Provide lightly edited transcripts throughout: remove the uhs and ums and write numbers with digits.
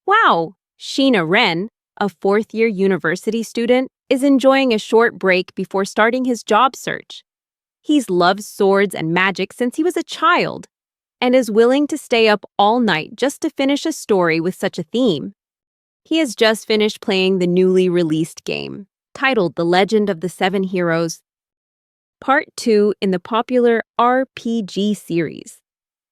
Wow! Sheena Ren, a fourth-year university student, is enjoying a short break before starting his job search. He's loved swords and magic since he was a child and is willing to stay up all night just to finish a story with such a theme. He has just finished playing the newly released game, titled The Legend of the Seven Heroes, Part 2 in the popular RPG series.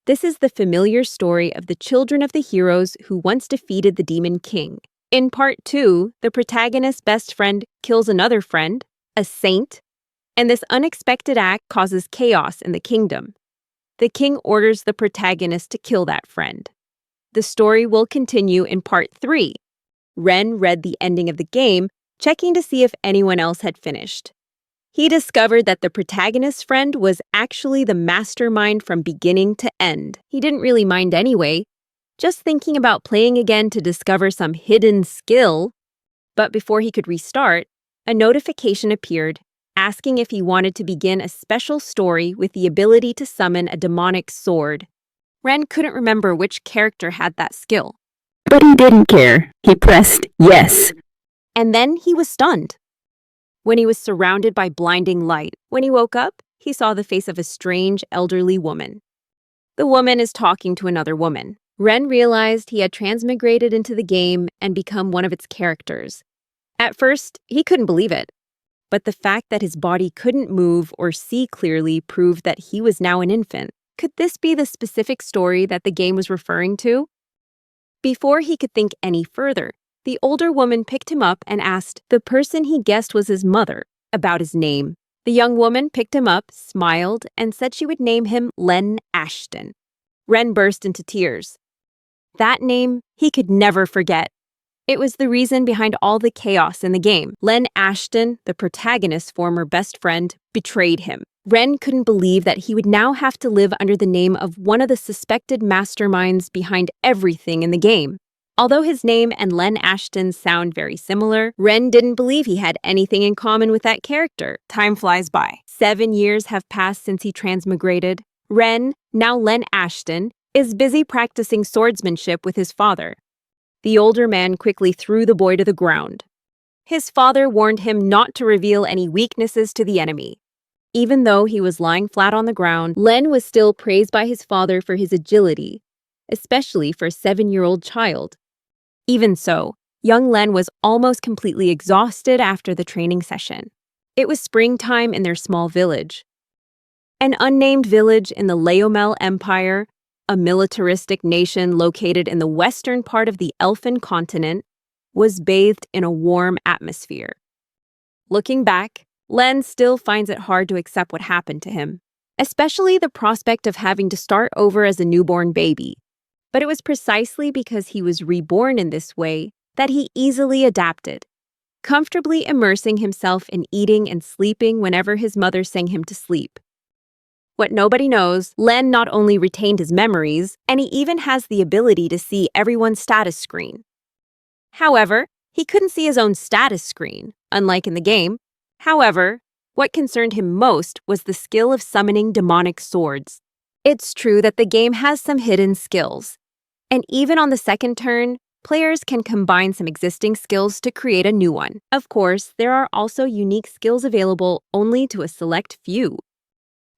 This is the familiar story of the children of the heroes who once defeated the Demon King. In Part 2, the protagonist's best friend kills another friend, a saint, and this unexpected act causes chaos in the kingdom. The king orders the protagonist to kill that friend. The story will continue in Part 3. Ren read the ending of the game, checking to see if anyone else had finished. He discovered that the protagonist's friend was actually the mastermind from beginning to end. He didn't really mind anyway, just thinking about playing again to discover some hidden skill. But before he could restart, a notification appeared, asking if he wanted to begin a special story with the ability to summon a demonic sword. Ren couldn't remember which character had that skill. But he didn't care. He pressed yes. And then he was stunned. When he was surrounded by blinding light, when he woke up, he saw the face of a strange, elderly woman. The woman is talking to another woman. Ren realized he had transmigrated into the game and become one of its characters. At first, he couldn't believe it. But the fact that his body couldn't move or see clearly proved that he was now an infant. Could this be the specific story that the game was referring to? Before he could think any further, the older woman picked him up and asked the person he guessed was his mother about his name. The young woman picked him up, smiled, and said she would name him Len Ashton. Ren burst into tears. That name he could never forget. It was the reason behind all the chaos in the game. Len Ashton, the protagonist's former best friend, betrayed him. Ren couldn't believe that he would now have to live under the name of one of the suspected masterminds behind everything in the game. Although his name and Len Ashton sound very similar, Ren didn't believe he had anything in common with that character. Time flies by. 7 years have passed since he transmigrated. Ren, now Len Ashton, is busy practicing swordsmanship with his father. The older man quickly threw the boy to the ground. His father warned him not to reveal any weaknesses to the enemy. Even though he was lying flat on the ground, Len was still praised by his father for his agility, especially for a 7-year-old child. Even so, young Len was almost completely exhausted after the training session. It was springtime in their small village. An unnamed village in the Leomel Empire, a militaristic nation located in the western part of the Elfin continent, was bathed in a warm atmosphere. Looking back, Len still finds it hard to accept what happened to him, especially the prospect of having to start over as a newborn baby. But it was precisely because he was reborn in this way that he easily adapted, comfortably immersing himself in eating and sleeping whenever his mother sang him to sleep. What nobody knows, Len not only retained his memories, and he even has the ability to see everyone's status screen. However, he couldn't see his own status screen, unlike in the game. However, what concerned him most was the skill of summoning demonic swords. It's true that the game has some hidden skills, and even on the second turn, players can combine some existing skills to create a new one. Of course, there are also unique skills available only to a select few.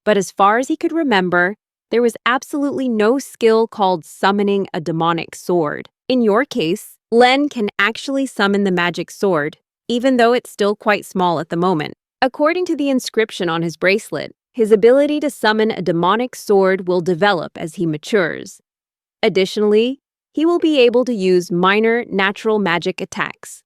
But as far as he could remember, there was absolutely no skill called summoning a demonic sword. In your case, Len can actually summon the magic sword, even though it's still quite small at the moment. According to the inscription on his bracelet, his ability to summon a demonic sword will develop as he matures. Additionally, he will be able to use minor natural magic attacks.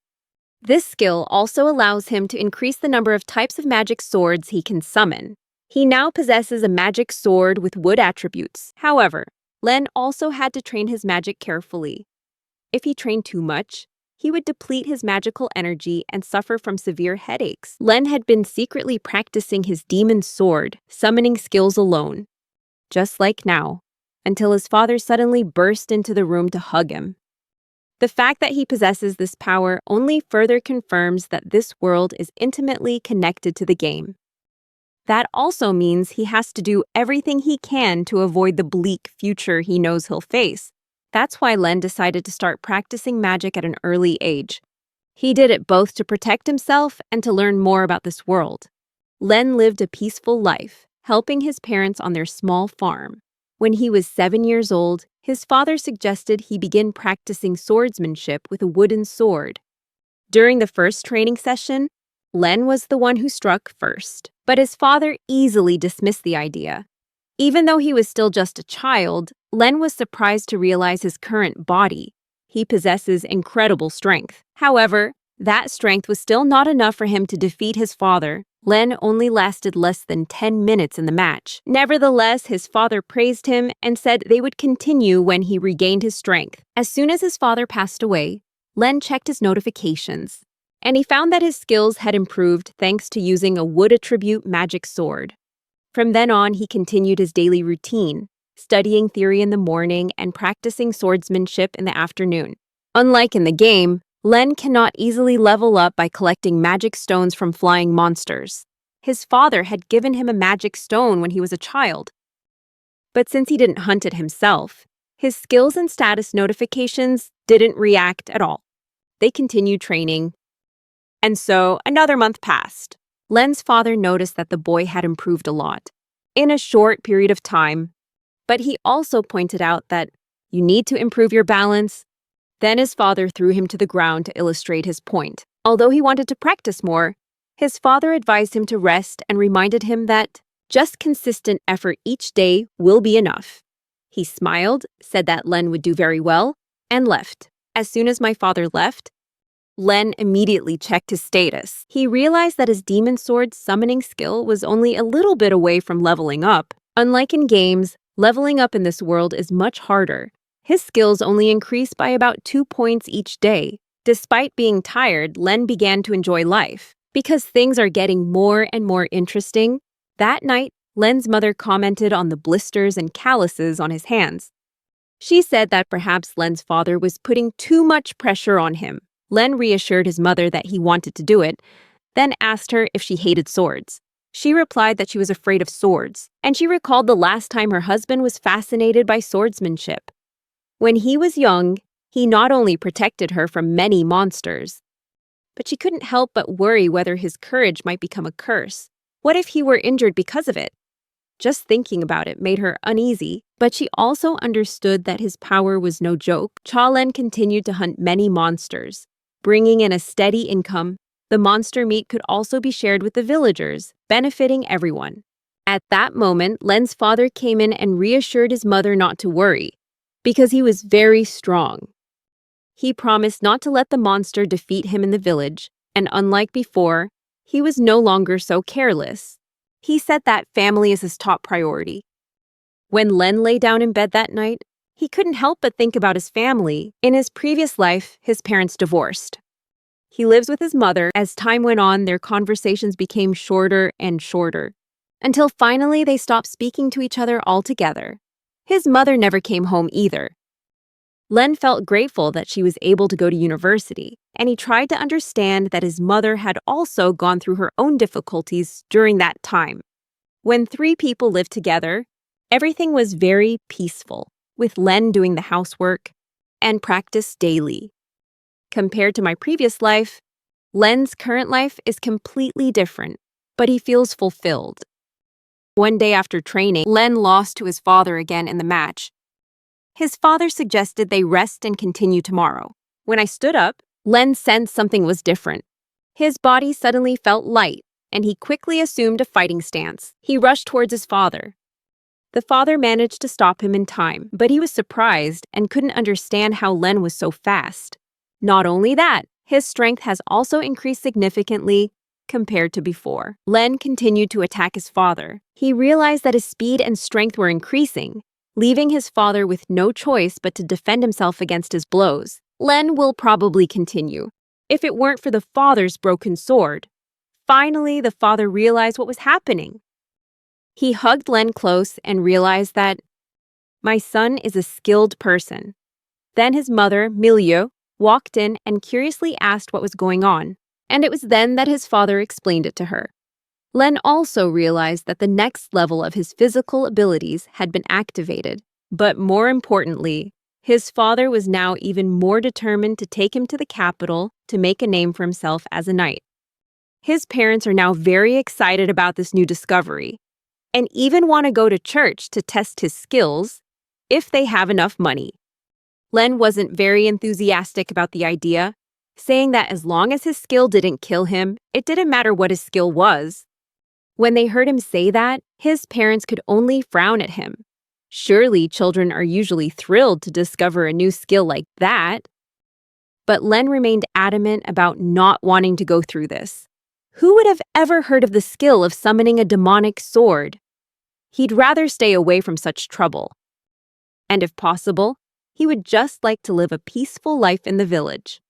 This skill also allows him to increase the number of types of magic swords he can summon. He now possesses a magic sword with wood attributes. However, Len also had to train his magic carefully. If he trained too much, he would deplete his magical energy and suffer from severe headaches. Len had been secretly practicing his demon sword, summoning skills alone, just like now, until his father suddenly burst into the room to hug him. The fact that he possesses this power only further confirms that this world is intimately connected to the game. That also means he has to do everything he can to avoid the bleak future he knows he'll face. That's why Len decided to start practicing magic at an early age. He did it both to protect himself and to learn more about this world. Len lived a peaceful life, helping his parents on their small farm. When he was 7 years old, his father suggested he begin practicing swordsmanship with a wooden sword. During the first training session, Len was the one who struck first, but his father easily dismissed the idea. Even though he was still just a child, Len was surprised to realize his current body. He possesses incredible strength. However, that strength was still not enough for him to defeat his father. Len only lasted less than 10 minutes in the match. Nevertheless, his father praised him and said they would continue when he regained his strength. As soon as his father passed away, Len checked his notifications, and he found that his skills had improved thanks to using a wood attribute magic sword. From then on, he continued his daily routine, studying theory in the morning and practicing swordsmanship in the afternoon. Unlike in the game, Len cannot easily level up by collecting magic stones from flying monsters. His father had given him a magic stone when he was a child. But since he didn't hunt it himself, his skills and status notifications didn't react at all. They continued training. And so another month passed. Len's father noticed that the boy had improved a lot in a short period of time, but he also pointed out that you need to improve your balance. Then his father threw him to the ground to illustrate his point. Although he wanted to practice more, his father advised him to rest and reminded him that just consistent effort each day will be enough. He smiled, said that Len would do very well, and left. As soon as my father left, Len immediately checked his status. He realized that his demon sword summoning skill was only a little bit away from leveling up. Unlike in games, leveling up in this world is much harder. His skills only increase by about 2 points each day. Despite being tired, Len began to enjoy life. Because things are getting more and more interesting, that night, Len's mother commented on the blisters and calluses on his hands. She said that perhaps Len's father was putting too much pressure on him. Len reassured his mother that he wanted to do it, then asked her if she hated swords. She replied that she was afraid of swords, and she recalled the last time her husband was fascinated by swordsmanship. When he was young, he not only protected her from many monsters, but she couldn't help but worry whether his courage might become a curse. What if he were injured because of it? Just thinking about it made her uneasy, but she also understood that his power was no joke. Len continued to hunt many monsters, bringing in a steady income. The monster meat could also be shared with the villagers, benefiting everyone. At that moment, Len's father came in and reassured his mother not to worry, because he was very strong. He promised not to let the monster defeat him in the village, and unlike before, he was no longer so careless. He said that family is his top priority. When Len lay down in bed that night, he couldn't help but think about his family. In his previous life, his parents divorced. He lives with his mother. As time went on, their conversations became shorter and shorter, until finally they stopped speaking to each other altogether. His mother never came home either. Len felt grateful that she was able to go to university, and he tried to understand that his mother had also gone through her own difficulties during that time. When 3 people lived together, everything was very peaceful, with Len doing the housework and practice daily. Compared to my previous life, Len's current life is completely different, but he feels fulfilled. One day after training, Len lost to his father again in the match. His father suggested they rest and continue tomorrow. When I stood up, Len sensed something was different. His body suddenly felt light, and he quickly assumed a fighting stance. He rushed towards his father. The father managed to stop him in time, but he was surprised and couldn't understand how Len was so fast. Not only that, his strength has also increased significantly compared to before. Len continued to attack his father. He realized that his speed and strength were increasing, leaving his father with no choice but to defend himself against his blows. Len will probably continue, if it weren't for the father's broken sword. Finally, the father realized what was happening. He hugged Len close and realized that my son is a skilled person. Then his mother, Milieu, walked in and curiously asked what was going on, and it was then that his father explained it to her. Len also realized that the next level of his physical abilities had been activated, but more importantly, His father was now even more determined to take him to the capital to make a name for himself as a knight. His parents are now very excited about this new discovery and even want to go to church to test his skills if they have enough money. Len wasn't very enthusiastic about the idea, saying that as long as his skill didn't kill him, it didn't matter what his skill was. When they heard him say that, his parents could only frown at him. Surely children are usually thrilled to discover a new skill like that. But Len remained adamant about not wanting to go through this. Who would have ever heard of the skill of summoning a demonic sword? He'd rather stay away from such trouble. And if possible, he would just like to live a peaceful life in the village.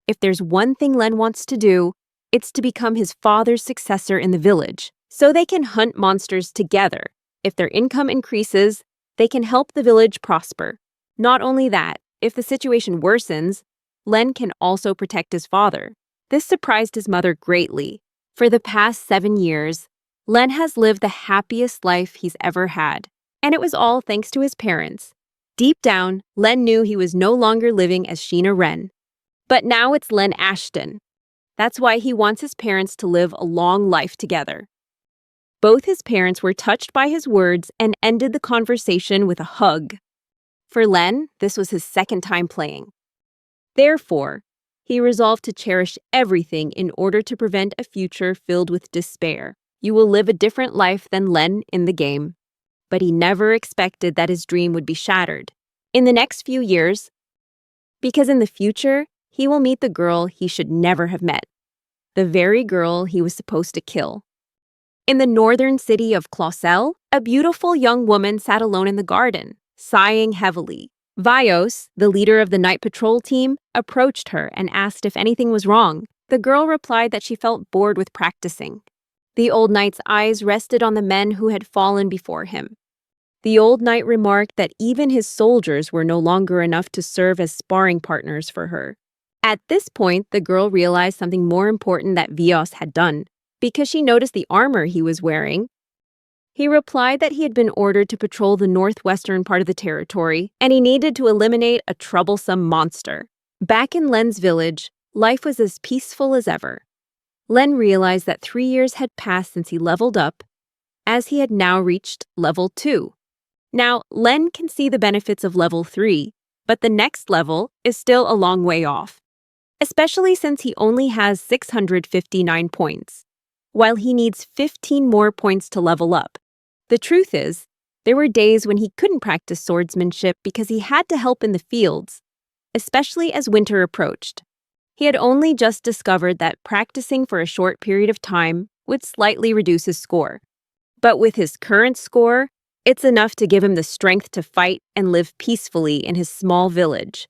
If there's one thing Len wants to do, it's to become his father's successor in the village, so they can hunt monsters together. If their income increases, they can help the village prosper. Not only that, if the situation worsens, Len can also protect his father. This surprised his mother greatly. For the past 7 years, Len has lived the happiest life he's ever had, and it was all thanks to his parents. Deep down, Len knew he was no longer living as Sheena Wren. But now it's Len Ashton. That's why he wants his parents to live a long life together. Both his parents were touched by his words and ended the conversation with a hug. For Len, this was his second time playing. Therefore, he resolved to cherish everything in order to prevent a future filled with despair. You will live a different life than Len in the game. But he never expected that his dream would be shattered in the next few years, because in the future, he will meet the girl he should never have met, the very girl he was supposed to kill. In the northern city of Clausel, a beautiful young woman sat alone in the garden, sighing heavily. Vios, the leader of the night patrol team, approached her and asked if anything was wrong. The girl replied that she felt bored with practicing. The old knight's eyes rested on the men who had fallen before him. The old knight remarked that even his soldiers were no longer enough to serve as sparring partners for her. At this point, the girl realized something more important that Vios had done, because she noticed the armor he was wearing. He replied that he had been ordered to patrol the northwestern part of the territory, and he needed to eliminate a troublesome monster. Back in Len's village, life was as peaceful as ever. Len realized that 3 years had passed since he leveled up, as he had now reached level 2. Now, Len can see the benefits of level 3, but the next level is still a long way off, especially since he only has 659 points, while he needs 15 more points to level up. The truth is, there were days when he couldn't practice swordsmanship because he had to help in the fields, especially as winter approached. He had only just discovered that practicing for a short period of time would slightly reduce his score. But with his current score, it's enough to give him the strength to fight and live peacefully in his small village.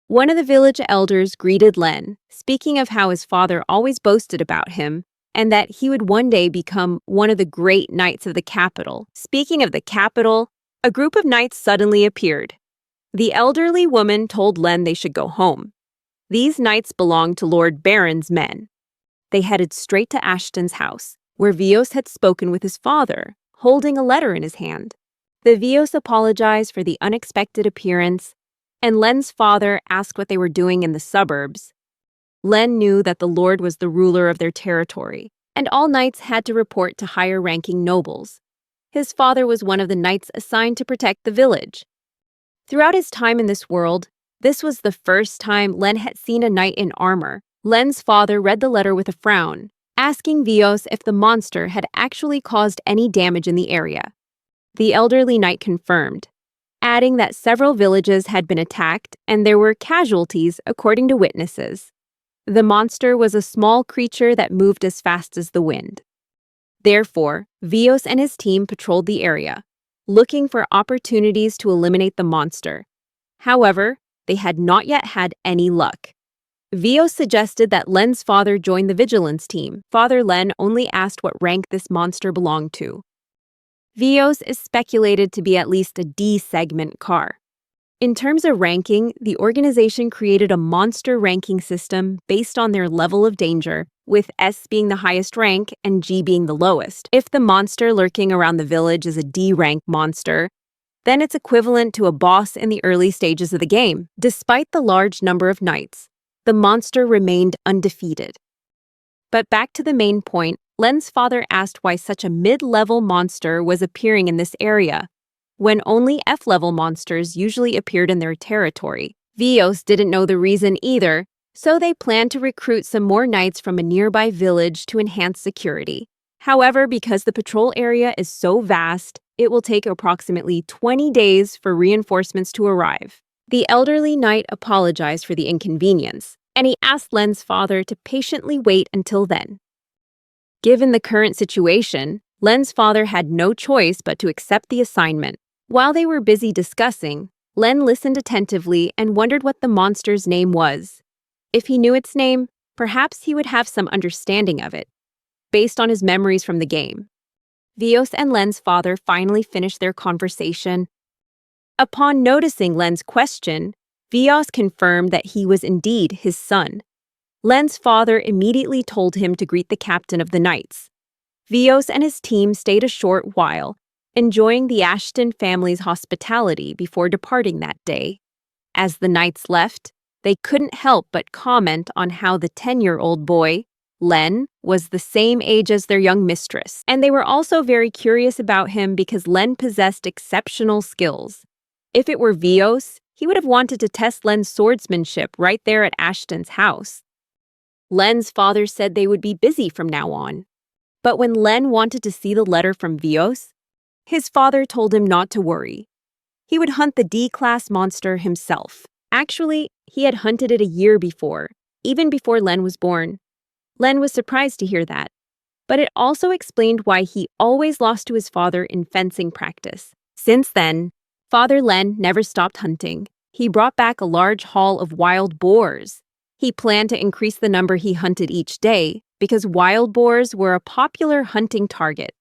One of the village elders greeted Len, speaking of how his father always boasted about him and that he would one day become one of the great knights of the capital. Speaking of the capital, a group of knights suddenly appeared. The elderly woman told Len they should go home. These knights belonged to Lord Baron's men. They headed straight to Ashton's house, where Vios had spoken with his father, holding a letter in his hand. The Vios apologized for the unexpected appearance, and Len's father asked what they were doing in the suburbs. Len knew that the Lord was the ruler of their territory, and all knights had to report to higher-ranking nobles. His father was one of the knights assigned to protect the village. Throughout his time in this world, this was the first time Len had seen a knight in armor. Len's father read the letter with a frown, asking Vios if the monster had actually caused any damage in the area. The elderly knight confirmed, adding that several villages had been attacked and there were casualties according to witnesses. The monster was a small creature that moved as fast as the wind. Therefore, Vios and his team patrolled the area, looking for opportunities to eliminate the monster. However, they had not yet had any luck. Vios suggested that Len's father join the vigilance team. Father Len only asked what rank this monster belonged to. Vios is speculated to be at least a D segment car. In terms of ranking, the organization created a monster ranking system based on their level of danger, with S being the highest rank and G being the lowest. If the monster lurking around the village is a D rank monster, then it's equivalent to a boss in the early stages of the game. Despite the large number of knights, the monster remained undefeated. But back to the main point, Len's father asked why such a mid-level monster was appearing in this area, when only F-level monsters usually appeared in their territory. Vios didn't know the reason either, so they planned to recruit some more knights from a nearby village to enhance security. However, because the patrol area is so vast, it will take approximately 20 days for reinforcements to arrive. The elderly knight apologized for the inconvenience, and he asked Len's father to patiently wait until then. Given the current situation, Len's father had no choice but to accept the assignment. While they were busy discussing, Len listened attentively and wondered what the monster's name was. If he knew its name, perhaps he would have some understanding of it, based on his memories from the game. Vios and Len's father finally finished their conversation. Upon noticing Len's question, Vios confirmed that he was indeed his son. Len's father immediately told him to greet the captain of the knights. Vios and his team stayed a short while, enjoying the Ashton family's hospitality before departing that day. As the knights left, they couldn't help but comment on how the 10-year-old boy, Len, was the same age as their young mistress. And they were also very curious about him because Len possessed exceptional skills. If it were Vios, he would have wanted to test Len's swordsmanship right there at Ashton's house. Len's father said they would be busy from now on. But when Len wanted to see the letter from Vios, his father told him not to worry. He would hunt the D-class monster himself. Actually, he had hunted it a year before, even before Len was born. Len was surprised to hear that, but it also explained why he always lost to his father in fencing practice. Since then, Father Len never stopped hunting. He brought back a large haul of wild boars. He planned to increase the number he hunted each day because wild boars were a popular hunting target.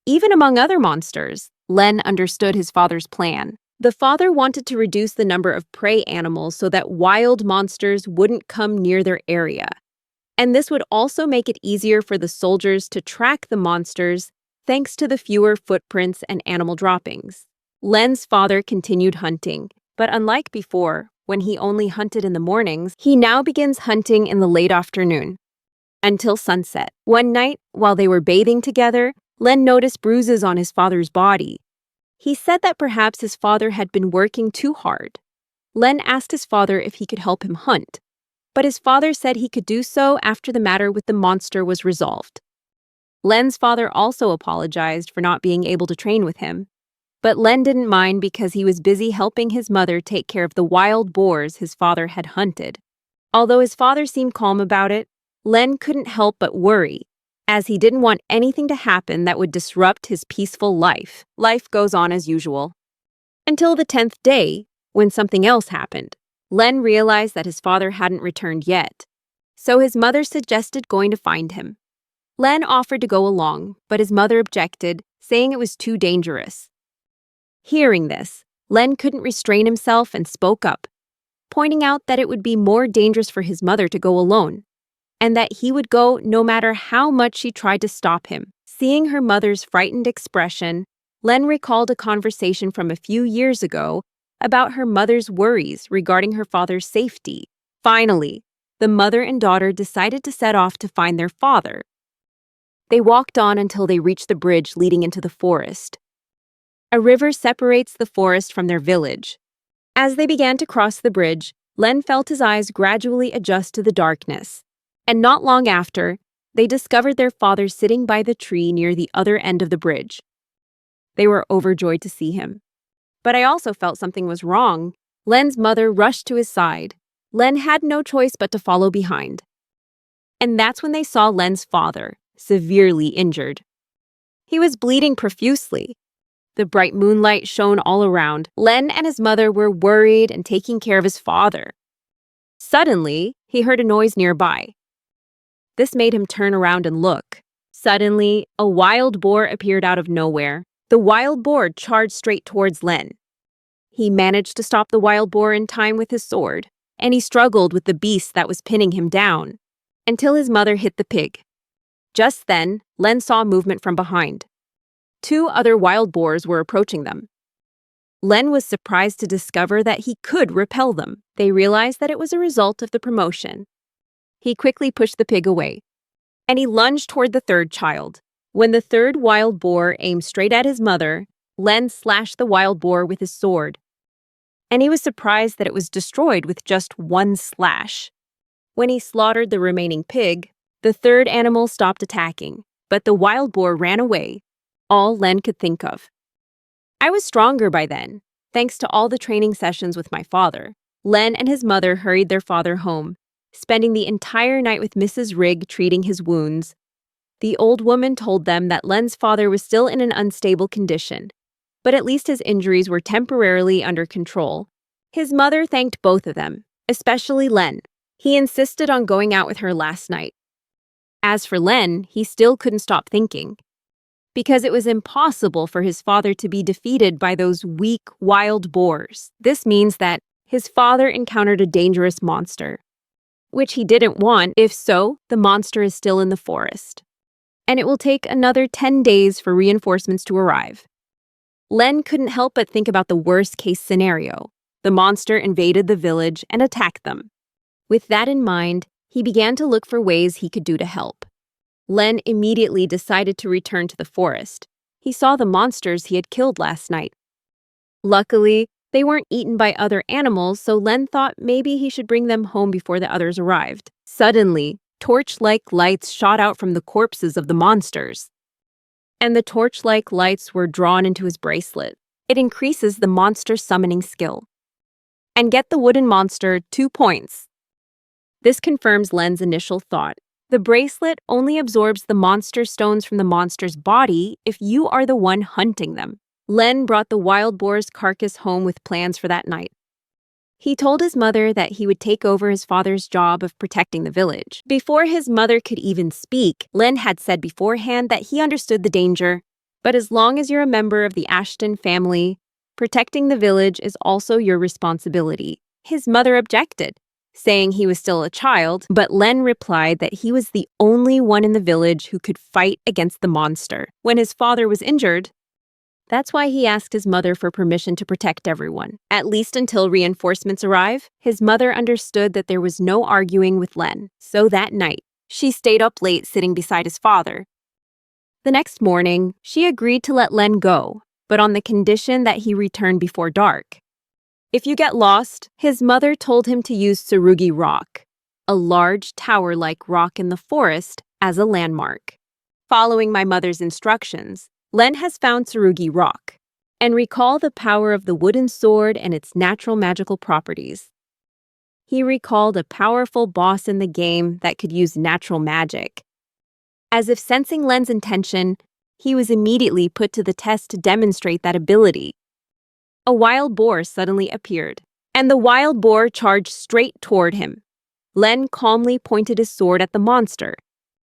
Even among other monsters, Len understood his father's plan. The father wanted to reduce the number of prey animals so that wild monsters wouldn't come near their area. And this would also make it easier for the soldiers to track the monsters thanks to the fewer footprints and animal droppings. Len's father continued hunting, but unlike before, when he only hunted in the mornings, he now begins hunting in the late afternoon, until sunset. One night, while they were bathing together, Len noticed bruises on his father's body. He said that perhaps his father had been working too hard. Len asked his father if he could help him hunt, but his father said he could do so after the matter with the monster was resolved. Len's father also apologized for not being able to train with him, but Len didn't mind because he was busy helping his mother take care of the wild boars his father had hunted. Although his father seemed calm about it, Len couldn't help but worry, as he didn't want anything to happen that would disrupt his peaceful life. Life goes on as usual. Until the 10th day, when something else happened. Len realized that his father hadn't returned yet, so his mother suggested going to find him. Len offered to go along, but his mother objected, saying it was too dangerous. Hearing this, Len couldn't restrain himself and spoke up, pointing out that it would be more dangerous for his mother to go alone, and that he would go no matter how much she tried to stop him. Seeing her mother's frightened expression, Len recalled a conversation from a few years ago about her mother's worries regarding her father's safety. Finally, the mother and daughter decided to set off to find their father. They walked on until they reached the bridge leading into the forest. A river separates the forest from their village. As they began to cross the bridge, Len felt his eyes gradually adjust to the darkness. And not long after, they discovered their father sitting by the tree near the other end of the bridge. They were overjoyed to see him. But I also felt something was wrong. Len's mother rushed to his side. Len had no choice but to follow behind. And that's when they saw Len's father, severely injured. He was bleeding profusely. The bright moonlight shone all around. Len and his mother were worried and taking care of his father. Suddenly, he heard a noise nearby. This made him turn around and look. Suddenly, a wild boar appeared out of nowhere. The wild boar charged straight towards Len. He managed to stop the wild boar in time with his sword, and he struggled with the beast that was pinning him down, until his mother hit the pig. Just then, Len saw movement from behind. 2 other wild boars were approaching them. Len was surprised to discover that he could repel them. They realized that it was a result of the promotion. He quickly pushed the pig away, and he lunged toward the third child. When the third wild boar aimed straight at his mother, Len slashed the wild boar with his sword, and he was surprised that it was destroyed with just one slash. When he slaughtered the remaining pig, the third animal stopped attacking, but the wild boar ran away, all Len could think of. I was stronger by then, thanks to all the training sessions with my father. Len and his mother hurried their father home, spending the entire night with Mrs. Rigg treating his wounds. The old woman told them that Len's father was still in an unstable condition, but at least his injuries were temporarily under control. His mother thanked both of them, especially Len. He insisted on going out with her last night. As for Len, he still couldn't stop thinking, because it was impossible for his father to be defeated by those weak, wild boars. This means that his father encountered a dangerous monster, which he didn't want. If so, the monster is still in the forest, and it will take another 10 days for reinforcements to arrive. Len couldn't help but think about the worst-case scenario. The monster invaded the village and attacked them. With that in mind, he began to look for ways he could do to help. Len immediately decided to return to the forest. He saw the monsters he had killed last night. Luckily, they weren't eaten by other animals, so Len thought maybe he should bring them home before the others arrived. Suddenly, torch-like lights shot out from the corpses of the monsters, and the torch-like lights were drawn into his bracelet. It increases the monster summoning skill. And get the wooden monster 2 points. This confirms Len's initial thought. The bracelet only absorbs the monster stones from the monster's body if you are the one hunting them. Len brought the wild boar's carcass home with plans for that night. He told his mother that he would take over his father's job of protecting the village. Before his mother could even speak, Len had said beforehand that he understood the danger, but as long as you're a member of the Ashton family, protecting the village is also your responsibility. His mother objected, saying he was still a child, but Len replied that he was the only one in the village who could fight against the monster. When his father was injured, that's why he asked his mother for permission to protect everyone. At least until reinforcements arrive, his mother understood that there was no arguing with Len. So that night, she stayed up late sitting beside his father. The next morning, she agreed to let Len go, but on the condition that he return before dark. If you get lost, his mother told him to use Tsurugi Rock, a large tower-like rock in the forest, as a landmark. Following my mother's instructions, Len has found Tsurugi Rock, and recall the power of the wooden sword and its natural magical properties. He recalled a powerful boss in the game that could use natural magic. As if sensing Len's intention, he was immediately put to the test to demonstrate that ability. A wild boar suddenly appeared, and the wild boar charged straight toward him. Len calmly pointed his sword at the monster.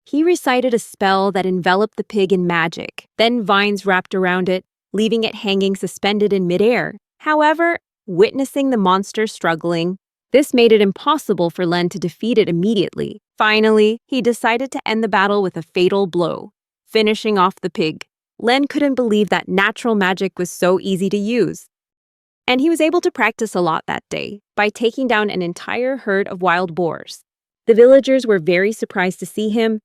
He recited a spell that enveloped the pig in magic, then vines wrapped around it, leaving it hanging suspended in midair. However, witnessing the monster struggling, this made it impossible for Len to defeat it immediately. Finally, he decided to end the battle with a fatal blow, finishing off the pig. Len couldn't believe that natural magic was so easy to use. And he was able to practice a lot that day by taking down an entire herd of wild boars. The villagers were very surprised to see him,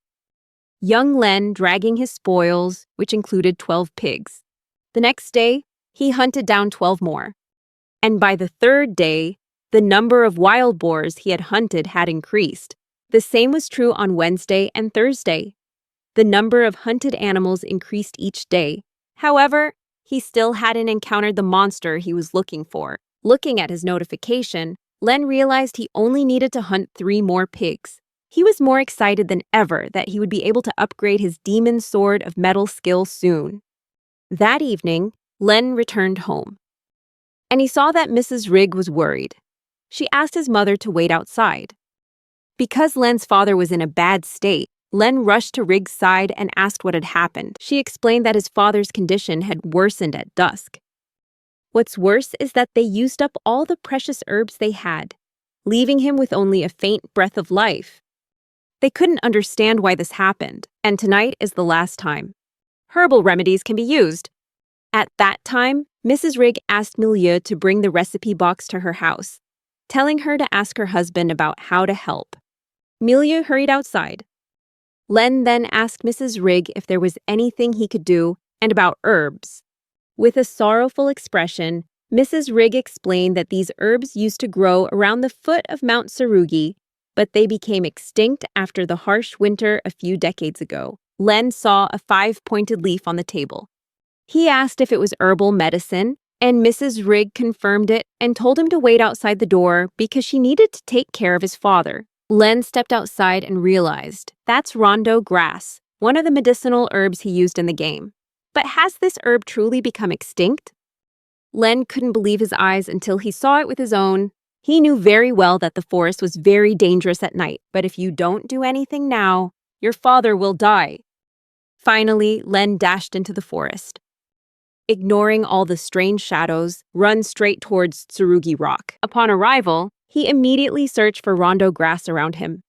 young Len dragging his spoils, which included 12 pigs. The next day, he hunted down 12 more. And by the third day, the number of wild boars he had hunted had increased. The same was true on Wednesday and Thursday. The number of hunted animals increased each day. However, he still hadn't encountered the monster he was looking for. Looking at his notification, Len realized he only needed to hunt 3 more pigs. He was more excited than ever that he would be able to upgrade his demon sword of metal skill soon. That evening, Len returned home, and he saw that Mrs. Rigg was worried. She asked his mother to wait outside. Because Len's father was in a bad state, Len rushed to Rigg's side and asked what had happened. She explained that his father's condition had worsened at dusk. What's worse is that they used up all the precious herbs they had, leaving him with only a faint breath of life. They couldn't understand why this happened, and tonight is the last time. Herbal remedies can be used, At that time, Mrs. Rigg asked Milieu to bring the recipe box to her house, telling her to ask her husband about how to help. Milieu hurried outside. Len then asked Mrs. Rigg if there was anything he could do and about herbs. With a sorrowful expression, Mrs. Rigg explained that these herbs used to grow around the foot of Mount Tsurugi, but they became extinct after the harsh winter a few decades ago. Len saw a 5-pointed leaf on the table. He asked if it was herbal medicine, and Mrs. Rigg confirmed it and told him to wait outside the door because she needed to take care of his father. Len stepped outside and realized that's rondo grass, one of the medicinal herbs he used in the game. But has this herb truly become extinct? Len couldn't believe his eyes until he saw it with his own. He knew very well that the forest was very dangerous at night, but if you don't do anything now, your father will die. Finally, Len dashed into the forest. Ignoring all the strange shadows, run straight towards Tsurugi Rock. Upon arrival, he immediately searched for rondo grass around him.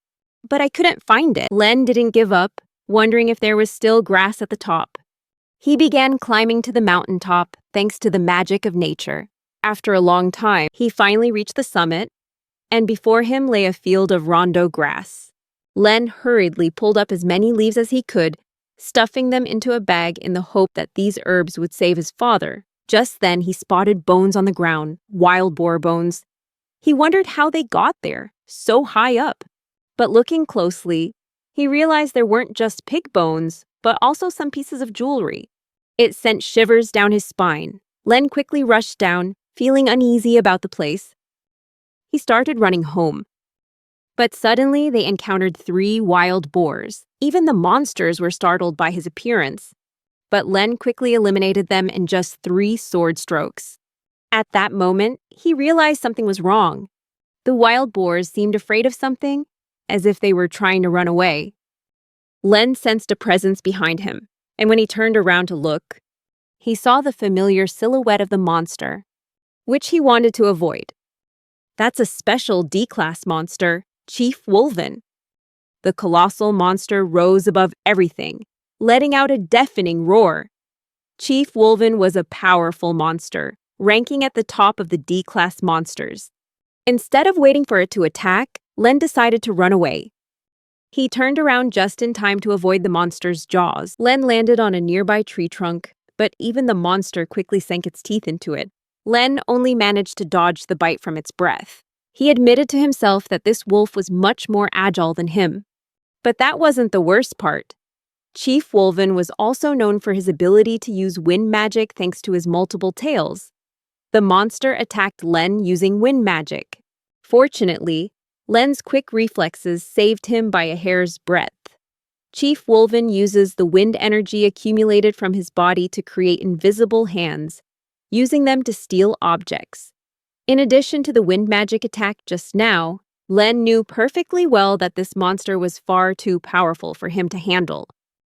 But I couldn't find it. Len didn't give up, wondering if there was still grass at the top. He began climbing to the mountaintop, thanks to the magic of nature. After a long time, he finally reached the summit, and before him lay a field of rondo grass. Len hurriedly pulled up as many leaves as he could, stuffing them into a bag in the hope that these herbs would save his father. Just then, he spotted bones on the ground, wild boar bones. He wondered how they got there, so high up. But looking closely, he realized there weren't just pig bones, but also some pieces of jewelry. It sent shivers down his spine. Len quickly rushed down, feeling uneasy about the place. He started running home. But suddenly they encountered 3 wild boars. Even the monsters were startled by his appearance. But Len quickly eliminated them in just 3 sword strokes. At that moment, he realized something was wrong. The wild boars seemed afraid of something, as if they were trying to run away. Len sensed a presence behind him, and when he turned around to look, he saw the familiar silhouette of the monster, which he wanted to avoid. That's a special D-class monster, Chief Wolven. The colossal monster rose above everything, letting out a deafening roar. Chief Wolven was a powerful monster, ranking at the top of the D-class monsters. Instead of waiting for it to attack, Len decided to run away. He turned around just in time to avoid the monster's jaws. Len landed on a nearby tree trunk, but even the monster quickly sank its teeth into it. Len only managed to dodge the bite from its breath. He admitted to himself that this wolf was much more agile than him. But that wasn't the worst part. Chief Wolven was also known for his ability to use wind magic thanks to his multiple tails. The monster attacked Len using wind magic. Fortunately, Len's quick reflexes saved him by a hair's breadth. Chief Wolven uses the wind energy accumulated from his body to create invisible hands, using them to steal objects. In addition to the wind magic attack just now, Len knew perfectly well that this monster was far too powerful for him to handle.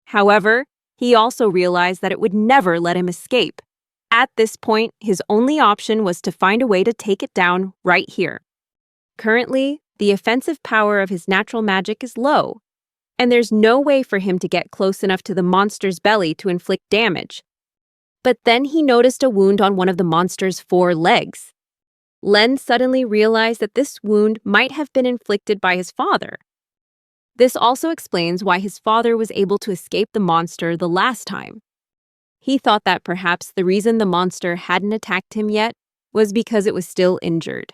However, he also realized that it would never let him escape. At this point, his only option was to find a way to take it down right here. Currently, the offensive power of his natural magic is low, and there's no way for him to get close enough to the monster's belly to inflict damage. But then he noticed a wound on one of the monster's 4 legs. Len suddenly realized that this wound might have been inflicted by his father. This also explains why his father was able to escape the monster the last time. He thought that perhaps the reason the monster hadn't attacked him yet was because it was still injured.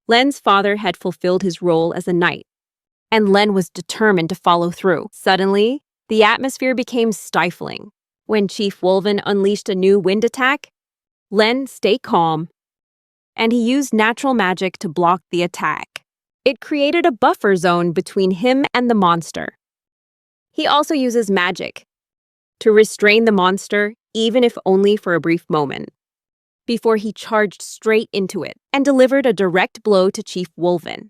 Len's father had fulfilled his role as a knight, and Len was determined to follow through. Suddenly, the atmosphere became stifling. When Chief Wolven unleashed a new wind attack, Len stayed calm, and he used natural magic to block the attack. It created a buffer zone between him and the monster. He also uses magic to restrain the monster, even if only for a brief moment, before he charged straight into it and delivered a direct blow to Chief Wolven.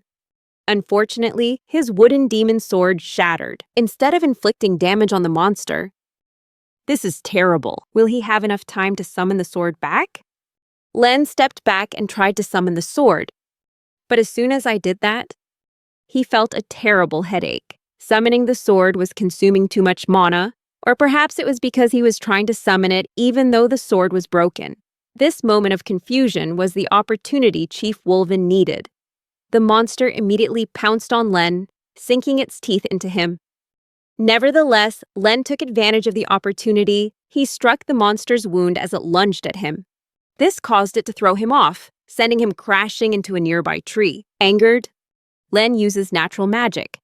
Unfortunately, his wooden demon sword shattered. Instead of inflicting damage on the monster, this is terrible. Will he have enough time to summon the sword back? Len stepped back and tried to summon the sword, but as soon as I did that, he felt a terrible headache. Summoning the sword was consuming too much mana, Or perhaps it was because he was trying to summon it even though the sword was broken. This moment of confusion was the opportunity Chief Wolven needed. The monster immediately pounced on Len, sinking its teeth into him. Nevertheless, Len took advantage of the opportunity. He struck the monster's wound as it lunged at him. This caused it to throw him off, sending him crashing into a nearby tree. Angered, Len uses natural magic.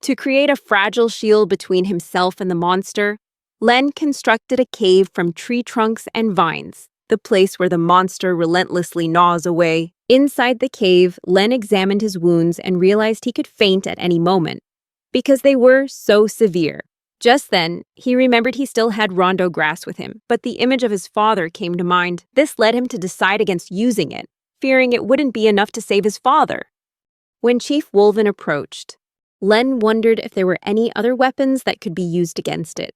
To create a fragile shield between himself and the monster, Len constructed a cave from tree trunks and vines, the place where the monster relentlessly gnaws away. Inside the cave, Len examined his wounds and realized he could faint at any moment, because they were so severe. Just then, he remembered he still had rondo grass with him, but the image of his father came to mind. This led him to decide against using it, fearing it wouldn't be enough to save his father. When Chief Wolven approached, Len wondered if there were any other weapons that could be used against it.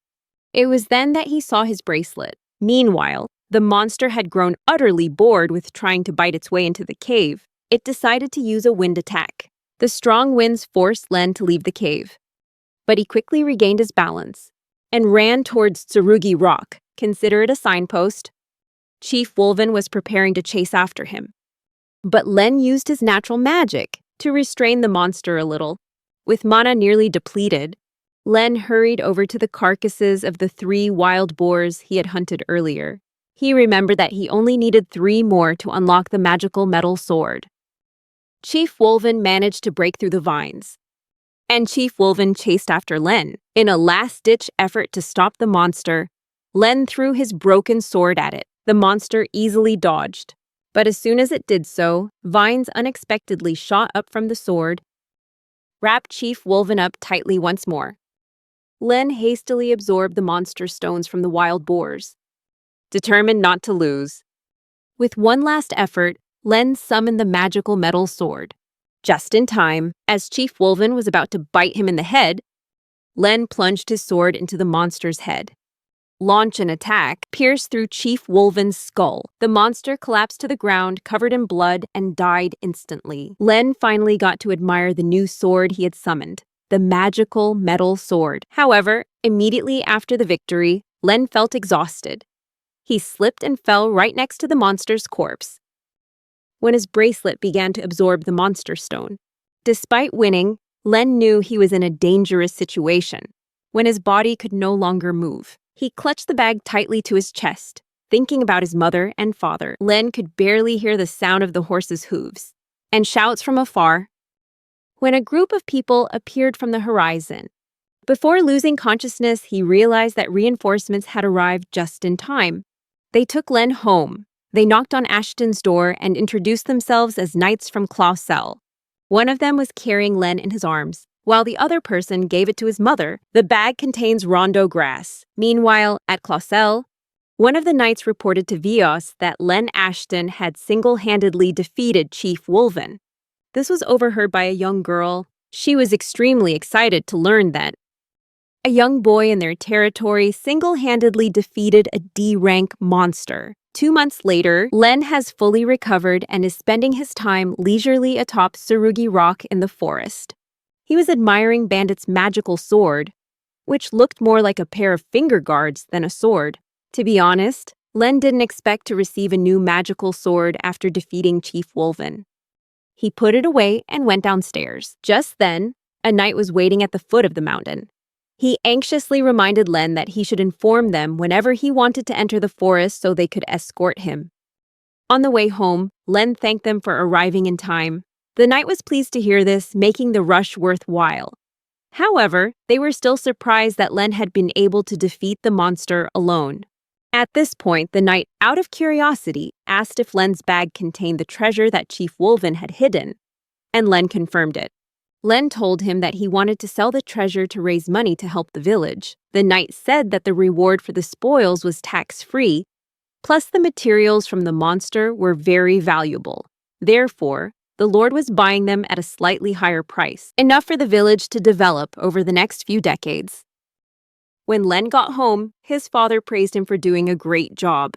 It was then that he saw his bracelet. Meanwhile, the monster had grown utterly bored with trying to bite its way into the cave. It decided to use a wind attack. The strong winds forced Len to leave the cave, but he quickly regained his balance and ran towards Tsurugi Rock. Consider it a signpost. Chief Wolven was preparing to chase after him, but Len used his natural magic to restrain the monster a little. With mana nearly depleted, Len hurried over to the carcasses of the 3 wild boars he had hunted earlier. He remembered that he only needed 3 more to unlock the magical metal sword. Chief Wolven managed to break through the vines, and Chief Wolven chased after Len. In a last-ditch effort to stop the monster, Len threw his broken sword at it. The monster easily dodged, but as soon as it did so, vines unexpectedly shot up from the sword, wrapped Chief Wolven up tightly once more. Len hastily absorbed the monster stones from the wild boars, determined not to lose. With one last effort, Len summoned the magical metal sword. Just in time, as Chief Wolven was about to bite him in the head, Len plunged his sword into the monster's head. Launch an attack pierced through Chief Wolven's skull. The monster collapsed to the ground, covered in blood, and died instantly. Len finally got to admire the new sword he had summoned, the magical metal sword. However, immediately after the victory, Len felt exhausted. He slipped and fell right next to the monster's corpse, when his bracelet began to absorb the monster stone. Despite winning, Len knew he was in a dangerous situation, when his body could no longer move. He clutched the bag tightly to his chest, thinking about his mother and father. Len could barely hear the sound of the horse's hooves and shouts from afar when a group of people appeared from the horizon. Before losing consciousness, he realized that reinforcements had arrived just in time. They took Len home. They knocked on Ashton's door and introduced themselves as knights from Clausel. One of them was carrying Len in his arms, while the other person gave it to his mother. The bag contains rondo grass. Meanwhile, at Clausel, one of the knights reported to Vios that Len Ashton had single-handedly defeated Chief Wolven. This was overheard by a young girl. She was extremely excited to learn that a young boy in their territory single-handedly defeated a D-rank monster. 2 months later, Len has fully recovered and is spending his time leisurely atop Tsurugi Rock in the forest. He was admiring Bandit's magical sword, which looked more like a pair of finger guards than a sword. To be honest, Len didn't expect to receive a new magical sword after defeating Chief Wolven. He put it away and went downstairs. Just then, a knight was waiting at the foot of the mountain. He anxiously reminded Len that he should inform them whenever he wanted to enter the forest so they could escort him. On the way home, Len thanked them for arriving in time. The knight was pleased to hear this, making the rush worthwhile. However, they were still surprised that Len had been able to defeat the monster alone. At this point, the knight, out of curiosity, asked if Len's bag contained the treasure that Chief Wolven had hidden, and Len confirmed it. Len told him that he wanted to sell the treasure to raise money to help the village. The knight said that the reward for the spoils was tax-free, plus the materials from the monster were very valuable. Therefore, the Lord was buying them at a slightly higher price, enough for the village to develop over the next few decades. When Len got home, his father praised him for doing a great job.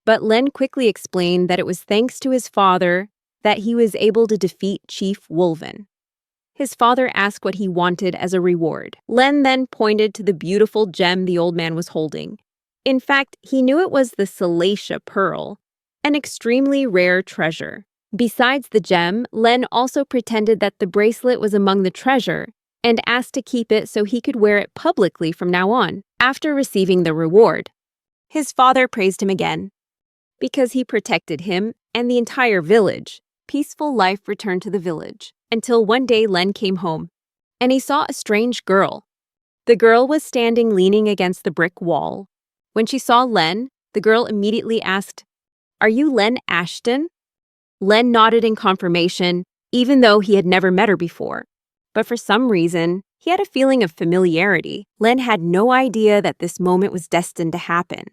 But Len quickly explained that it was thanks to his father that he was able to defeat Chief Wolven. His father asked what he wanted as a reward. Len then pointed to the beautiful gem the old man was holding. In fact, he knew it was the Salacia pearl, an extremely rare treasure. Besides the gem, Len also pretended that the bracelet was among the treasure and asked to keep it so he could wear it publicly from now on, after receiving the reward. His father praised him again. Because he protected him and the entire village, peaceful life returned to the village, until one day Len came home, and he saw a strange girl. The girl was standing leaning against the brick wall. When she saw Len, the girl immediately asked, "Are you Len Ashton?" Len nodded in confirmation, even though he had never met her before. But for some reason, he had a feeling of familiarity. Len had no idea that this moment was destined to happen.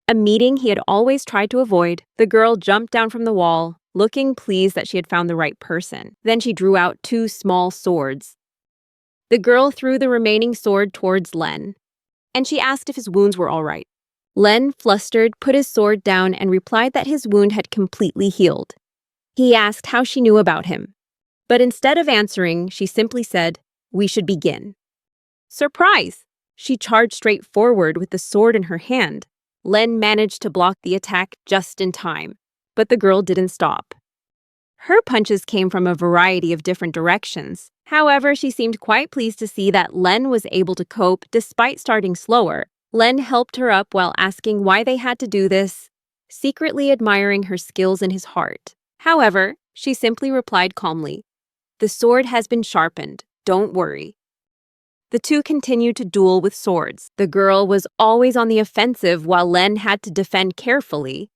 A meeting he had always tried to avoid, the girl jumped down from the wall, looking pleased that she had found the right person. Then she drew out 2 small swords. The girl threw the remaining sword towards Len, and she asked if his wounds were all right. Len, flustered, put his sword down and replied that his wound had completely healed. He asked how she knew about him. But instead of answering, she simply said, "We should begin." Surprise! She charged straight forward with the sword in her hand. Len managed to block the attack just in time, but the girl didn't stop. Her punches came from a variety of different directions. However, she seemed quite pleased to see that Len was able to cope despite starting slower. Len helped her up while asking why they had to do this, secretly admiring her skills in his heart. However, she simply replied calmly, "The sword has been sharpened, don't worry." The two continued to duel with swords. The girl was always on the offensive while Len had to defend carefully.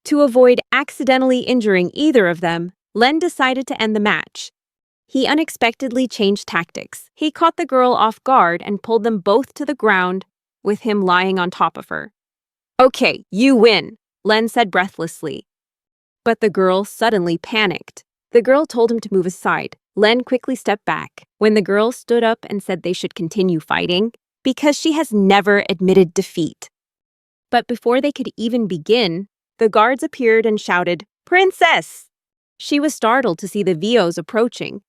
To avoid accidentally injuring either of them, Len decided to end the match. He unexpectedly changed tactics. He caught the girl off guard and pulled them both to the ground, with him lying on top of her. "Okay, you win," Len said breathlessly. But the girl suddenly panicked. The girl told him to move aside. Len quickly stepped back. When the girl stood up and said they should continue fighting, because she has never admitted defeat. But before they could even begin, the guards appeared and shouted, "Princess!" She was startled to see the Vios approaching.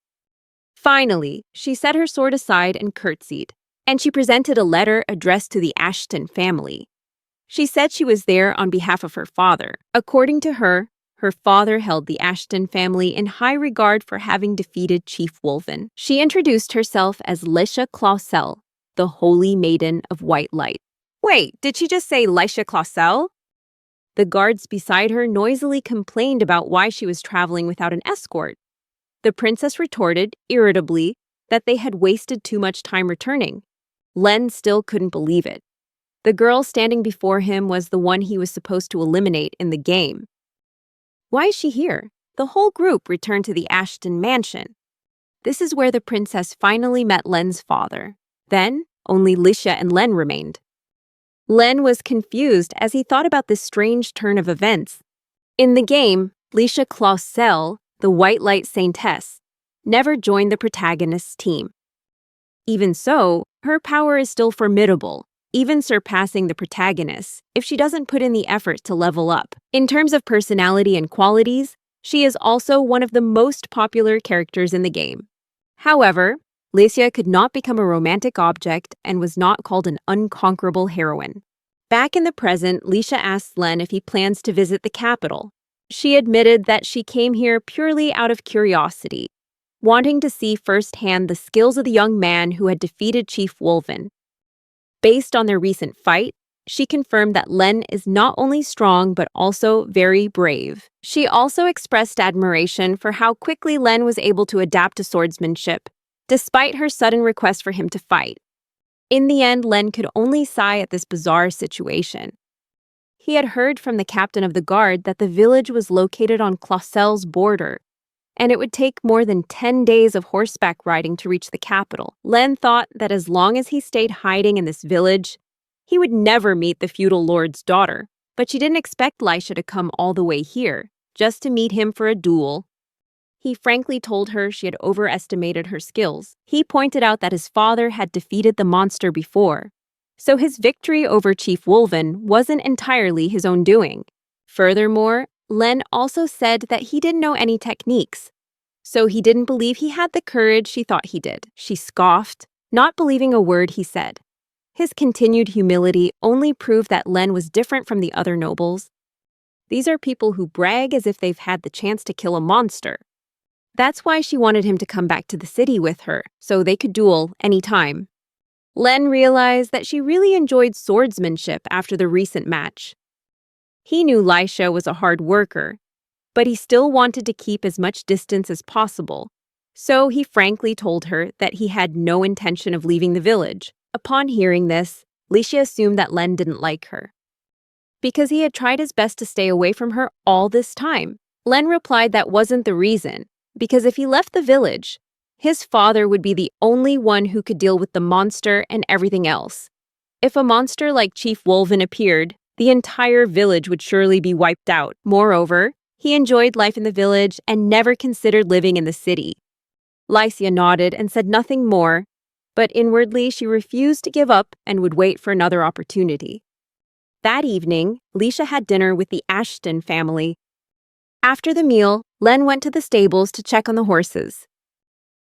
Finally, she set her sword aside and curtsied, and she presented a letter addressed to the Ashton family. She said she was there on behalf of her father. According to her, her father held the Ashton family in high regard for having defeated Chief Wolven. She introduced herself as Lisha Clausel, the Holy Maiden of White Light. Wait, did she just say Lisha Clausel? The guards beside her noisily complained about why she was traveling without an escort. The princess retorted, irritably, that they had wasted too much time returning. Len still couldn't believe it. The girl standing before him was the one he was supposed to eliminate in the game. Why is she here? The whole group returned to the Ashton mansion. This is where the princess finally met Len's father. Then, only Lisha and Len remained. Len was confused as he thought about this strange turn of events. In the game, Lisha Clausel, the White Light Saintess, never joined the protagonist's team. Even so, her power is still formidable, even surpassing the protagonist, if she doesn't put in the effort to level up. In terms of personality and qualities, she is also one of the most popular characters in the game. However, Lisha could not become a romantic object and was not called an unconquerable heroine. Back in the present, Lisha asks Len if he plans to visit the capital. She admitted that she came here purely out of curiosity, wanting to see firsthand the skills of the young man who had defeated Chief Wolven. Based on their recent fight, she confirmed that Len is not only strong but also very brave. She also expressed admiration for how quickly Len was able to adapt to swordsmanship, despite her sudden request for him to fight. In the end, Len could only sigh at this bizarre situation. He had heard from the captain of the guard that the village was located on Clausel's border, and it would take more than 10 days of horseback riding to reach the capital. Len thought that as long as he stayed hiding in this village, he would never meet the feudal lord's daughter. But she didn't expect Lisha to come all the way here, just to meet him for a duel. He frankly told her she had overestimated her skills. He pointed out that his father had defeated the monster before, so his victory over Chief Wolven wasn't entirely his own doing. Furthermore, Len also said that he didn't know any techniques, so he didn't believe he had the courage she thought he did. She scoffed, not believing a word he said. His continued humility only proved that Len was different from the other nobles. These are people who brag as if they've had the chance to kill a monster. That's why she wanted him to come back to the city with her, so they could duel anytime. Len realized that she really enjoyed swordsmanship after the recent match. He knew Lisha was a hard worker, but he still wanted to keep as much distance as possible, so he frankly told her that he had no intention of leaving the village. Upon hearing this, Lisha assumed that Len didn't like her, because he had tried his best to stay away from her all this time. Len replied that wasn't the reason, because if he left the village, his father would be the only one who could deal with the monster and everything else. If a monster like Chief Wolven appeared, the entire village would surely be wiped out. Moreover, he enjoyed life in the village and never considered living in the city. Lycia nodded and said nothing more, but inwardly she refused to give up and would wait for another opportunity. That evening, Lisha had dinner with the Ashton family. After the meal, Len went to the stables to check on the horses.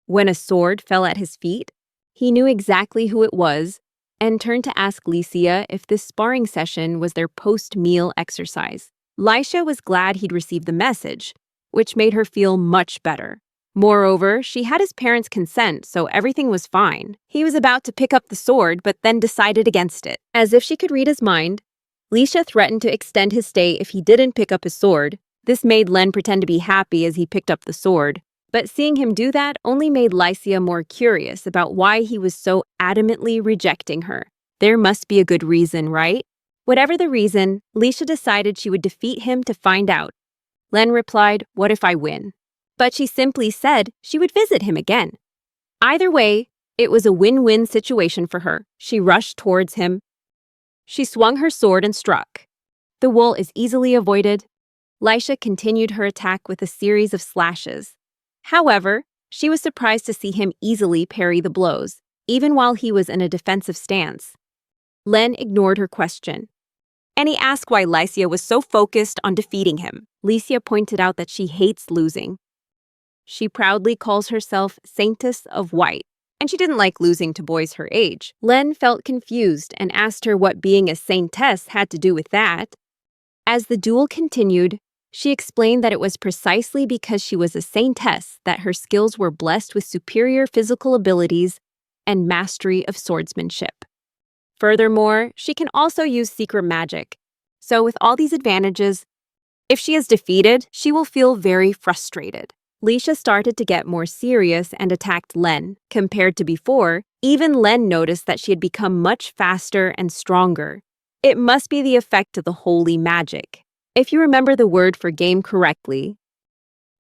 When a sword fell at his feet, he knew exactly who it was and turned to ask Lycia if this sparring session was their post-meal exercise. Lisha was glad he'd received the message, which made her feel much better. Moreover, she had his parents' consent, so everything was fine. He was about to pick up the sword, but then decided against it. As if she could read his mind, Lisha threatened to extend his stay if he didn't pick up his sword. This made Len pretend to be happy as he picked up the sword. But seeing him do that only made Lycia more curious about why he was so adamantly rejecting her. There must be a good reason, right? Whatever the reason, Lisha decided she would defeat him to find out. Len replied, "What if I win?" But she simply said she would visit him again. Either way, it was a win-win situation for her. She rushed towards him. She swung her sword and struck. The wool is easily avoided. Lisha continued her attack with a series of slashes. However, she was surprised to see him easily parry the blows, even while he was in a defensive stance. Len ignored her question, and he asked why Lycia was so focused on defeating him. Lycia pointed out that she hates losing. She proudly calls herself Saintess of White, and she didn't like losing to boys her age. Len felt confused and asked her what being a saintess had to do with that. As the duel continued, she explained that it was precisely because she was a saintess that her skills were blessed with superior physical abilities and mastery of swordsmanship. Furthermore, she can also use secret magic. So with all these advantages, if she is defeated, she will feel very frustrated. Lisha started to get more serious and attacked Len. Compared to before, even Len noticed that she had become much faster and stronger. It must be the effect of the holy magic. If you remember the word for game correctly,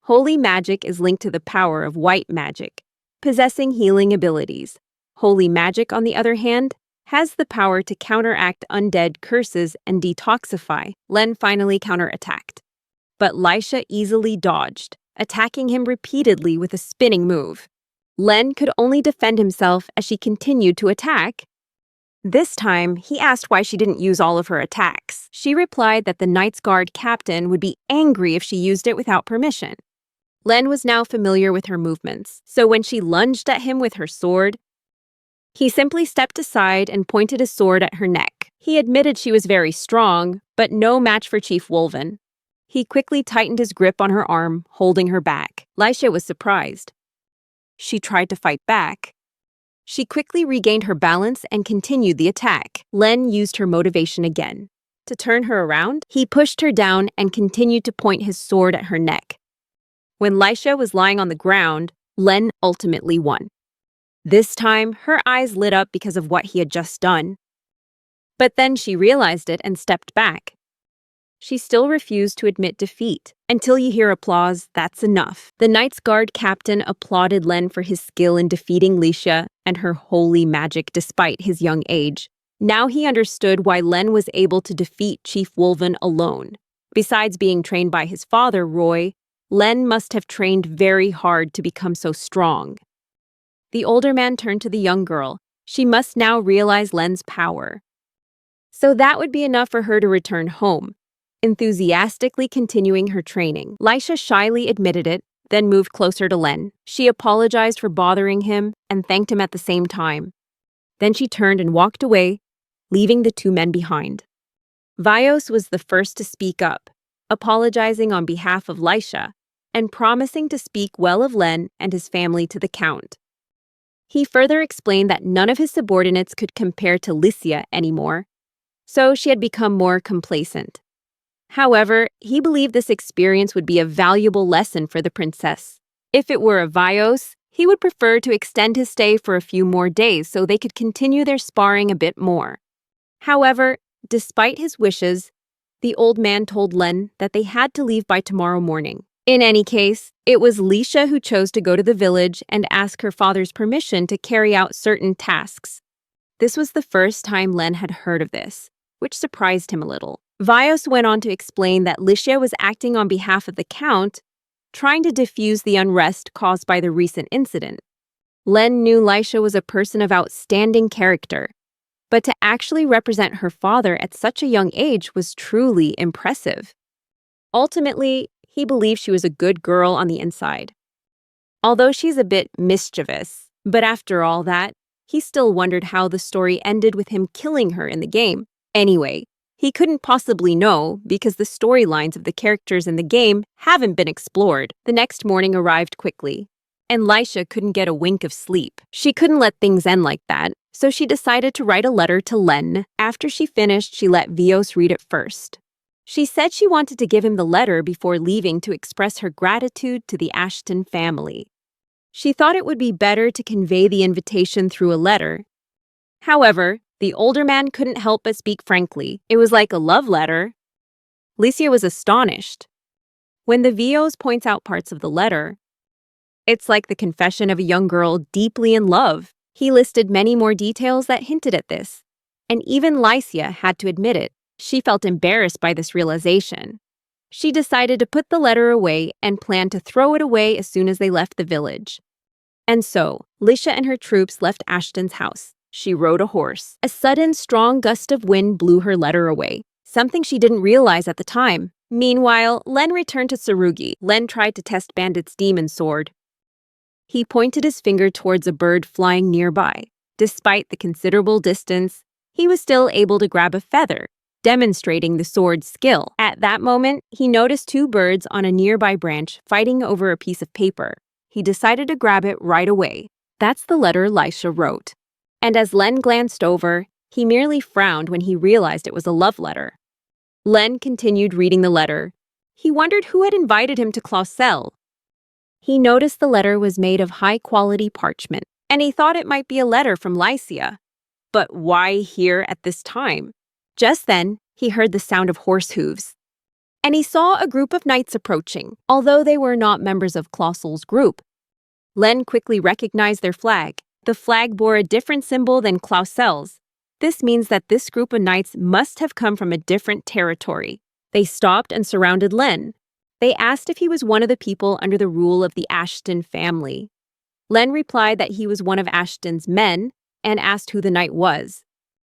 holy magic is linked to the power of white magic, possessing healing abilities. Holy magic, on the other hand, has the power to counteract undead curses and detoxify. Len finally counterattacked, but Lisha easily dodged, attacking him repeatedly with a spinning move. Len could only defend himself as she continued to attack. This time, he asked why she didn't use all of her attacks. She replied that the Knight's Guard captain would be angry if she used it without permission. Len was now familiar with her movements, so when she lunged at him with her sword, he simply stepped aside and pointed his sword at her neck. He admitted she was very strong, but no match for Chief Wolven. He quickly tightened his grip on her arm, holding her back. Lisha was surprised. She tried to fight back. She quickly regained her balance and continued the attack. Len used her motivation again. To turn her around, he pushed her down and continued to point his sword at her neck. When Lisha was lying on the ground, Len ultimately won. This time, her eyes lit up because of what he had just done. But then she realized it and stepped back. She still refused to admit defeat. Until you hear applause, that's enough. The Knight's Guard captain applauded Len for his skill in defeating Lisha and her holy magic despite his young age. Now he understood why Len was able to defeat Chief Wolven alone. Besides being trained by his father, Roy, Len must have trained very hard to become so strong. The older man turned to the young girl. She must now realize Len's power. So that would be enough for her to return home, enthusiastically continuing her training. Lisha shyly admitted it, then moved closer to Len. She apologized for bothering him and thanked him at the same time. Then she turned and walked away, leaving the two men behind. Vios was the first to speak up, apologizing on behalf of Lisha and promising to speak well of Len and his family to the Count. He further explained that none of his subordinates could compare to Licia anymore, so she had become more complacent. However, he believed this experience would be a valuable lesson for the princess. If it were a Vios, he would prefer to extend his stay for a few more days so they could continue their sparring a bit more. However, despite his wishes, the old man told Len that they had to leave by tomorrow morning. In any case, it was Lisha who chose to go to the village and ask her father's permission to carry out certain tasks. This was the first time Len had heard of this, which surprised him a little. Vios went on to explain that Lisha was acting on behalf of the Count, trying to diffuse the unrest caused by the recent incident. Len knew Lisha was a person of outstanding character, but to actually represent her father at such a young age was truly impressive. Ultimately, he believed she was a good girl on the inside. Although she's a bit mischievous, but after all that, he still wondered how the story ended with him killing her in the game. Anyway, he couldn't possibly know because the storylines of the characters in the game haven't been explored. The next morning arrived quickly, and Lisha couldn't get a wink of sleep. She couldn't let things end like that, so she decided to write a letter to Len. After she finished, she let Vios read it first. She said she wanted to give him the letter before leaving to express her gratitude to the Ashton family. She thought it would be better to convey the invitation through a letter. However, the older man couldn't help but speak frankly. It was like a love letter. Licia was astonished. When the Vios points out parts of the letter, it's like the confession of a young girl deeply in love. He listed many more details that hinted at this, and even Licia had to admit it. She felt embarrassed by this realization. She decided to put the letter away and planned to throw it away as soon as they left the village. And so, Lisha and her troops left Ashton's house. She rode a horse. A sudden, strong gust of wind blew her letter away, something she didn't realize at the time. Meanwhile, Len returned to Tsurugi. Len tried to test Bandit's demon sword. He pointed his finger towards a bird flying nearby. Despite the considerable distance, he was still able to grab a feather, demonstrating the sword's skill. At that moment, he noticed two birds on a nearby branch fighting over a piece of paper. He decided to grab it right away. That's the letter Lisha wrote. And as Len glanced over, he merely frowned when he realized it was a love letter. Len continued reading the letter. He wondered who had invited him to Clausel. He noticed the letter was made of high-quality parchment, and he thought it might be a letter from Licia. But why here at this time? Just then, he heard the sound of horse hooves, and he saw a group of knights approaching, although they were not members of Clausel's group. Len quickly recognized their flag. The flag bore a different symbol than Clausel's. This means that this group of knights must have come from a different territory. They stopped and surrounded Len. They asked if he was one of the people under the rule of the Ashton family. Len replied that he was one of Ashton's men and asked who the knight was.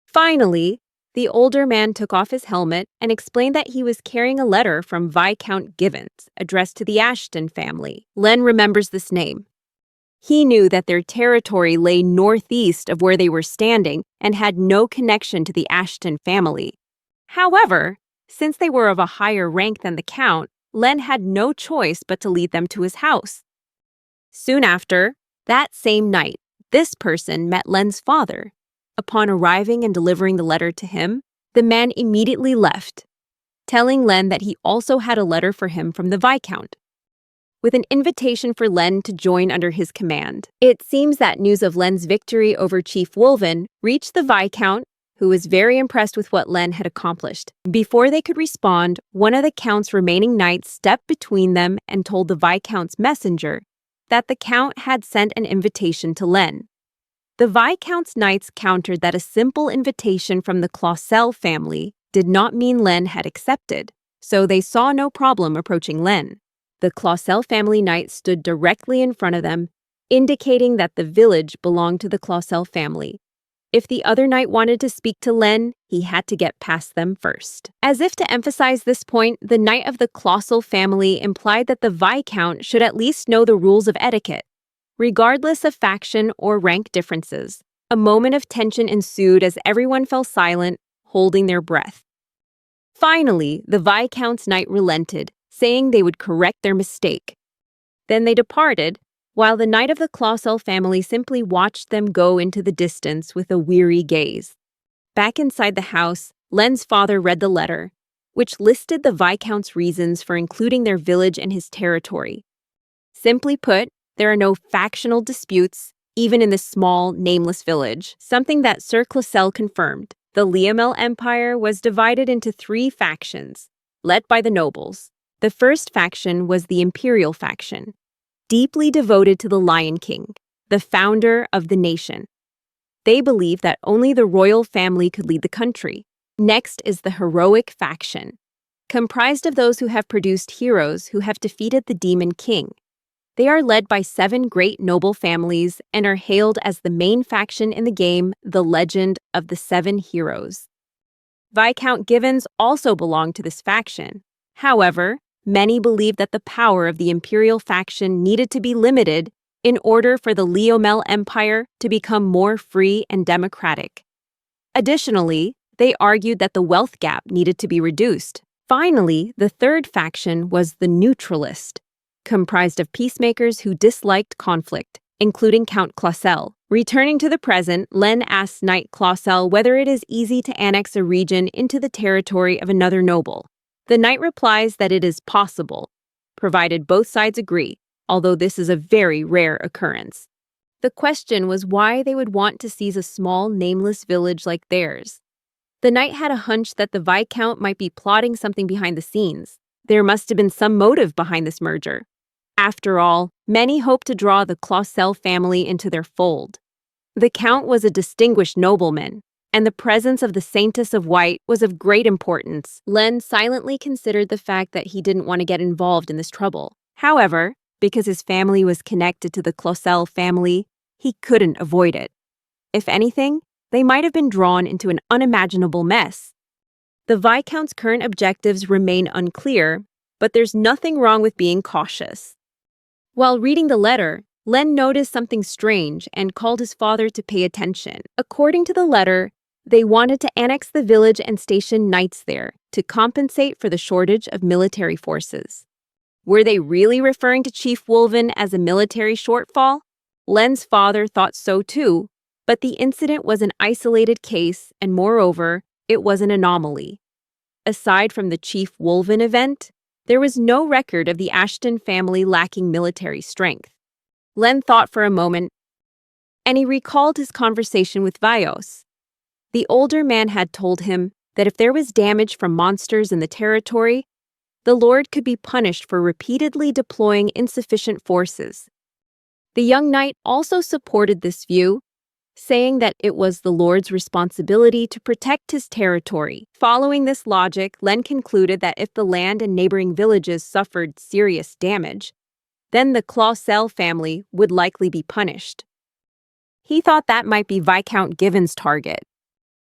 Finally, the older man took off his helmet and explained that he was carrying a letter from Viscount Givens, addressed to the Ashton family. Len remembers this name. He knew that their territory lay northeast of where they were standing and had no connection to the Ashton family. However, since they were of a higher rank than the Count, Len had no choice but to lead them to his house. Soon after, that same night, this person met Len's father. Upon arriving and delivering the letter to him, the man immediately left, telling Len that he also had a letter for him from the Viscount, with an invitation for Len to join under his command. It seems that news of Len's victory over Chief Wolven reached the Viscount, who was very impressed with what Len had accomplished. Before they could respond, one of the Count's remaining knights stepped between them and told the Viscount's messenger that the Count had sent an invitation to Len. The Viscount's knights countered that a simple invitation from the Clausel family did not mean Len had accepted, so they saw no problem approaching Len. The Clausel family knight stood directly in front of them, indicating that the village belonged to the Clausel family. If the other knight wanted to speak to Len, he had to get past them first. As if to emphasize this point, the knight of the Colossal family implied that the Viscount should at least know the rules of etiquette. Regardless of faction or rank differences, a moment of tension ensued as everyone fell silent, holding their breath. Finally, the Viscount's knight relented, saying they would correct their mistake. Then they departed, while the knight of the Colossal family simply watched them go into the distance with a weary gaze. Back inside the house, Len's father read the letter, which listed the Viscount's reasons for including their village in his territory. Simply put, there are no factional disputes, even in this small, nameless village, something that Sir Clossel confirmed. The Liamel Empire was divided into 3 factions, led by the nobles. The first faction was the Imperial faction, deeply devoted to the Lion King, the founder of the nation. They believed that only the royal family could lead the country. Next is the Heroic faction, comprised of those who have produced heroes who have defeated the Demon King. They are led by 7 great noble families and are hailed as the main faction in the game, The Legend of the 7 Heroes. Viscount Givens also belonged to this faction. However, many believed that the power of the Imperial faction needed to be limited in order for the Liamel Empire to become more free and democratic. Additionally, they argued that the wealth gap needed to be reduced. Finally, the third faction was the Neutralist, comprised of peacemakers who disliked conflict, including Count Clossel. Returning to the present, Len asks Knight Clossel whether it is easy to annex a region into the territory of another noble. The knight replies that it is possible, provided both sides agree, although this is a very rare occurrence. The question was why they would want to seize a small, nameless village like theirs. The knight had a hunch that the Viscount might be plotting something behind the scenes. There must have been some motive behind this merger. After all, many hoped to draw the Clossel family into their fold. The Count was a distinguished nobleman, and the presence of the Saintess of White was of great importance. Len silently considered the fact that he didn't want to get involved in this trouble. However, because his family was connected to the Clossel family, he couldn't avoid it. If anything, they might have been drawn into an unimaginable mess. The Viscount's current objectives remain unclear, but there's nothing wrong with being cautious. While reading the letter, Len noticed something strange and called his father to pay attention. According to the letter, they wanted to annex the village and station knights there to compensate for the shortage of military forces. Were they really referring to Chief Wolven as a military shortfall? Len's father thought so too, but the incident was an isolated case and moreover, it was an anomaly. Aside from the Chief Wolven event, there was no record of the Ashton family lacking military strength. Len thought for a moment, and he recalled his conversation with Vios. The older man had told him that if there was damage from monsters in the territory, the Lord could be punished for repeatedly deploying insufficient forces. The young knight also supported this view, saying that it was the Lord's responsibility to protect his territory. Following this logic, Len concluded that if the land and neighboring villages suffered serious damage, then the Clossel family would likely be punished. He thought that might be Viscount Givens' target.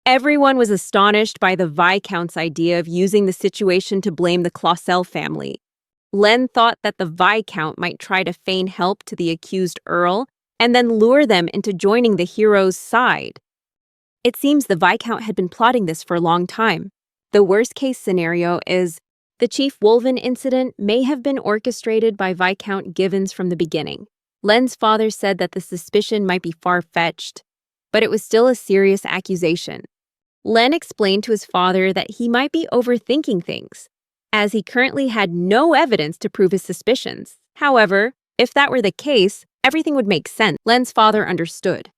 Everyone was astonished by the Viscount's idea of using the situation to blame the Clossel family. Len thought that the Viscount might try to feign help to the accused Earl and then lure them into joining the hero's side. It seems the Viscount had been plotting this for a long time. The worst-case scenario is the Chief Wolven incident may have been orchestrated by Viscount Givens from the beginning. Len's father said that the suspicion might be far-fetched, but it was still a serious accusation. Len explained to his father that he might be overthinking things, as he currently had no evidence to prove his suspicions. However, if that were the case, everything would make sense. Len's father understood.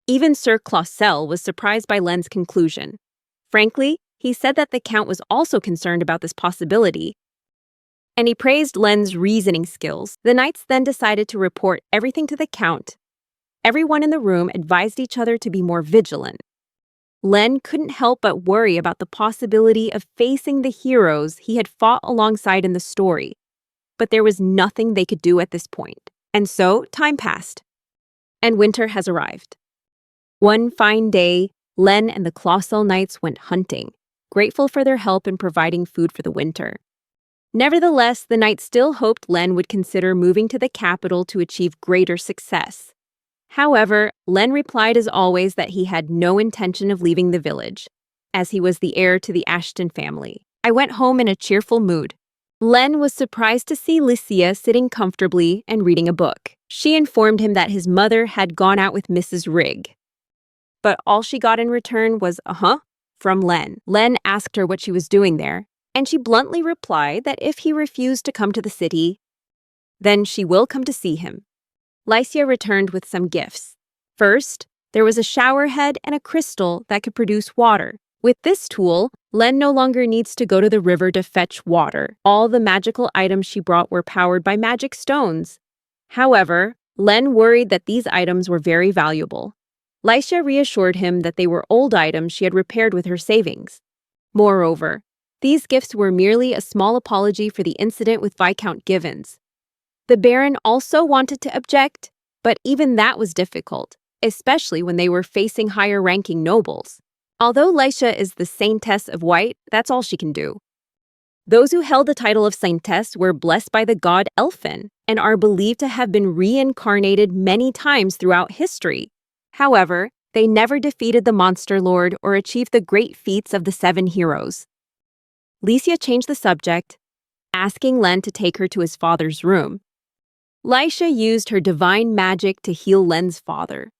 Even Sir Clossel was surprised by Len's conclusion. Frankly, he said that the Count was also concerned about this possibility, and he praised Len's reasoning skills. The knights then decided to report everything to the Count. Everyone in the room advised each other to be more vigilant. Len couldn't help but worry about the possibility of facing the heroes he had fought alongside in the story, but there was nothing they could do at this point. And so, time passed, and winter has arrived. One fine day, Len and the Colossal Knights went hunting, grateful for their help in providing food for the winter. Nevertheless, the knights still hoped Len would consider moving to the capital to achieve greater success. However, Len replied as always that he had no intention of leaving the village, as he was the heir to the Ashton family. I went home in a cheerful mood. Len was surprised to see Licia sitting comfortably and reading a book. She informed him that his mother had gone out with Mrs. Rigg. But all she got in return was from Len. Len asked her what she was doing there, and she bluntly replied that if he refused to come to the city, then she will come to see him. Licia returned with some gifts. First, there was a shower head and a crystal that could produce water. With this tool, Len no longer needs to go to the river to fetch water. All the magical items she brought were powered by magic stones. However, Len worried that these items were very valuable. Licia reassured him that they were old items she had repaired with her savings. Moreover, these gifts were merely a small apology for the incident with Viscount Givens. The Baron also wanted to object, but even that was difficult, especially when they were facing higher-ranking nobles. Although Licia is the Saintess of White, that's all she can do. Those who held the title of Saintess were blessed by the god Elfin and are believed to have been reincarnated many times throughout history. However, they never defeated the Monster Lord or achieved the great feats of the 7 heroes. Licia changed the subject, asking Len to take her to his father's room. Licia used her divine magic to heal Len's father,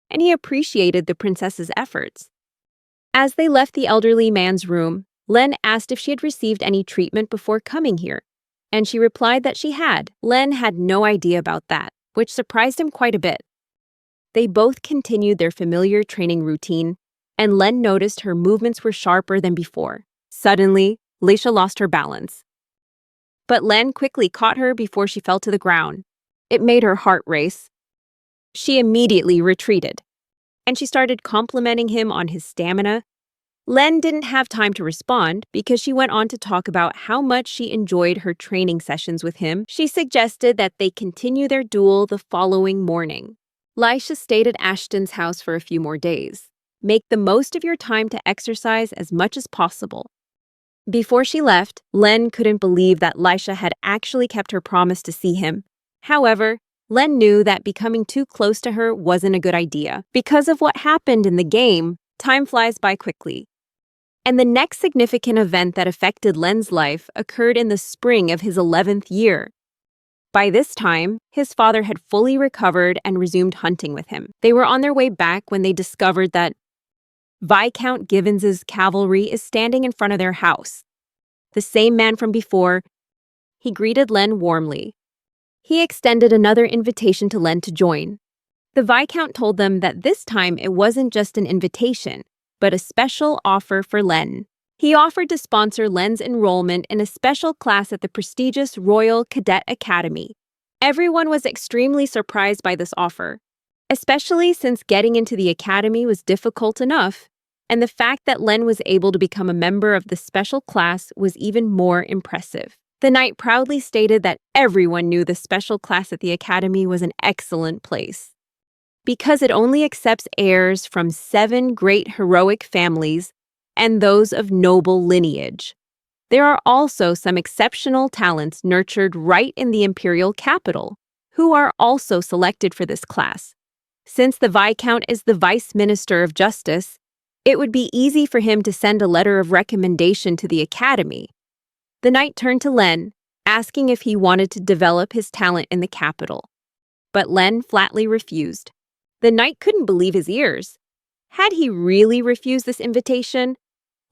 and he appreciated the princess's efforts. As they left the elderly man's room, Len asked if she had received any treatment before coming here, and she replied that she had. Len had no idea about that, which surprised him quite a bit. They both continued their familiar training routine, and Len noticed her movements were sharper than before. Suddenly, Licia lost her balance. But Len quickly caught her before she fell to the ground. It made her heart race. She immediately retreated, and she started complimenting him on his stamina. Len didn't have time to respond because she went on to talk about how much she enjoyed her training sessions with him. She suggested that they continue their duel the following morning. Licia stayed at Ashton's house for a few more days. Make the most of your time to exercise as much as possible. Before she left, Len couldn't believe that Licia had actually kept her promise to see him. However, Len knew that becoming too close to her wasn't a good idea. Because of what happened in the game, time flies by quickly. And the next significant event that affected Len's life occurred in the spring of his 11th year. By this time, his father had fully recovered and resumed hunting with him. They were on their way back when they discovered that Viscount Givens's cavalry is standing in front of their house. The same man from before, he greeted Len warmly. He extended another invitation to Len to join. The Viscount told them that this time it wasn't just an invitation, but a special offer for Len. He offered to sponsor Len's enrollment in a special class at the prestigious Royal Cadet Academy. Everyone was extremely surprised by this offer, especially since getting into the academy was difficult enough, and the fact that Len was able to become a member of the special class was even more impressive. The knight proudly stated that everyone knew the special class at the academy was an excellent place, because it only accepts heirs from 7 great heroic families and those of noble lineage. There are also some exceptional talents nurtured right in the imperial capital, who are also selected for this class. Since the Viscount is the Vice Minister of Justice, it would be easy for him to send a letter of recommendation to the academy. The knight turned to Len, asking if he wanted to develop his talent in the capital. But Len flatly refused. The knight couldn't believe his ears. Had he really refused this invitation?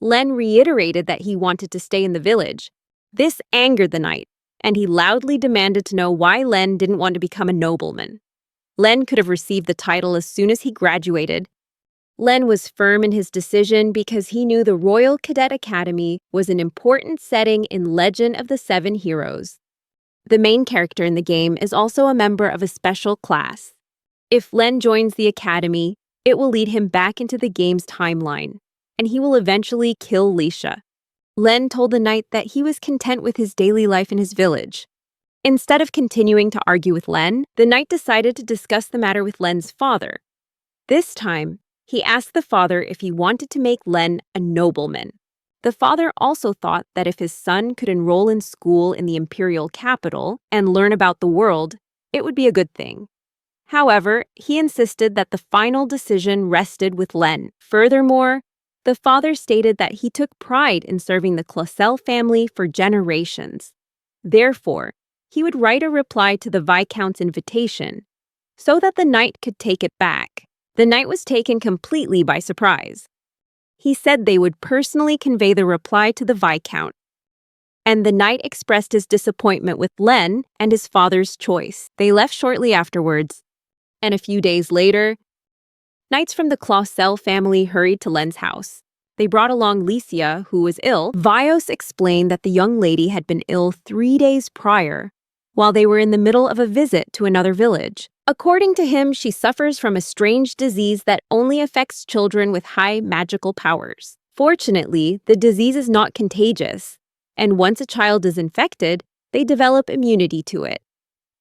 Len reiterated that he wanted to stay in the village. This angered the knight, and he loudly demanded to know why Len didn't want to become a nobleman. Len could have received the title as soon as he graduated. Len was firm in his decision because he knew the Royal Cadet Academy was an important setting in Legend of the 7 Heroes. The main character in the game is also a member of a special class. If Len joins the academy, it will lead him back into the game's timeline, and he will eventually kill Licia. Len told the knight that he was content with his daily life in his village. Instead of continuing to argue with Len, the knight decided to discuss the matter with Len's father. This time, he asked the father if he wanted to make Len a nobleman. The father also thought that if his son could enroll in school in the imperial capital and learn about the world, it would be a good thing. However, he insisted that the final decision rested with Len. Furthermore, the father stated that he took pride in serving the Clausel family for generations. Therefore, he would write a reply to the Viscount's invitation so that the knight could take it back. The knight was taken completely by surprise. He said they would personally convey the reply to the Viscount, and the knight expressed his disappointment with Len and his father's choice. They left shortly afterwards, and a few days later, knights from the Clausel family hurried to Len's house. They brought along Licia, who was ill. Vios explained that the young lady had been ill 3 days prior, while they were in the middle of a visit to another village. According to him, she suffers from a strange disease that only affects children with high magical powers. Fortunately, the disease is not contagious, and once a child is infected, they develop immunity to it.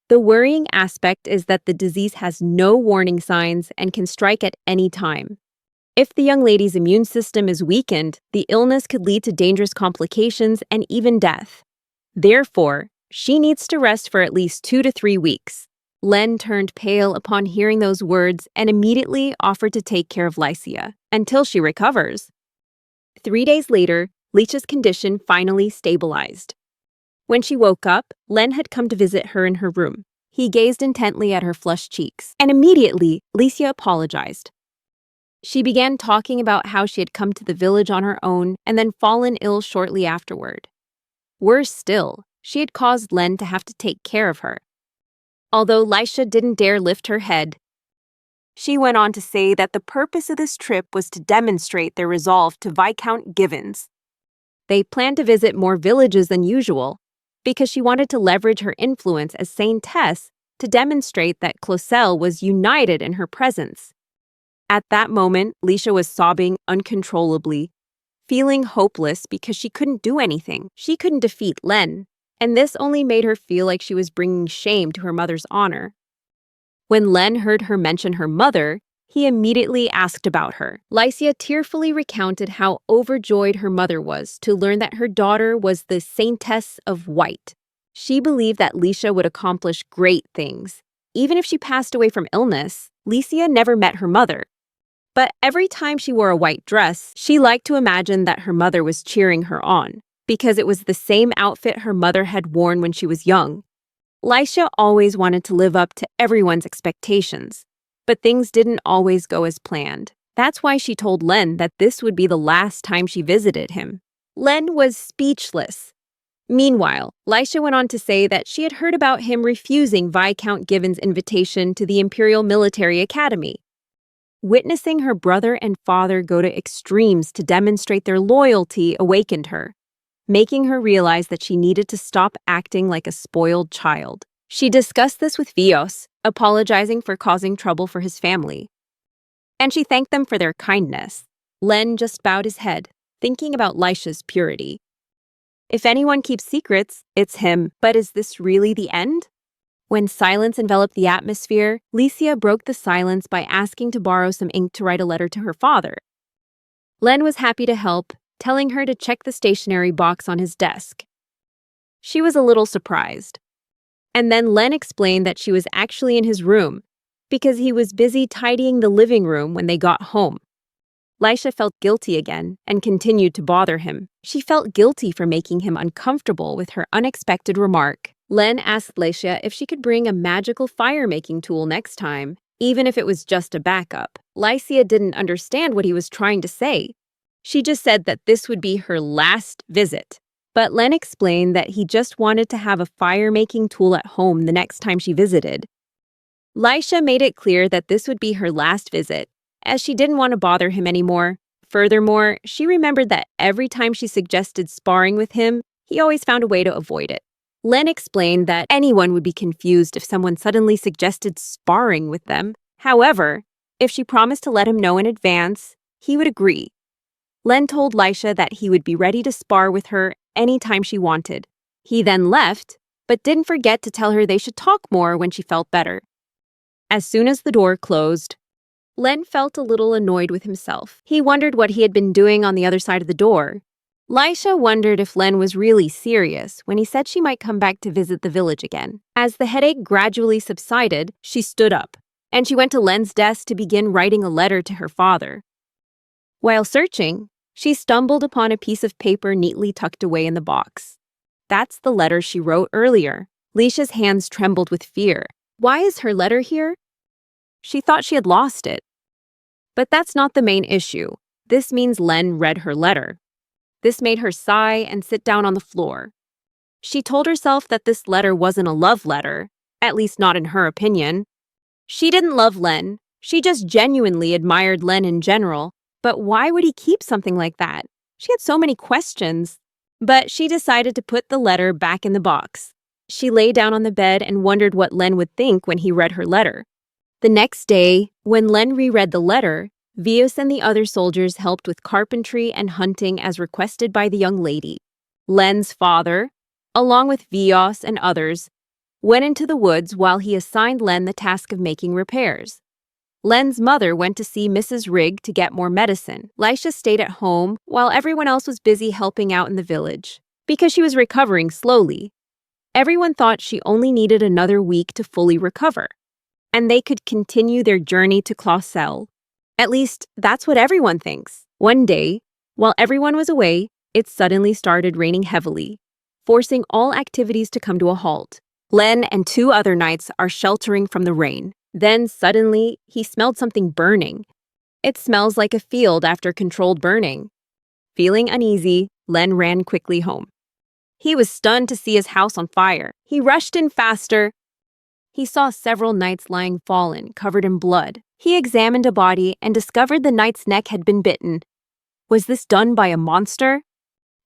The worrying aspect is that the disease has no warning signs and can strike at any time. If the young lady's immune system is weakened, the illness could lead to dangerous complications and even death. Therefore, she needs to rest for at least 2 to 3 weeks. Len turned pale upon hearing those words and immediately offered to take care of Licia until she recovers. 3 days later, Licia's condition finally stabilized. When she woke up, Len had come to visit her in her room. He gazed intently at her flushed cheeks, and immediately, Licia apologized. She began talking about how she had come to the village on her own and then fallen ill shortly afterward. Worse still, she had caused Len to have to take care of her. Although Licia didn't dare lift her head, she went on to say that the purpose of this trip was to demonstrate their resolve to Viscount Givens. They planned to visit more villages than usual because she wanted to leverage her influence as Saintess to demonstrate that Clausel was united in her presence. At that moment, Licia was sobbing uncontrollably, feeling hopeless because she couldn't do anything. She couldn't defeat Len, and this only made her feel like she was bringing shame to her mother's honor. When Len heard her mention her mother, he immediately asked about her. Licia tearfully recounted how overjoyed her mother was to learn that her daughter was the Saintess of White. She believed that Licia would accomplish great things. Even if she passed away from illness, Licia never met her mother. But every time she wore a white dress, she liked to imagine that her mother was cheering her on, because it was the same outfit her mother had worn when she was young. Licia always wanted to live up to everyone's expectations, but things didn't always go as planned. That's why she told Len that this would be the last time she visited him. Len was speechless. Meanwhile, Licia went on to say that she had heard about him refusing Viscount Givens' invitation to the Imperial Military Academy. Witnessing her brother and father go to extremes to demonstrate their loyalty awakened her, making her realize that she needed to stop acting like a spoiled child. She discussed this with Vios, apologizing for causing trouble for his family. And she thanked them for their kindness. Len just bowed his head, thinking about Licia's purity. If anyone keeps secrets, it's him. But is this really the end? When silence enveloped the atmosphere, Licia broke the silence by asking to borrow some ink to write a letter to her father. Len was happy to help, telling her to check the stationery box on his desk. She was a little surprised. And then Len explained that she was actually in his room, because he was busy tidying the living room when they got home. Licia felt guilty again and continued to bother him. She felt guilty for making him uncomfortable with her unexpected remark. Len asked Licia if she could bring a magical fire-making tool next time, even if it was just a backup. Licia didn't understand what he was trying to say. She just said that this would be her last visit. But Len explained that he just wanted to have a fire-making tool at home the next time she visited. Licia made it clear that this would be her last visit, as she didn't want to bother him anymore. Furthermore, she remembered that every time she suggested sparring with him, he always found a way to avoid it. Len explained that anyone would be confused if someone suddenly suggested sparring with them. However, if she promised to let him know in advance, he would agree. Len told Licia that he would be ready to spar with her anytime she wanted. He then left, but didn't forget to tell her they should talk more when she felt better. As soon as the door closed, Len felt a little annoyed with himself. He wondered what he had been doing on the other side of the door. Lisha wondered if Len was really serious when he said she might come back to visit the village again. As the headache gradually subsided, she stood up, and she went to Len's desk to begin writing a letter to her father. While searching, she stumbled upon a piece of paper neatly tucked away in the box. That's the letter she wrote earlier. Lisha's hands trembled with fear. Why is her letter here? She thought she had lost it. But that's not the main issue. This means Len read her letter. This made her sigh and sit down on the floor. She told herself that this letter wasn't a love letter, at least not in her opinion. She didn't love Len. She just genuinely admired Len in general. But why would he keep something like that? She had so many questions. But she decided to put the letter back in the box. She lay down on the bed and wondered what Len would think when he read her letter. The next day, when Len reread the letter, Vios and the other soldiers helped with carpentry and hunting as requested by the young lady. Len's father, along with Vios and others, went into the woods while he assigned Len the task of making repairs. Len's mother went to see Mrs. Rigg to get more medicine. Lisha stayed at home while everyone else was busy helping out in the village. Because she was recovering slowly, everyone thought she only needed another week to fully recover, and they could continue their journey to Clausel. At least, that's what everyone thinks. One day, while everyone was away, it suddenly started raining heavily, forcing all activities to come to a halt. Len and 2 other knights are sheltering from the rain. Then, suddenly, he smelled something burning. It smells like a field after controlled burning. Feeling uneasy, Len ran quickly home. He was stunned to see his house on fire. He rushed in faster. He saw several knights lying fallen, covered in blood. He examined a body and discovered the knight's neck had been bitten. Was this done by a monster?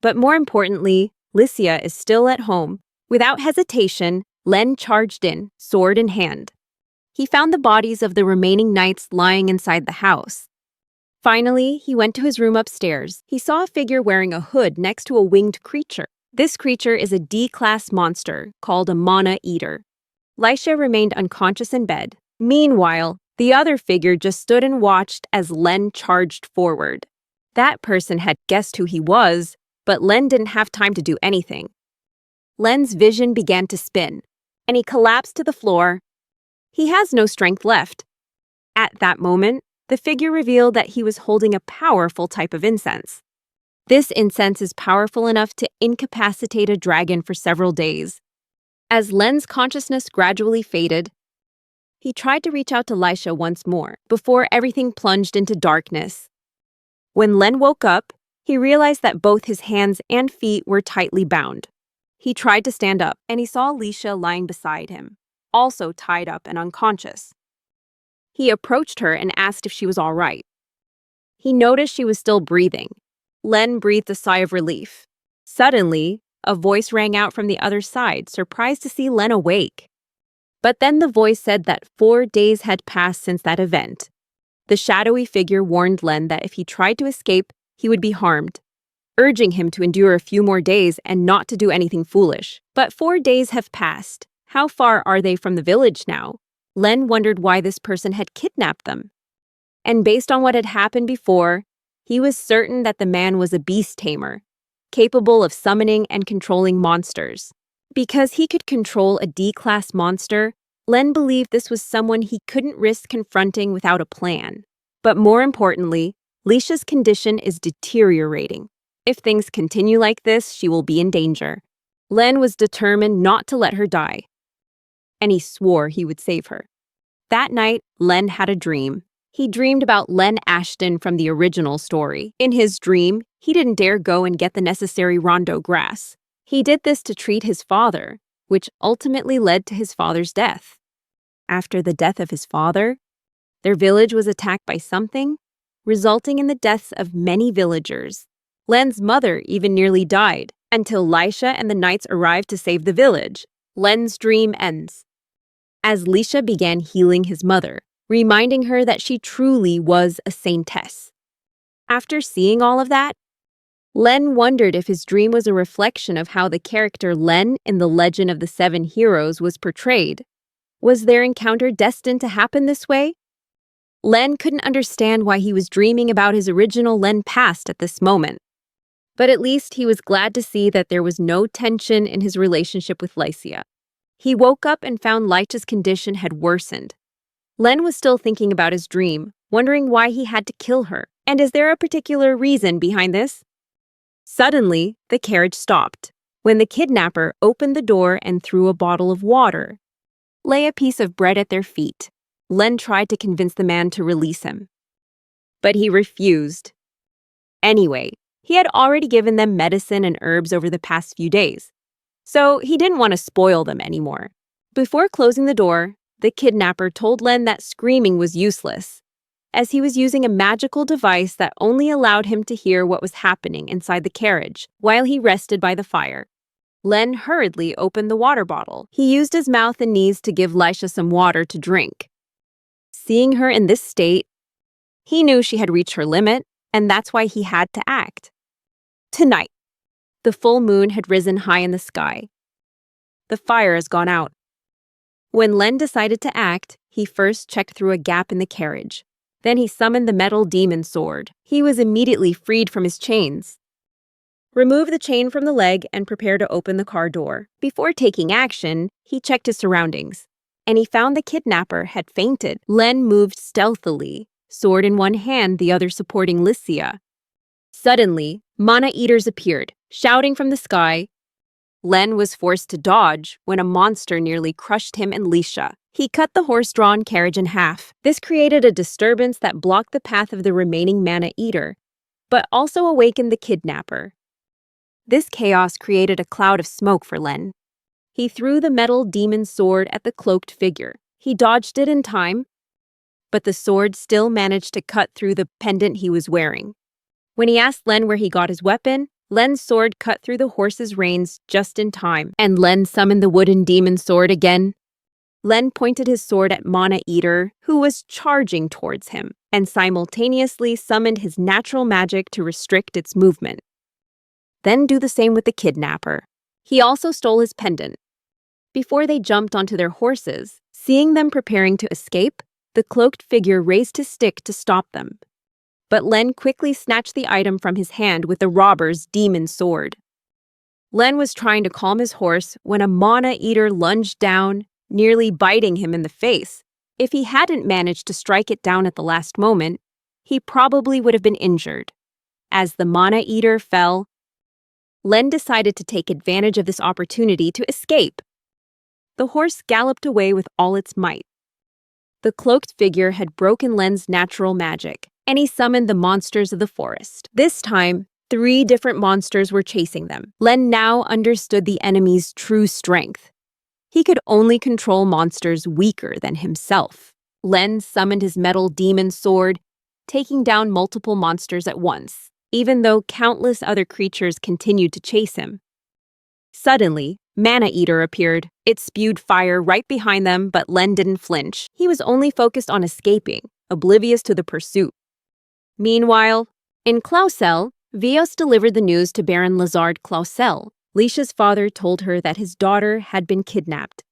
But more importantly, Lycia is still at home. Without hesitation, Len charged in, sword in hand. He found the bodies of the remaining knights lying inside the house. Finally, he went to his room upstairs. He saw a figure wearing a hood next to a winged creature. This creature is a D-class monster called a mana eater. Lisha remained unconscious in bed. Meanwhile, the other figure just stood and watched as Len charged forward. That person had guessed who he was, but Len didn't have time to do anything. Len's vision began to spin, and he collapsed to the floor. He has no strength left. At that moment, the figure revealed that he was holding a powerful type of incense. This incense is powerful enough to incapacitate a dragon for several days. As Len's consciousness gradually faded, he tried to reach out to Lisha once more, before everything plunged into darkness. When Len woke up, he realized that both his hands and feet were tightly bound. He tried to stand up, and he saw Lisha lying beside him, also tied up and unconscious. He approached her and asked if she was all right. He noticed she was still breathing. Len breathed a sigh of relief. Suddenly, a voice rang out from the other side, surprised to see Len awake. But then the voice said that 4 days had passed since that event. The shadowy figure warned Len that if he tried to escape, he would be harmed, urging him to endure a few more days and not to do anything foolish. But 4 days have passed. How far are they from the village now? Len wondered why this person had kidnapped them. And based on what had happened before, he was certain that the man was a beast tamer, capable of summoning and controlling monsters. Because he could control a D-class monster, Len believed this was someone he couldn't risk confronting without a plan. But more importantly, Lisha's condition is deteriorating. If things continue like this, she will be in danger. Len was determined not to let her die, and he swore he would save her. That night, Len had a dream. He dreamed about Len Ashton from the original story. In his dream, he didn't dare go and get the necessary rondo grass. He did this to treat his father, which ultimately led to his father's death. After the death of his father, their village was attacked by something, resulting in the deaths of many villagers. Len's mother even nearly died, until Lisha and the knights arrived to save the village. Len's dream ends. As Lisha began healing his mother, reminding her that she truly was a saintess. After seeing all of that, Len wondered if his dream was a reflection of how the character Len in the Legend of the Seven Heroes was portrayed. Was their encounter destined to happen this way? Len couldn't understand why he was dreaming about his original Len past at this moment. But at least he was glad to see that there was no tension in his relationship with Lycia. He woke up and found Lycia's condition had worsened. Len was still thinking about his dream, wondering why he had to kill her. And is there a particular reason behind this? Suddenly, the carriage stopped when the kidnapper opened the door and threw a bottle of water. Lay a piece of bread at their feet. Len tried to convince the man to release him. But he refused. Anyway, he had already given them medicine and herbs over the past few days, so he didn't want to spoil them anymore. Before closing the door, the kidnapper told Len that screaming was useless, as he was using a magical device that only allowed him to hear what was happening inside the carriage while he rested by the fire. Len hurriedly opened the water bottle. He used his mouth and knees to give Lycia some water to drink. Seeing her in this state, he knew she had reached her limit, and that's why he had to act. Tonight, the full moon had risen high in the sky. The fire has gone out. When Len decided to act, he first checked through a gap in the carriage. Then he summoned the metal demon sword. He was immediately freed from his chains. Remove the chain from the leg and prepare to open the car door. Before taking action, he checked his surroundings, and he found the kidnapper had fainted. Len moved stealthily, sword in one hand, the other supporting Lycia. Suddenly, mana eaters appeared, shouting from the sky. Len was forced to dodge when a monster nearly crushed him and Lycia. He cut the horse-drawn carriage in half. This created a disturbance that blocked the path of the remaining mana eater, but also awakened the kidnapper. This chaos created a cloud of smoke for Len. He threw the metal demon sword at the cloaked figure. He dodged it in time, but the sword still managed to cut through the pendant he was wearing. When he asked Len where he got his weapon, Len's sword cut through the horse's reins just in time, and Len summoned the wooden demon sword again. Len pointed his sword at Mana Eater, who was charging towards him, and simultaneously summoned his natural magic to restrict its movement. Then do the same with the kidnapper. He also stole his pendant. Before they jumped onto their horses, seeing them preparing to escape, the cloaked figure raised his stick to stop them. But Len quickly snatched the item from his hand with the robber's demon sword. Len was trying to calm his horse when a Mana Eater lunged down, nearly biting him in the face. If he hadn't managed to strike it down at the last moment, he probably would have been injured. As the Mana Eater fell, Len decided to take advantage of this opportunity to escape. The horse galloped away with all its might. The cloaked figure had broken Len's natural magic, and he summoned the monsters of the forest. This time, 3 different monsters were chasing them. Len now understood the enemy's true strength. He could only control monsters weaker than himself. Len summoned his metal demon sword, taking down multiple monsters at once, even though countless other creatures continued to chase him. Suddenly, Mana Eater appeared. It spewed fire right behind them, but Len didn't flinch. He was only focused on escaping, oblivious to the pursuit. Meanwhile, in Clausel, Vios delivered the news to Baron Lazard Clausel. Lycia's father told her that his daughter had been kidnapped.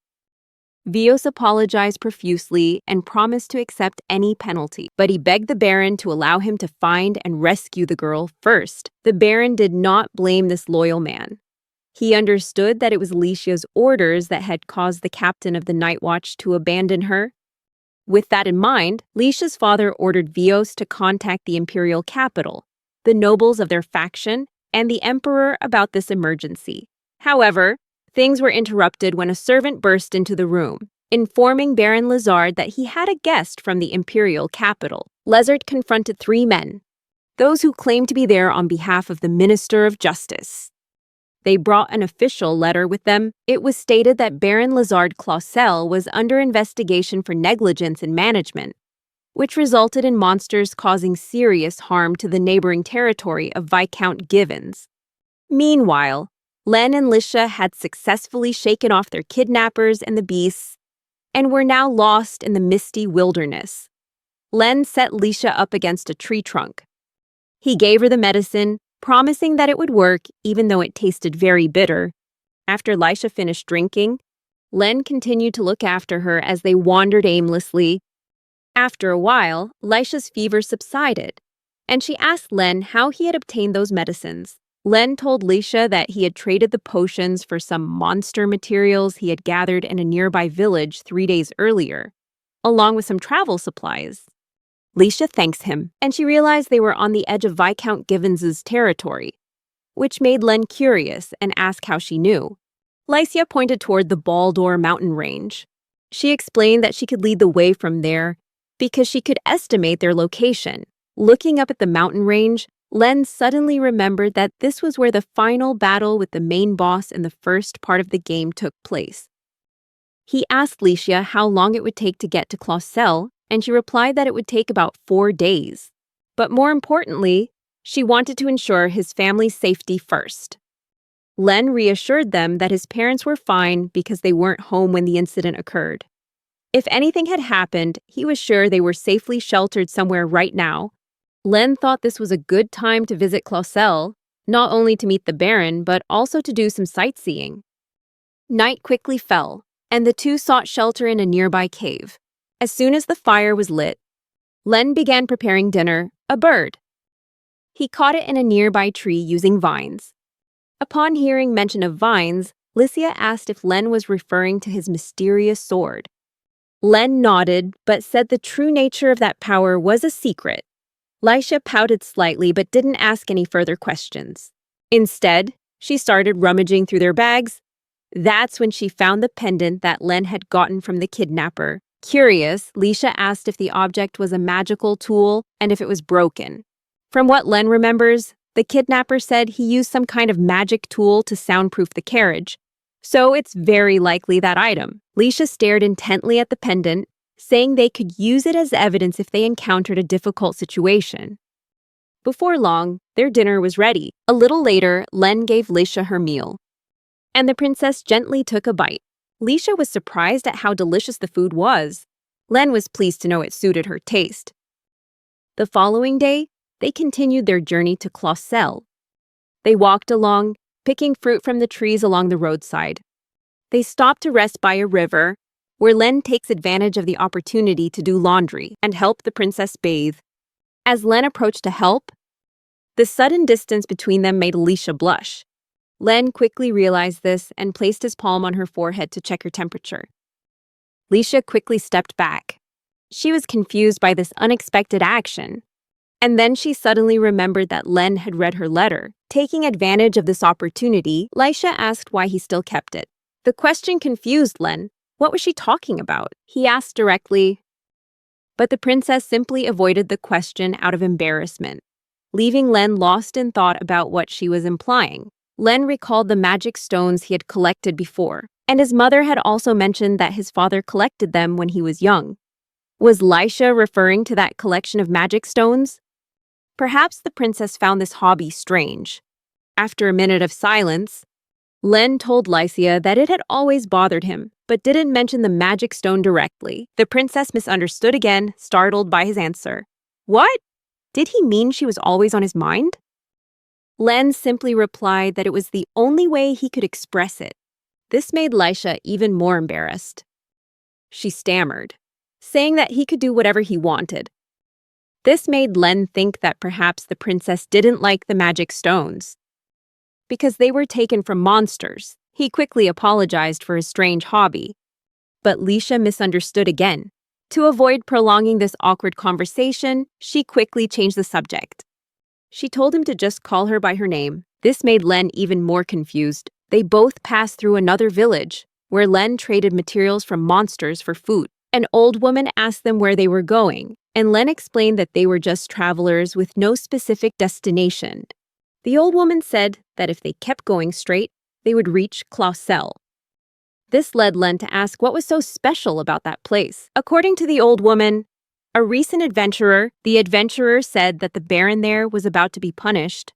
Vios apologized profusely and promised to accept any penalty, but he begged the Baron to allow him to find and rescue the girl first. The Baron did not blame this loyal man. He understood that it was Lycia's orders that had caused the captain of the Night Watch to abandon her. With that in mind, Lycia's father ordered Vios to contact the imperial capital, the nobles of their faction, and the emperor about this emergency. However, things were interrupted when a servant burst into the room, informing Baron Lazard that he had a guest from the imperial capital. Lazard confronted 3 men, those who claimed to be there on behalf of the Minister of Justice. They brought an official letter with them. It was stated that Baron Lazard Clausel was under investigation for negligence in management, which resulted in monsters causing serious harm to the neighboring territory of Viscount Givens. Meanwhile, Len and Lycia had successfully shaken off their kidnappers and the beasts, and were now lost in the misty wilderness. Len set Lycia up against a tree trunk. He gave her the medicine, promising that it would work even though it tasted very bitter. After Lycia finished drinking, Len continued to look after her as they wandered aimlessly. After a while, Leisha's fever subsided, and she asked Len how he had obtained those medicines. Len told Leisha that he had traded the potions for some monster materials he had gathered in a nearby village 3 days earlier, along with some travel supplies. Leisha thanks him, and she realized they were on the edge of Viscount Gibbons's territory, which made Len curious and ask how she knew. Lycia pointed toward the Baldur mountain range. She explained that she could lead the way from there because she could estimate their location. Looking up at the mountain range, Len suddenly remembered that this was where the final battle with the main boss in the first part of the game took place. He asked Lycia how long it would take to get to Clausel, and she replied that it would take about 4 days. But more importantly, she wanted to ensure his family's safety first. Len reassured them that his parents were fine because they weren't home when the incident occurred. If anything had happened, he was sure they were safely sheltered somewhere right now. Len thought this was a good time to visit Clausel, not only to meet the Baron, but also to do some sightseeing. Night quickly fell, and the two sought shelter in a nearby cave. As soon as the fire was lit, Len began preparing dinner, a bird. He caught it in a nearby tree using vines. Upon hearing mention of vines, Lycia asked if Len was referring to his mysterious sword. Len nodded, but said the true nature of that power was a secret. Lycia pouted slightly but didn't ask any further questions. Instead, she started rummaging through their bags. That's when she found the pendant that Len had gotten from the kidnapper. Curious, Lycia asked if the object was a magical tool and if it was broken. From what Len remembers, the kidnapper said he used some kind of magic tool to soundproof the carriage, so it's very likely that item. Lycia stared intently at the pendant, saying they could use it as evidence if they encountered a difficult situation. Before long, their dinner was ready. A little later, Len gave Lycia her meal, and the princess gently took a bite. Lycia was surprised at how delicious the food was. Len was pleased to know it suited her taste. The following day, they continued their journey to Clausel. They walked along, picking fruit from the trees along the roadside. They stopped to rest by a river, where Len takes advantage of the opportunity to do laundry and help the princess bathe. As Len approached to help, the sudden distance between them made Lycia blush. Len quickly realized this and placed his palm on her forehead to check her temperature. Lycia quickly stepped back. She was confused by this unexpected action. And then she suddenly remembered that Len had read her letter. Taking advantage of this opportunity, Lycia asked why he still kept it. The question confused Len. What was she talking about? He asked directly, but the princess simply avoided the question out of embarrassment, leaving Len lost in thought about what she was implying. Len recalled the magic stones he had collected before, and his mother had also mentioned that his father collected them when he was young. Was Lycia referring to that collection of magic stones? Perhaps the princess found this hobby strange. After a minute of silence, Len told Lycia that it had always bothered him, but didn't mention the magic stone directly. The princess misunderstood again, startled by his answer. What? Did he mean she was always on his mind? Len simply replied that it was the only way he could express it. This made Lycia even more embarrassed. She stammered, saying that he could do whatever he wanted. This made Len think that perhaps the princess didn't like the magic stones, because they were taken from monsters. He quickly apologized for his strange hobby, but Lycia misunderstood again. To avoid prolonging this awkward conversation, she quickly changed the subject. She told him to just call her by her name. This made Len even more confused. They both passed through another village, where Len traded materials from monsters for food. An old woman asked them where they were going, and Len explained that they were just travelers with no specific destination. The old woman said that if they kept going straight, they would reach Clausel. This led Len to ask what was so special about that place. According to the old woman, a recent adventurer, the adventurer said that the Baron there was about to be punished.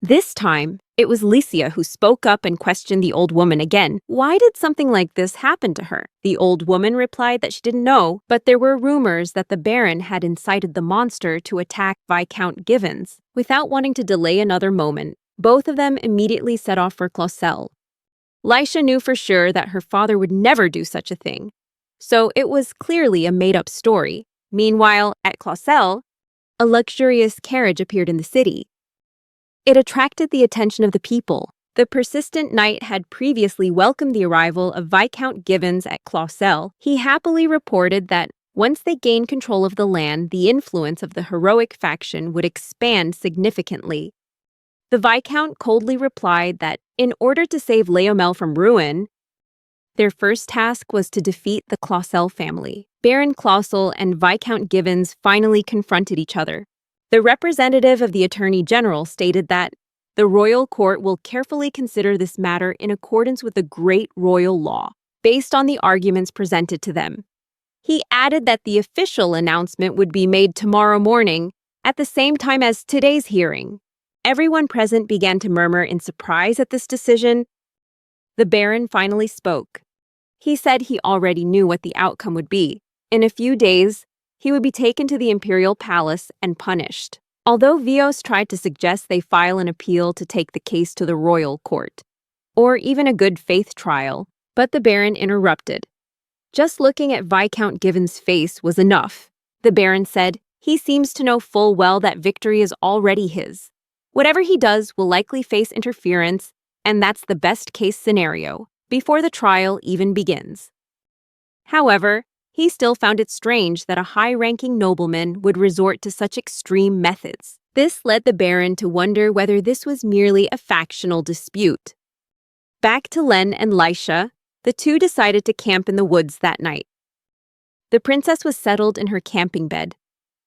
This time, it was Lycia who spoke up and questioned the old woman again. Why did something like this happen to her? The old woman replied that she didn't know, but there were rumors that the Baron had incited the monster to attack Viscount Gibbons. Without wanting to delay another moment, both of them immediately set off for Clausel. Lycia knew for sure that her father would never do such a thing, so it was clearly a made-up story. Meanwhile, at Clausel, a luxurious carriage appeared in the city. It attracted the attention of the people. The persistent knight had previously welcomed the arrival of Viscount Givens at Clausel. He happily reported that once they gained control of the land, the influence of the heroic faction would expand significantly. The Viscount coldly replied that in order to save Leomel from ruin, their first task was to defeat the Clausel family. Baron Clausel and Viscount Givens finally confronted each other. The representative of the Attorney General stated that the royal court will carefully consider this matter in accordance with the great royal law, based on the arguments presented to them. He added that the official announcement would be made tomorrow morning at the same time as today's hearing. Everyone present began to murmur in surprise at this decision. The Baron finally spoke. He said he already knew what the outcome would be. In a few days, he would be taken to the imperial palace and punished. Although Vios tried to suggest they file an appeal to take the case to the royal court, or even a good faith trial, but the Baron interrupted. Just looking at Viscount Givens' face was enough. The Baron said, he seems to know full well that victory is already his. Whatever he does will likely face interference, and that's the best-case scenario, before the trial even begins. However, he still found it strange that a high-ranking nobleman would resort to such extreme methods. This led the Baron to wonder whether this was merely a factional dispute. Back to Len and Lisha, the two decided to camp in the woods that night. The princess was settled in her camping bed.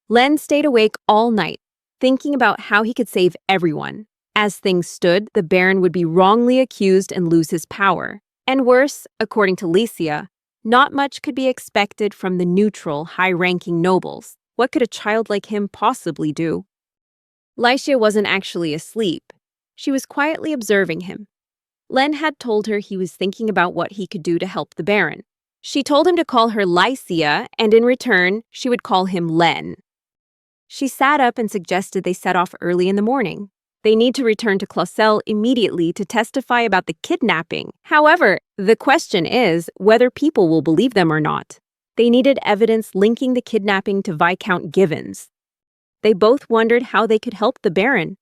Len stayed awake all night, thinking about how he could save everyone. As things stood, the Baron would be wrongly accused and lose his power. And worse, according to Licia, not much could be expected from the neutral, high-ranking nobles. What could a child like him possibly do? Licia wasn't actually asleep. She was quietly observing him. Len had told her he was thinking about what he could do to help the Baron. She told him to call her Licia, and in return, she would call him Len. She sat up and suggested they set off early in the morning. They need to return to Clausel immediately to testify about the kidnapping. However, the question is whether people will believe them or not. They needed evidence linking the kidnapping to Viscount Givens. They both wondered how they could help the Baron.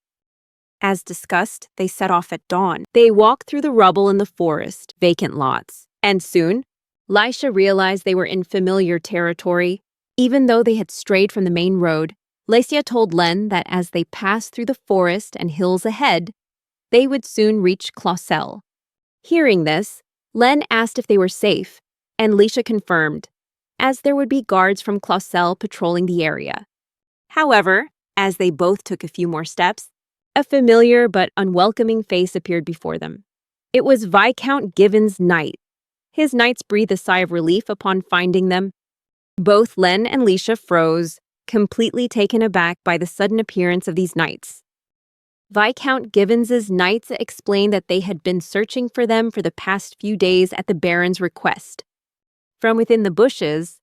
As discussed, they set off at dawn. They walked through the rubble in the forest, vacant lots. And soon, Lisha realized they were in familiar territory. Even though they had strayed from the main road, Licia told Len that as they passed through the forest and hills ahead, they would soon reach Clausel. Hearing this, Len asked if they were safe, and Licia confirmed, as there would be guards from Clausel patrolling the area. However, as they both took a few more steps, a familiar but unwelcoming face appeared before them. It was Viscount Givens' knight. His knights breathed a sigh of relief upon finding them. Both Len and Licia froze, completely taken aback by the sudden appearance of these knights. Viscount Givens' knights explained that they had been searching for them for the past few days at the Baron's request. From within the bushes,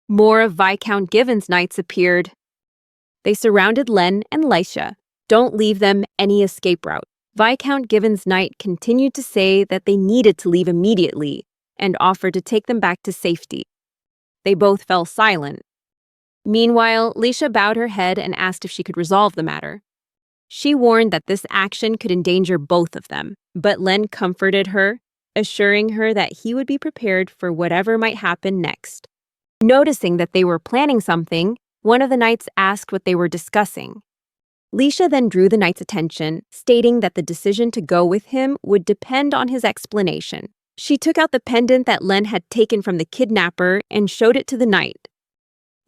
more of Viscount Givens' knights appeared. They surrounded Len and Licia. Don't leave them any escape route. Viscount Givens' knight continued to say that they needed to leave immediately and offered to take them back to safety. They both fell silent. Meanwhile, Licia bowed her head and asked if she could resolve the matter. She warned that this action could endanger both of them, but Len comforted her, assuring her that he would be prepared for whatever might happen next. Noticing that they were planning something, one of the knights asked what they were discussing. Licia then drew the knight's attention, stating that the decision to go with him would depend on his explanation. She took out the pendant that Len had taken from the kidnapper and showed it to the knight.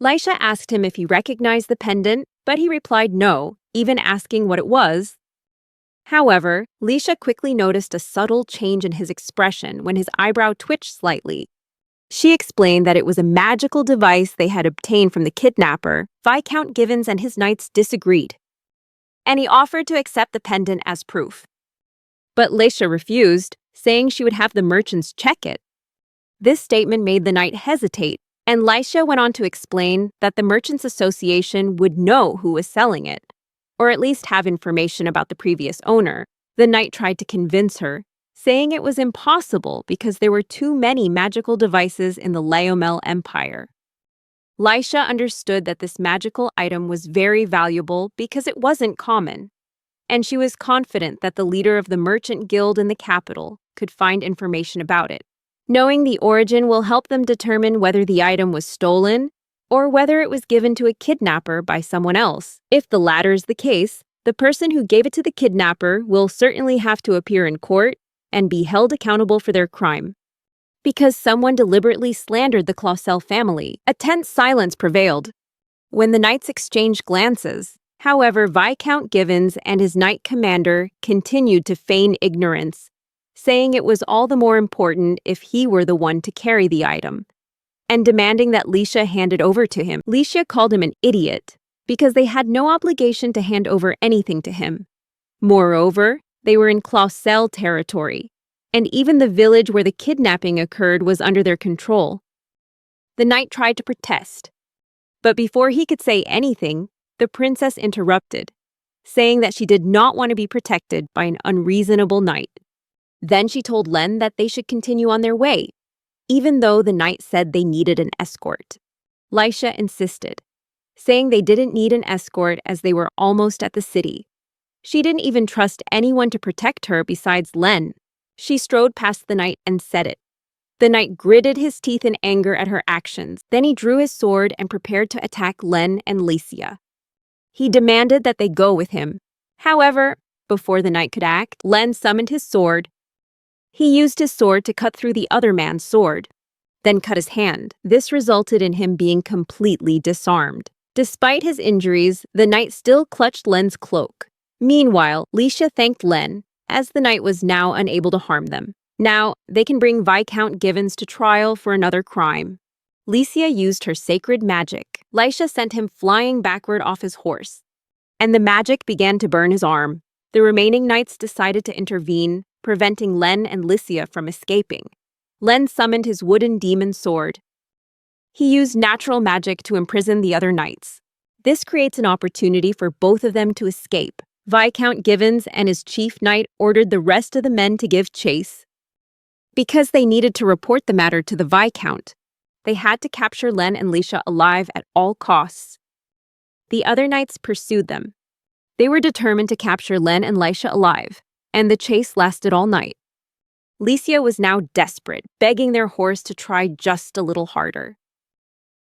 Licia asked him if he recognized the pendant, but he replied no, even asking what it was. However, Licia quickly noticed a subtle change in his expression when his eyebrow twitched slightly. She explained that it was a magical device they had obtained from the kidnapper. Viscount Givens and his knights disagreed, and he offered to accept the pendant as proof. But Licia refused, saying she would have the merchants check it. This statement made the knight hesitate, and Licia went on to explain that the Merchants Association would know who was selling it, or at least have information about the previous owner. The knight tried to convince her, saying it was impossible because there were too many magical devices in the Leomel Empire. Lisha understood that this magical item was very valuable because it wasn't common, and she was confident that the leader of the merchant guild in the capital could find information about it. Knowing the origin will help them determine whether the item was stolen or whether it was given to a kidnapper by someone else. If the latter is the case, the person who gave it to the kidnapper will certainly have to appear in court and be held accountable for their crime. Because someone deliberately slandered the Clausel family, a tense silence prevailed. When the knights exchanged glances, however, Viscount Givens and his knight commander continued to feign ignorance, saying it was all the more important if he were the one to carry the item, and demanding that Lisha hand it over to him. Lisha called him an idiot because they had no obligation to hand over anything to him. Moreover, they were in Clausel territory, and even the village where the kidnapping occurred was under their control. The knight tried to protest, but before he could say anything, the princess interrupted, saying that she did not want to be protected by an unreasonable knight. Then she told Len that they should continue on their way, even though the knight said they needed an escort. Lisha insisted, saying they didn't need an escort as they were almost at the city. She didn't even trust anyone to protect her besides Len. She strode past the knight and said it. The knight gritted his teeth in anger at her actions. Then he drew his sword and prepared to attack Len and Licia. He demanded that they go with him. However, before the knight could act, Len summoned his sword. He used his sword to cut through the other man's sword, then cut his hand. This resulted in him being completely disarmed. Despite his injuries, the knight still clutched Len's cloak. Meanwhile, Licia thanked Len, as the knight was now unable to harm them. Now, they can bring Viscount Givens to trial for another crime. Licia used her sacred magic. Lisha sent him flying backward off his horse, and the magic began to burn his arm. The remaining knights decided to intervene, preventing Len and Licia from escaping. Len summoned his wooden demon sword. He used natural magic to imprison the other knights. This creates an opportunity for both of them to escape. Viscount Givens and his chief knight ordered the rest of the men to give chase. Because they needed to report the matter to the Viscount, they had to capture Len and Licia alive at all costs. The other knights pursued them. They were determined to capture Len and Licia alive, and the chase lasted all night. Licia was now desperate, begging their horse to try just a little harder.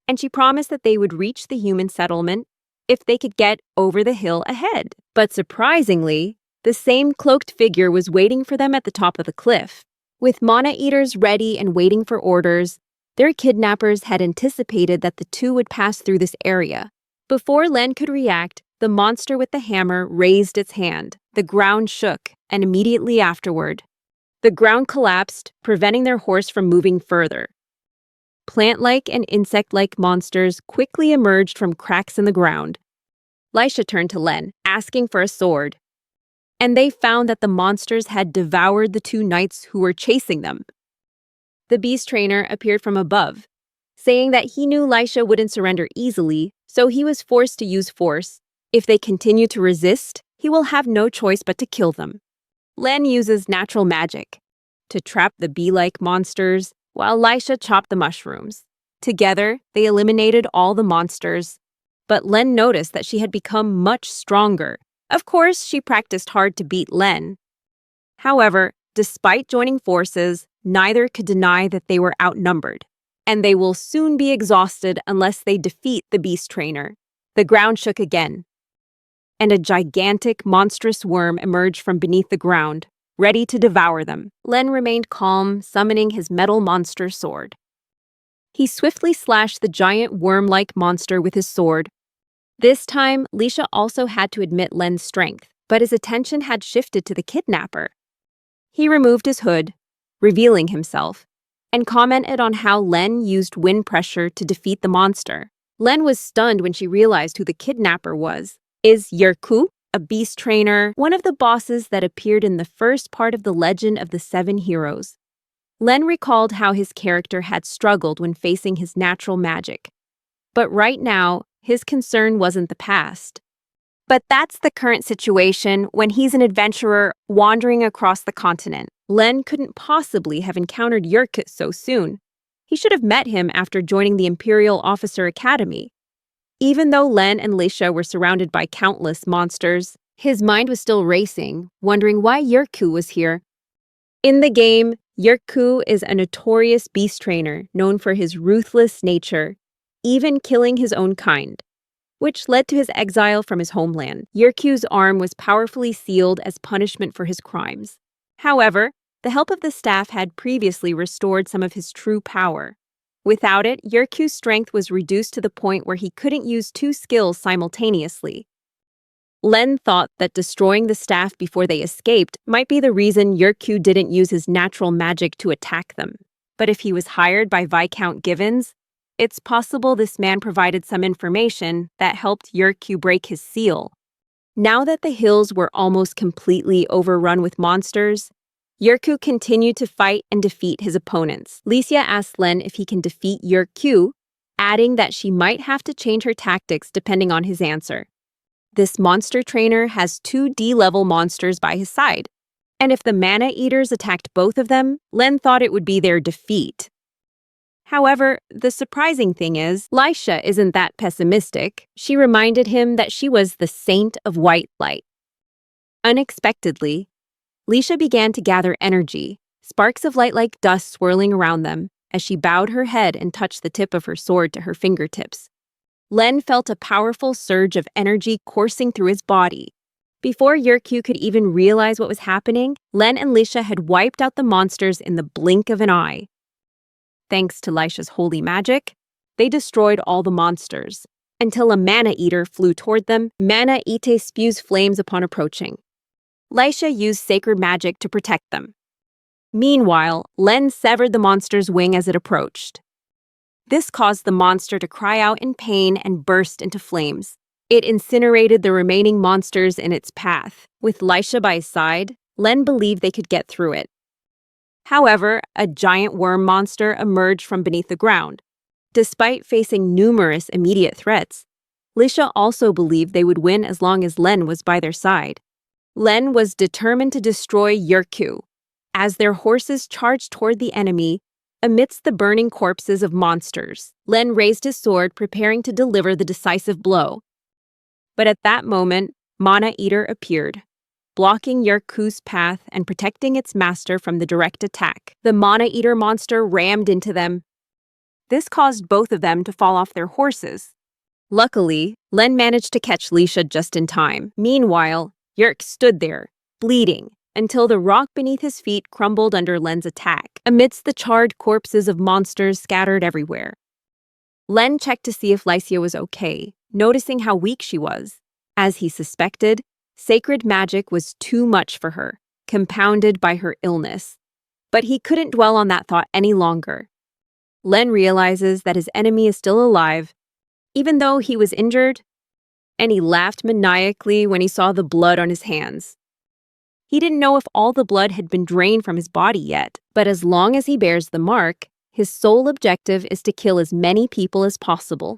And she promised that they would reach the human settlement if they could get over the hill ahead. But surprisingly, the same cloaked figure was waiting for them at the top of the cliff. With mana eaters ready and waiting for orders, their kidnappers had anticipated that the two would pass through this area. Before Len could react, the monster with the hammer raised its hand. The ground shook, and immediately afterward, the ground collapsed, preventing their horse from moving further. Plant-like and insect-like monsters quickly emerged from cracks in the ground. Lisha turned to Len, asking for a sword, and they found that the monsters had devoured the two knights who were chasing them. The beast trainer appeared from above, saying that he knew Lisha wouldn't surrender easily, so he was forced to use force. If they continue to resist, he will have no choice but to kill them. Len uses natural magic to trap the bee-like monsters, while Lisha chopped the mushrooms. Together, they eliminated all the monsters, but Len noticed that she had become much stronger. Of course, she practiced hard to beat Len. However, despite joining forces, neither could deny that they were outnumbered, and they will soon be exhausted unless they defeat the beast trainer. The ground shook again, and a gigantic, monstrous worm emerged from beneath the ground, ready to devour them. Len remained calm, summoning his metal monster sword. He swiftly slashed the giant worm-like monster with his sword. This time, Lisha also had to admit Len's strength, but his attention had shifted to the kidnapper. He removed his hood, revealing himself, and commented on how Len used wind pressure to defeat the monster. Len was stunned when she realized who the kidnapper was. Is Yerku, a beast trainer, one of the bosses that appeared in the first part of the Legend of the Seven Heroes. Len recalled how his character had struggled when facing his natural magic. But right now, his concern wasn't the past. But that's the current situation when he's an adventurer wandering across the continent. Len couldn't possibly have encountered Yerkut so soon. He should have met him after joining the Imperial Officer Academy. Even though Len and Leisha were surrounded by countless monsters, his mind was still racing, wondering why Yerku was here. In the game, Yerku is a notorious beast trainer known for his ruthless nature, even killing his own kind, which led to his exile from his homeland. Yerku's arm was powerfully sealed as punishment for his crimes. However, the help of the staff had previously restored some of his true power. Without it, Yerku's strength was reduced to the point where he couldn't use two skills simultaneously. Len thought that destroying the staff before they escaped might be the reason Yerku didn't use his natural magic to attack them. But if he was hired by Viscount Givens, it's possible this man provided some information that helped Yerku break his seal. Now that the hills were almost completely overrun with monsters, Yerku continued to fight and defeat his opponents. Licia asked Len if he can defeat Yerku, adding that she might have to change her tactics depending on his answer. This monster trainer has 2 D-level monsters by his side, and if the Mana Eaters attacked both of them, Len thought it would be their defeat. However, the surprising thing is, Licia isn't that pessimistic. She reminded him that she was the Saint of White Light. Unexpectedly, Licia began to gather energy, sparks of light like dust swirling around them, as she bowed her head and touched the tip of her sword to her fingertips. Len felt a powerful surge of energy coursing through his body. Before Yerku could even realize what was happening, Len and Licia had wiped out the monsters in the blink of an eye. Thanks to Licia's holy magic, they destroyed all the monsters, until a Mana Eater flew toward them. Mana Ite spews flames upon approaching. Licia used sacred magic to protect them. Meanwhile, Len severed the monster's wing as it approached. This caused the monster to cry out in pain and burst into flames. It incinerated the remaining monsters in its path. With Licia by his side, Len believed they could get through it. However, a giant worm monster emerged from beneath the ground. Despite facing numerous immediate threats, Licia also believed they would win as long as Len was by their side. Len was determined to destroy Yerku. As their horses charged toward the enemy, amidst the burning corpses of monsters, Len raised his sword, preparing to deliver the decisive blow. But at that moment, Mana Eater appeared, blocking Yerku's path and protecting its master from the direct attack. The Mana Eater monster rammed into them. This caused both of them to fall off their horses. Luckily, Len managed to catch Licia just in time. Meanwhile, Yerk stood there, bleeding, until the rock beneath his feet crumbled under Len's attack, amidst the charred corpses of monsters scattered everywhere. Len checked to see if Licia was okay, noticing how weak she was. As he suspected, sacred magic was too much for her, compounded by her illness. But he couldn't dwell on that thought any longer. Len realizes that his enemy is still alive, even though he was injured, and he laughed maniacally when he saw the blood on his hands. He didn't know if all the blood had been drained from his body yet, but as long as he bears the mark, his sole objective is to kill as many people as possible.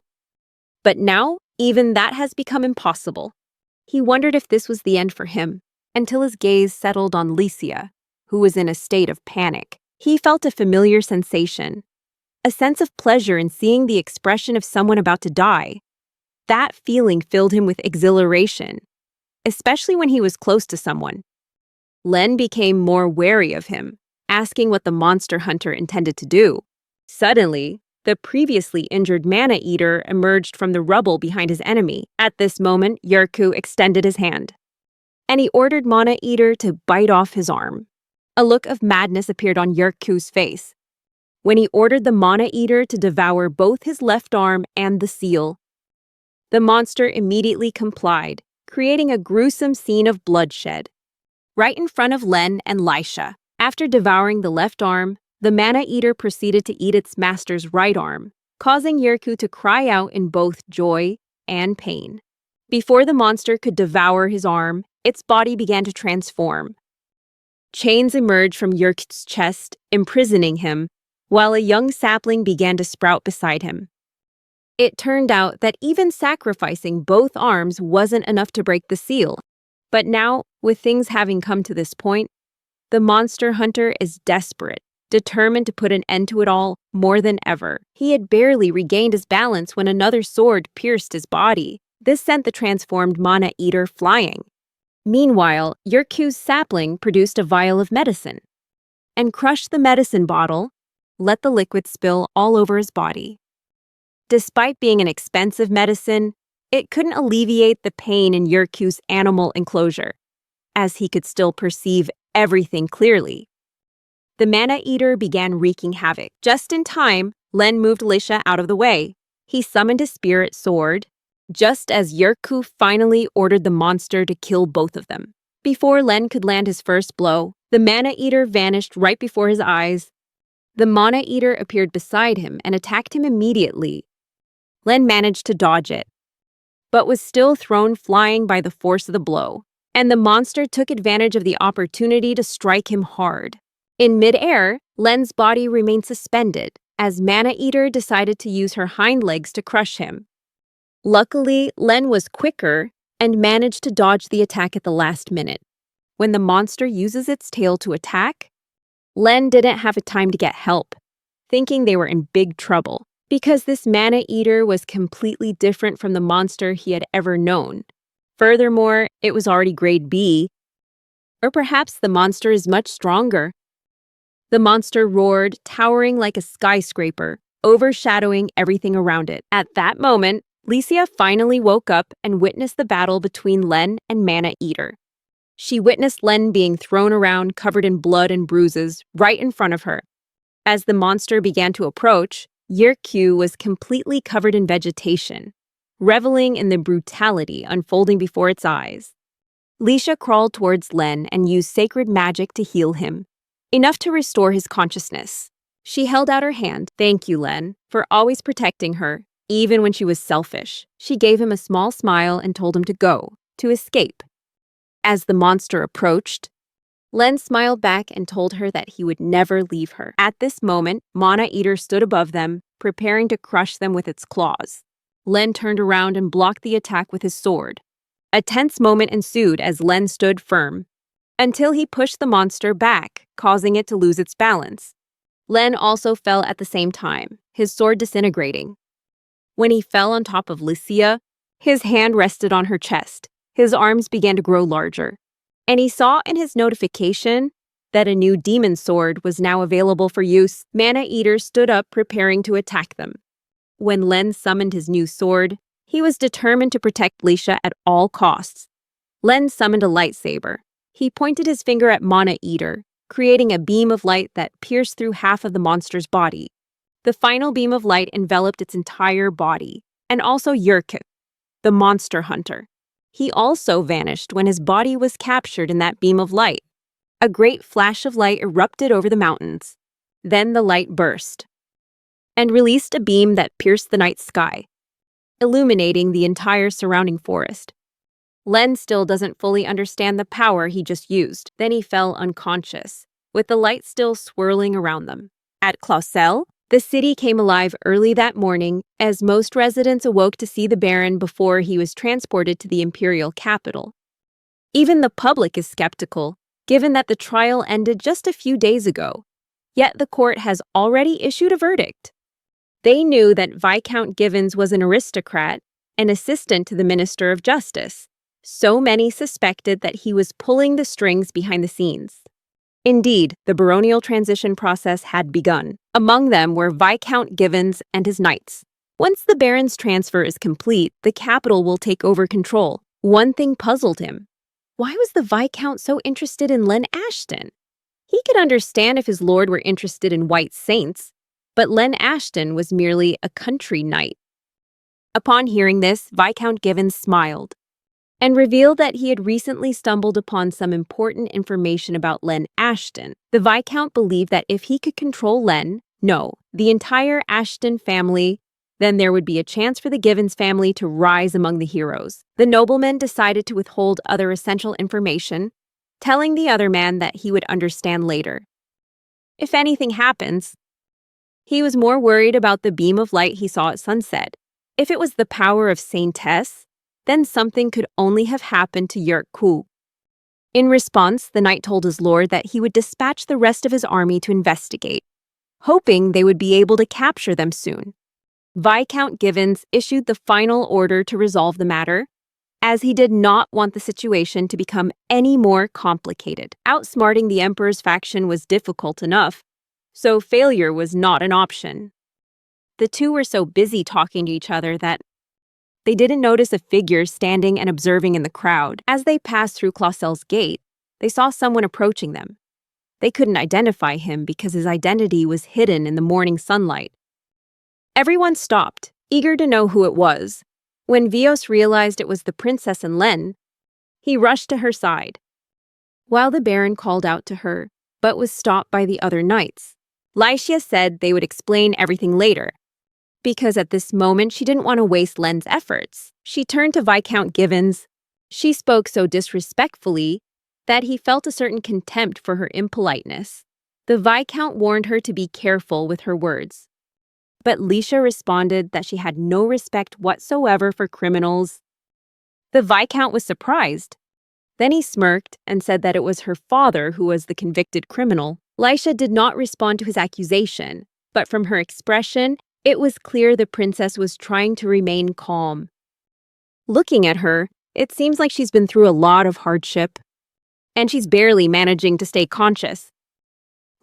But now, even that has become impossible. He wondered if this was the end for him, until his gaze settled on Licia, who was in a state of panic. He felt a familiar sensation, a sense of pleasure in seeing the expression of someone about to die. That feeling filled him with exhilaration, especially when he was close to someone. Len became more wary of him, asking what the monster hunter intended to do. Suddenly, the previously injured Mana Eater emerged from the rubble behind his enemy. At this moment, Yerku extended his hand, and he ordered Mana Eater to bite off his arm. A look of madness appeared on Yerku's face when he ordered the Mana Eater to devour both his left arm and the seal. The monster immediately complied, creating a gruesome scene of bloodshed right in front of Len and Licia. After devouring the left arm, the Mana Eater proceeded to eat its master's right arm, causing Yerku to cry out in both joy and pain. Before the monster could devour his arm, its body began to transform. Chains emerged from Yerku's chest, imprisoning him, while a young sapling began to sprout beside him. It turned out that even sacrificing both arms wasn't enough to break the seal. But now, with things having come to this point, the monster hunter is desperate. determined to put an end to it all more than ever. He had barely regained his balance when another sword pierced his body. This sent the transformed mana eater flying. Meanwhile, Yurku's sapling produced a vial of medicine and crushed the medicine bottle, let the liquid spill all over his body. Despite being an expensive medicine, it couldn't alleviate the pain in Yurku's animal enclosure, as he could still perceive everything clearly. The mana eater began wreaking havoc. Just in time, Len moved Lisha out of the way. He summoned his spirit sword, just as Yurku finally ordered the monster to kill both of them. Before Len could land his first blow, the mana eater vanished right before his eyes. The mana eater appeared beside him and attacked him immediately. Len managed to dodge it, but was still thrown flying by the force of the blow, and the monster took advantage of the opportunity to strike him hard. In midair, Len's body remained suspended as Mana Eater decided to use her hind legs to crush him. Luckily, Len was quicker and managed to dodge the attack at the last minute. When the monster uses its tail to attack, Len didn't have time to get help, thinking they were in big trouble, because this Mana Eater was completely different from the monster he had ever known. Furthermore, it was already grade B, or perhaps the monster is much stronger. The monster roared, towering like a skyscraper, overshadowing everything around it. At that moment, Licia finally woke up and witnessed the battle between Len and Mana Eater. She witnessed Len being thrown around, covered in blood and bruises, right in front of her. As the monster began to approach, Yurku was completely covered in vegetation, reveling in the brutality unfolding before its eyes. Licia crawled towards Len and used sacred magic to heal him, enough to restore his consciousness. She held out her hand. "Thank you, Len, for always protecting her, even when she was selfish." She gave him a small smile and told him to go, to escape. As the monster approached, Len smiled back and told her that he would never leave her. At this moment, Mana Eater stood above them, preparing to crush them with its claws. Len turned around and blocked the attack with his sword. A tense moment ensued as Len stood firm, until he pushed the monster back, causing it to lose its balance. Len also fell at the same time, his sword disintegrating. When he fell on top of Licia, his hand rested on her chest. His arms began to grow larger, and he saw in his notification that a new demon sword was now available for use. Mana Eater stood up, preparing to attack them. When Len summoned his new sword, he was determined to protect Licia at all costs. Len summoned a lightsaber. He pointed his finger at Mana Eater, creating a beam of light that pierced through half of the monster's body. The final beam of light enveloped its entire body, and also Yurku, the monster hunter. He also vanished when his body was captured in that beam of light. A great flash of light erupted over the mountains. Then the light burst and released a beam that pierced the night sky, illuminating the entire surrounding forest. Len still doesn't fully understand the power he just used. Then he fell unconscious, with the light still swirling around them. At Clausel, the city came alive early that morning as most residents awoke to see the Baron before he was transported to the imperial capital. Even the public is skeptical, given that the trial ended just a few days ago, yet the court has already issued a verdict. They knew that Viscount Givens was an aristocrat, an assistant to the Minister of Justice. So many suspected that he was pulling the strings behind the scenes. Indeed, the baronial transition process had begun. Among them were Viscount Givens and his knights. Once the Baron's transfer is complete, the capital will take over control. One thing puzzled him. Why was the Viscount so interested in Len Ashton? He could understand if his lord were interested in white saints, but Len Ashton was merely a country knight. Upon hearing this, Viscount Givens smiled and revealed that he had recently stumbled upon some important information about Len Ashton. The Viscount believed that if he could control the entire Ashton family, then there would be a chance for the Givens family to rise among the heroes. The nobleman decided to withhold other essential information, telling the other man that he would understand later. If anything happens, he was more worried about the beam of light he saw at sunset. If it was the power of Saintess, then something could only have happened to Yurku. In response, the knight told his lord that he would dispatch the rest of his army to investigate, hoping they would be able to capture them soon. Viscount Givens issued the final order to resolve the matter, as he did not want the situation to become any more complicated. Outsmarting the emperor's faction was difficult enough, so failure was not an option. The two were so busy talking to each other that they didn't notice a figure standing and observing in the crowd. As they passed through Clausel's gate, they saw someone approaching them. They couldn't identify him because his identity was hidden in the morning sunlight. Everyone stopped, eager to know who it was. When Vios realized it was the princess and Len, he rushed to her side. While the baron called out to her, but was stopped by the other knights, Lycia said they would explain everything later, because at this moment she didn't want to waste Len's efforts. She turned to Viscount Givens. She spoke so disrespectfully that he felt a certain contempt for her impoliteness. The Viscount warned her to be careful with her words. But Lycia responded that she had no respect whatsoever for criminals. The Viscount was surprised. Then he smirked and said that it was her father who was the convicted criminal. Lycia did not respond to his accusation, but from her expression, it was clear the princess was trying to remain calm. Looking at her, it seems like she's been through a lot of hardship, and she's barely managing to stay conscious.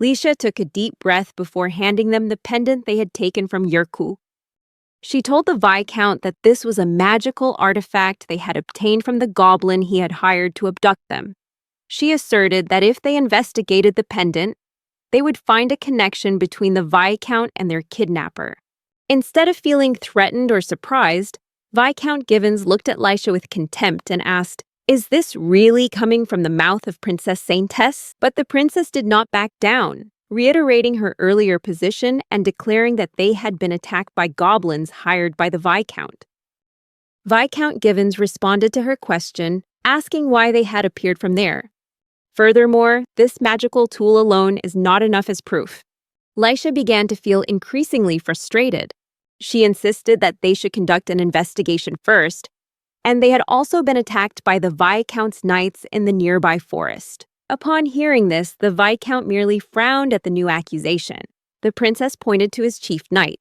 Lycia took a deep breath before handing them the pendant they had taken from Yurku. She told the Viscount that this was a magical artifact they had obtained from the goblin he had hired to abduct them. She asserted that if they investigated the pendant, they would find a connection between the Viscount and their kidnapper. Instead of feeling threatened or surprised, Viscount Givens looked at Lycia with contempt and asked, "Is this really coming from the mouth of Princess Saintess?" But the princess did not back down, reiterating her earlier position and declaring that they had been attacked by goblins hired by the Viscount. Viscount Givens responded to her question, asking why they had appeared from there. Furthermore, this magical tool alone is not enough as proof. Lycia began to feel increasingly frustrated. She insisted that they should conduct an investigation first, and they had also been attacked by the Viscount's knights in the nearby forest. Upon hearing this, the Viscount merely frowned at the new accusation. The princess pointed to his chief knight.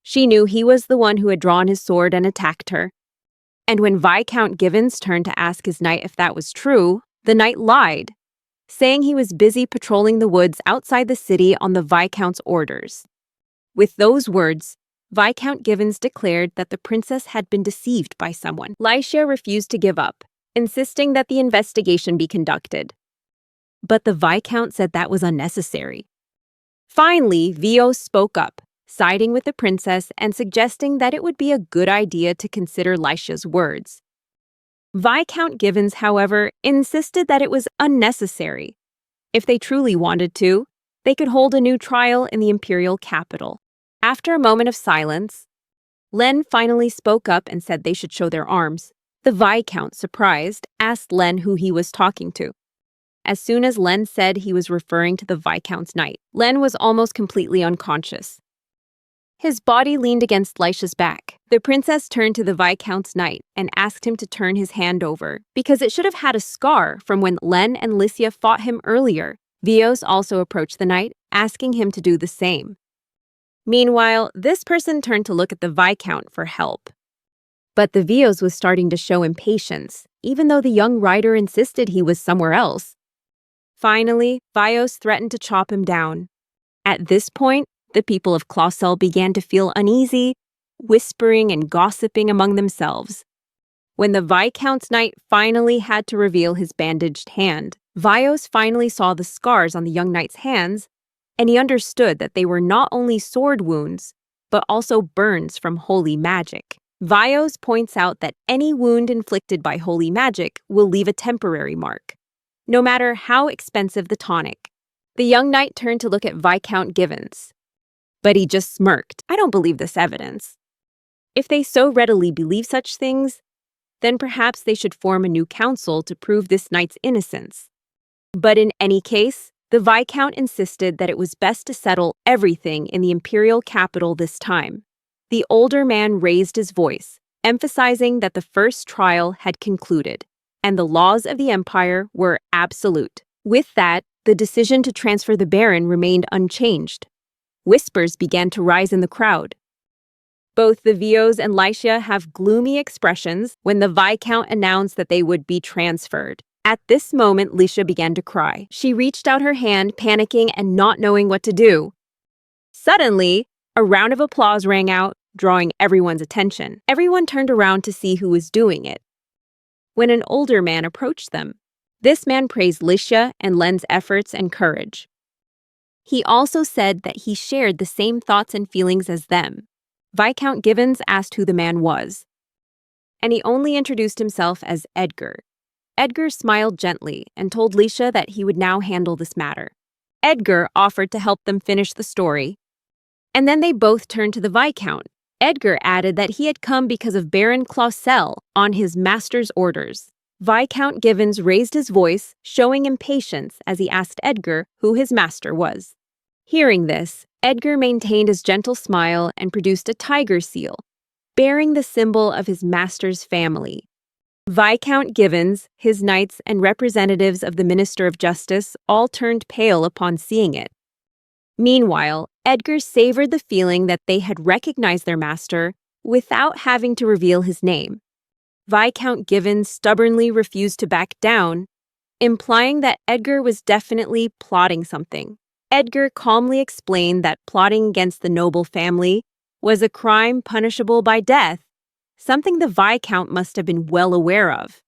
She knew he was the one who had drawn his sword and attacked her. And when Viscount Givens turned to ask his knight if that was true, the knight lied, saying he was busy patrolling the woods outside the city on the Viscount's orders. With those words, Viscount Givens declared that the princess had been deceived by someone. Lycia refused to give up, insisting that the investigation be conducted. But the Viscount said that was unnecessary. Finally, Vios spoke up, siding with the princess and suggesting that it would be a good idea to consider Lycia's words. Viscount Givens, however, insisted that it was unnecessary. If they truly wanted to, they could hold a new trial in the imperial capital. After a moment of silence, Len finally spoke up and said they should show their arms. The Viscount, surprised, asked Len who he was talking to. As soon as Len said he was referring to the Viscount's knight, Len was almost completely unconscious. His body leaned against Lycia's back. The princess turned to the Viscount's knight and asked him to turn his hand over, because it should have had a scar from when Len and Lycia fought him earlier. Vios also approached the knight, asking him to do the same. Meanwhile, this person turned to look at the Viscount for help. But the Vios was starting to show impatience, even though the young rider insisted he was somewhere else. Finally, Vios threatened to chop him down. At this point, the people of Clausel began to feel uneasy, whispering and gossiping among themselves. When the Viscount's knight finally had to reveal his bandaged hand, Vios finally saw the scars on the young knight's hands, and he understood that they were not only sword wounds, but also burns from holy magic. Vios points out that any wound inflicted by holy magic will leave a temporary mark, no matter how expensive the tonic. The young knight turned to look at Viscount Givens, but he just smirked. "I don't believe this evidence." If they so readily believe such things, then perhaps they should form a new council to prove this knight's innocence. But in any case, the Viscount insisted that it was best to settle everything in the imperial capital this time. The older man raised his voice, emphasizing that the first trial had concluded, and the laws of the empire were absolute. With that, the decision to transfer the Baron remained unchanged. Whispers began to rise in the crowd. Both the Vios and Lycia have gloomy expressions when the Viscount announced that they would be transferred. At this moment, Lycia began to cry. She reached out her hand, panicking and not knowing what to do. Suddenly, a round of applause rang out, drawing everyone's attention. Everyone turned around to see who was doing it. When an older man approached them, this man praised Lycia and Len's efforts and courage. He also said that he shared the same thoughts and feelings as them. Viscount Givens asked who the man was, and he only introduced himself as Edgar. Edgar smiled gently and told Lycia that he would now handle this matter. Edgar offered to help them finish the story, and then they both turned to the Viscount. Edgar added that he had come because of Baron Clausel on his master's orders. Viscount Givens raised his voice, showing impatience as he asked Edgar who his master was. Hearing this, Edgar maintained his gentle smile and produced a tiger seal, bearing the symbol of his master's family. Viscount Givens, his knights, and representatives of the Minister of Justice all turned pale upon seeing it. Meanwhile, Edgar savored the feeling that they had recognized their master without having to reveal his name. Viscount Givens stubbornly refused to back down, implying that Edgar was definitely plotting something. Edgar calmly explained that plotting against the noble family was a crime punishable by death, something the Viscount must have been well aware of.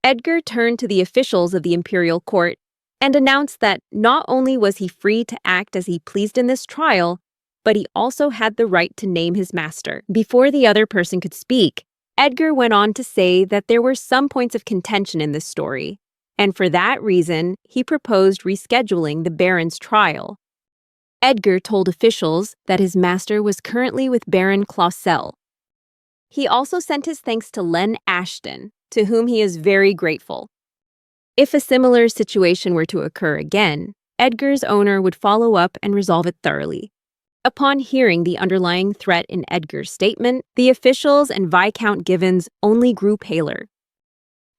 Edgar turned to the officials of the imperial court and announced that not only was he free to act as he pleased in this trial, but he also had the right to name his master. Before the other person could speak, Edgar went on to say that there were some points of contention in this story, and for that reason, he proposed rescheduling the Baron's trial. Edgar told officials that his master was currently with Baron Clausel. He also sent his thanks to Len Ashton, to whom he is very grateful. If a similar situation were to occur again, Edgar's owner would follow up and resolve it thoroughly. Upon hearing the underlying threat in Edgar's statement, the officials and Viscount Givens only grew paler.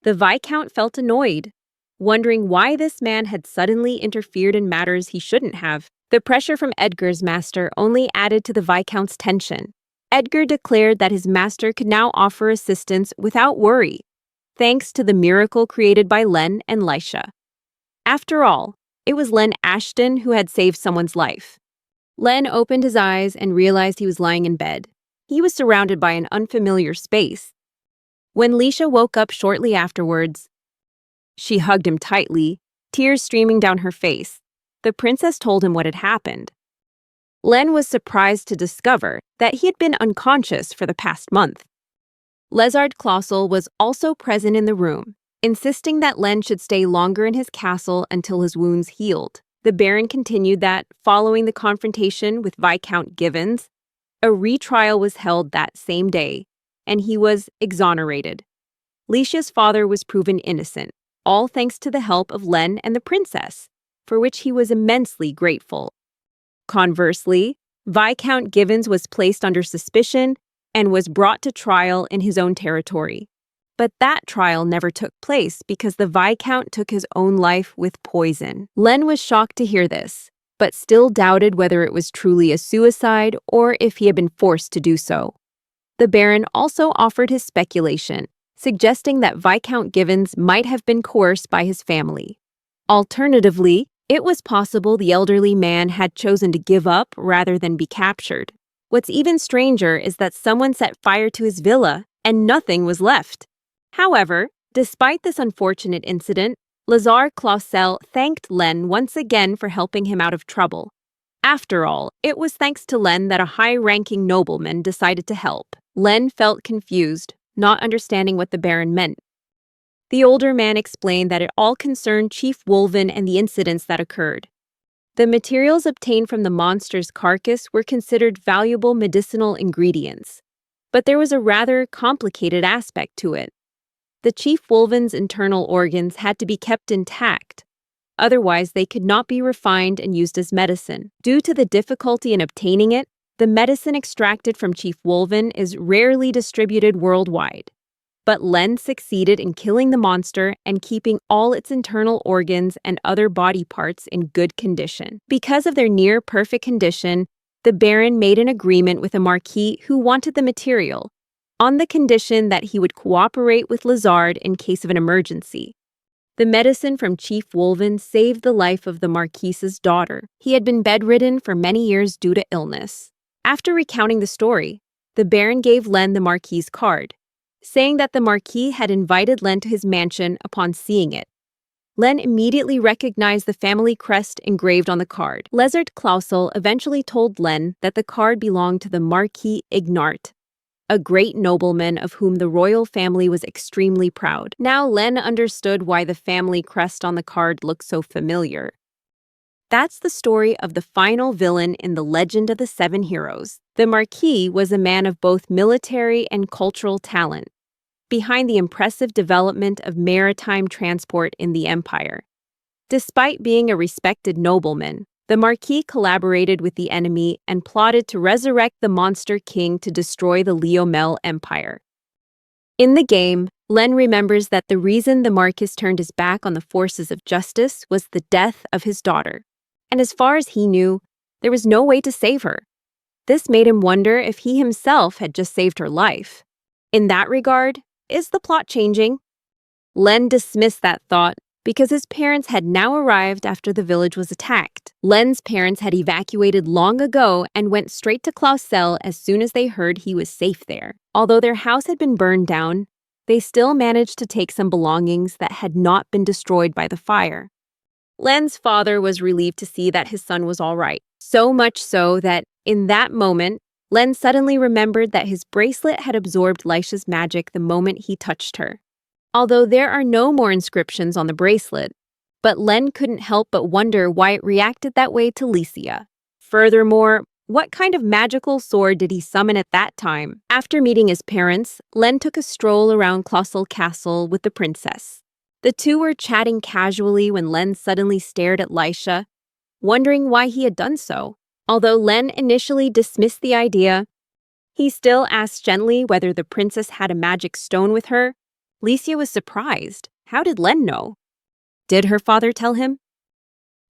The Viscount felt annoyed, wondering why this man had suddenly interfered in matters he shouldn't have. The pressure from Edgar's master only added to the Viscount's tension. Edgar declared that his master could now offer assistance without worry, thanks to the miracle created by Len and Lycia. After all, it was Len Ashton who had saved someone's life. Len opened his eyes and realized he was lying in bed. He was surrounded by an unfamiliar space. When Lycia woke up shortly afterwards, she hugged him tightly, tears streaming down her face. The princess told him what had happened. Len was surprised to discover that he had been unconscious for the past month. Lézard Clausel was also present in the room, insisting that Len should stay longer in his castle until his wounds healed. The Baron continued that, following the confrontation with Viscount Givens, a retrial was held that same day, and he was exonerated. Lycia's father was proven innocent, all thanks to the help of Len and the princess, for which he was immensely grateful. Conversely, Viscount Givens was placed under suspicion and was brought to trial in his own territory. But that trial never took place because the Viscount took his own life with poison. Len was shocked to hear this, but still doubted whether it was truly a suicide or if he had been forced to do so. The Baron also offered his speculation, suggesting that Viscount Givens might have been coerced by his family. Alternatively, it was possible the elderly man had chosen to give up rather than be captured. What's even stranger is that someone set fire to his villa and nothing was left. However, despite this unfortunate incident, Lézard Clausel thanked Len once again for helping him out of trouble. After all, it was thanks to Len that a high-ranking nobleman decided to help. Len felt confused, not understanding what the Baron meant. The older man explained that it all concerned Chief Wolven and the incidents that occurred. The materials obtained from the monster's carcass were considered valuable medicinal ingredients, but there was a rather complicated aspect to it. The Chief Wolven's internal organs had to be kept intact, otherwise they could not be refined and used as medicine. Due to the difficulty in obtaining it, the medicine extracted from Chief Wolven is rarely distributed worldwide. But Len succeeded in killing the monster and keeping all its internal organs and other body parts in good condition. Because of their near-perfect condition, the Baron made an agreement with a Marquis who wanted the material, on the condition that he would cooperate with Lazard in case of an emergency. The medicine from Chief Wolven saved the life of the Marquis's daughter. He had been bedridden for many years due to illness. After recounting the story, the Baron gave Len the Marquis's card, saying that the Marquis had invited Len to his mansion upon seeing it. Len immediately recognized the family crest engraved on the card. Lezard Clausel eventually told Len that the card belonged to the Marquis Ignart, a great nobleman of whom the royal family was extremely proud. Now Len understood why the family crest on the card looked so familiar. That's the story of the final villain in the Legend of the Seven Heroes. The Marquis was a man of both military and cultural talent, behind the impressive development of maritime transport in the Empire. Despite being a respected nobleman, the Marquis collaborated with the enemy and plotted to resurrect the Monster King to destroy the Leomel Empire. In the game, Len remembers that the reason the Marquis turned his back on the forces of justice was the death of his daughter. And as far as he knew, there was no way to save her. This made him wonder if he himself had just saved her life. In that regard, is the plot changing? Len dismissed that thought because his parents had now arrived after the village was attacked. Len's parents had evacuated long ago and went straight to Clausel as soon as they heard he was safe there. Although their house had been burned down, they still managed to take some belongings that had not been destroyed by the fire. Len's father was relieved to see that his son was all right, so much so that, in that moment, Len suddenly remembered that his bracelet had absorbed Leisha's magic the moment he touched her. Although there are no more inscriptions on the bracelet, but Len couldn't help but wonder why it reacted that way to Licia. Furthermore, what kind of magical sword did he summon at that time? After meeting his parents, Len took a stroll around Clausel Castle with the princess. The two were chatting casually when Len suddenly stared at Leisha, wondering why he had done so. Although Len initially dismissed the idea, he still asked gently whether the princess had a magic stone with her. Licia was surprised. How did Len know? Did her father tell him?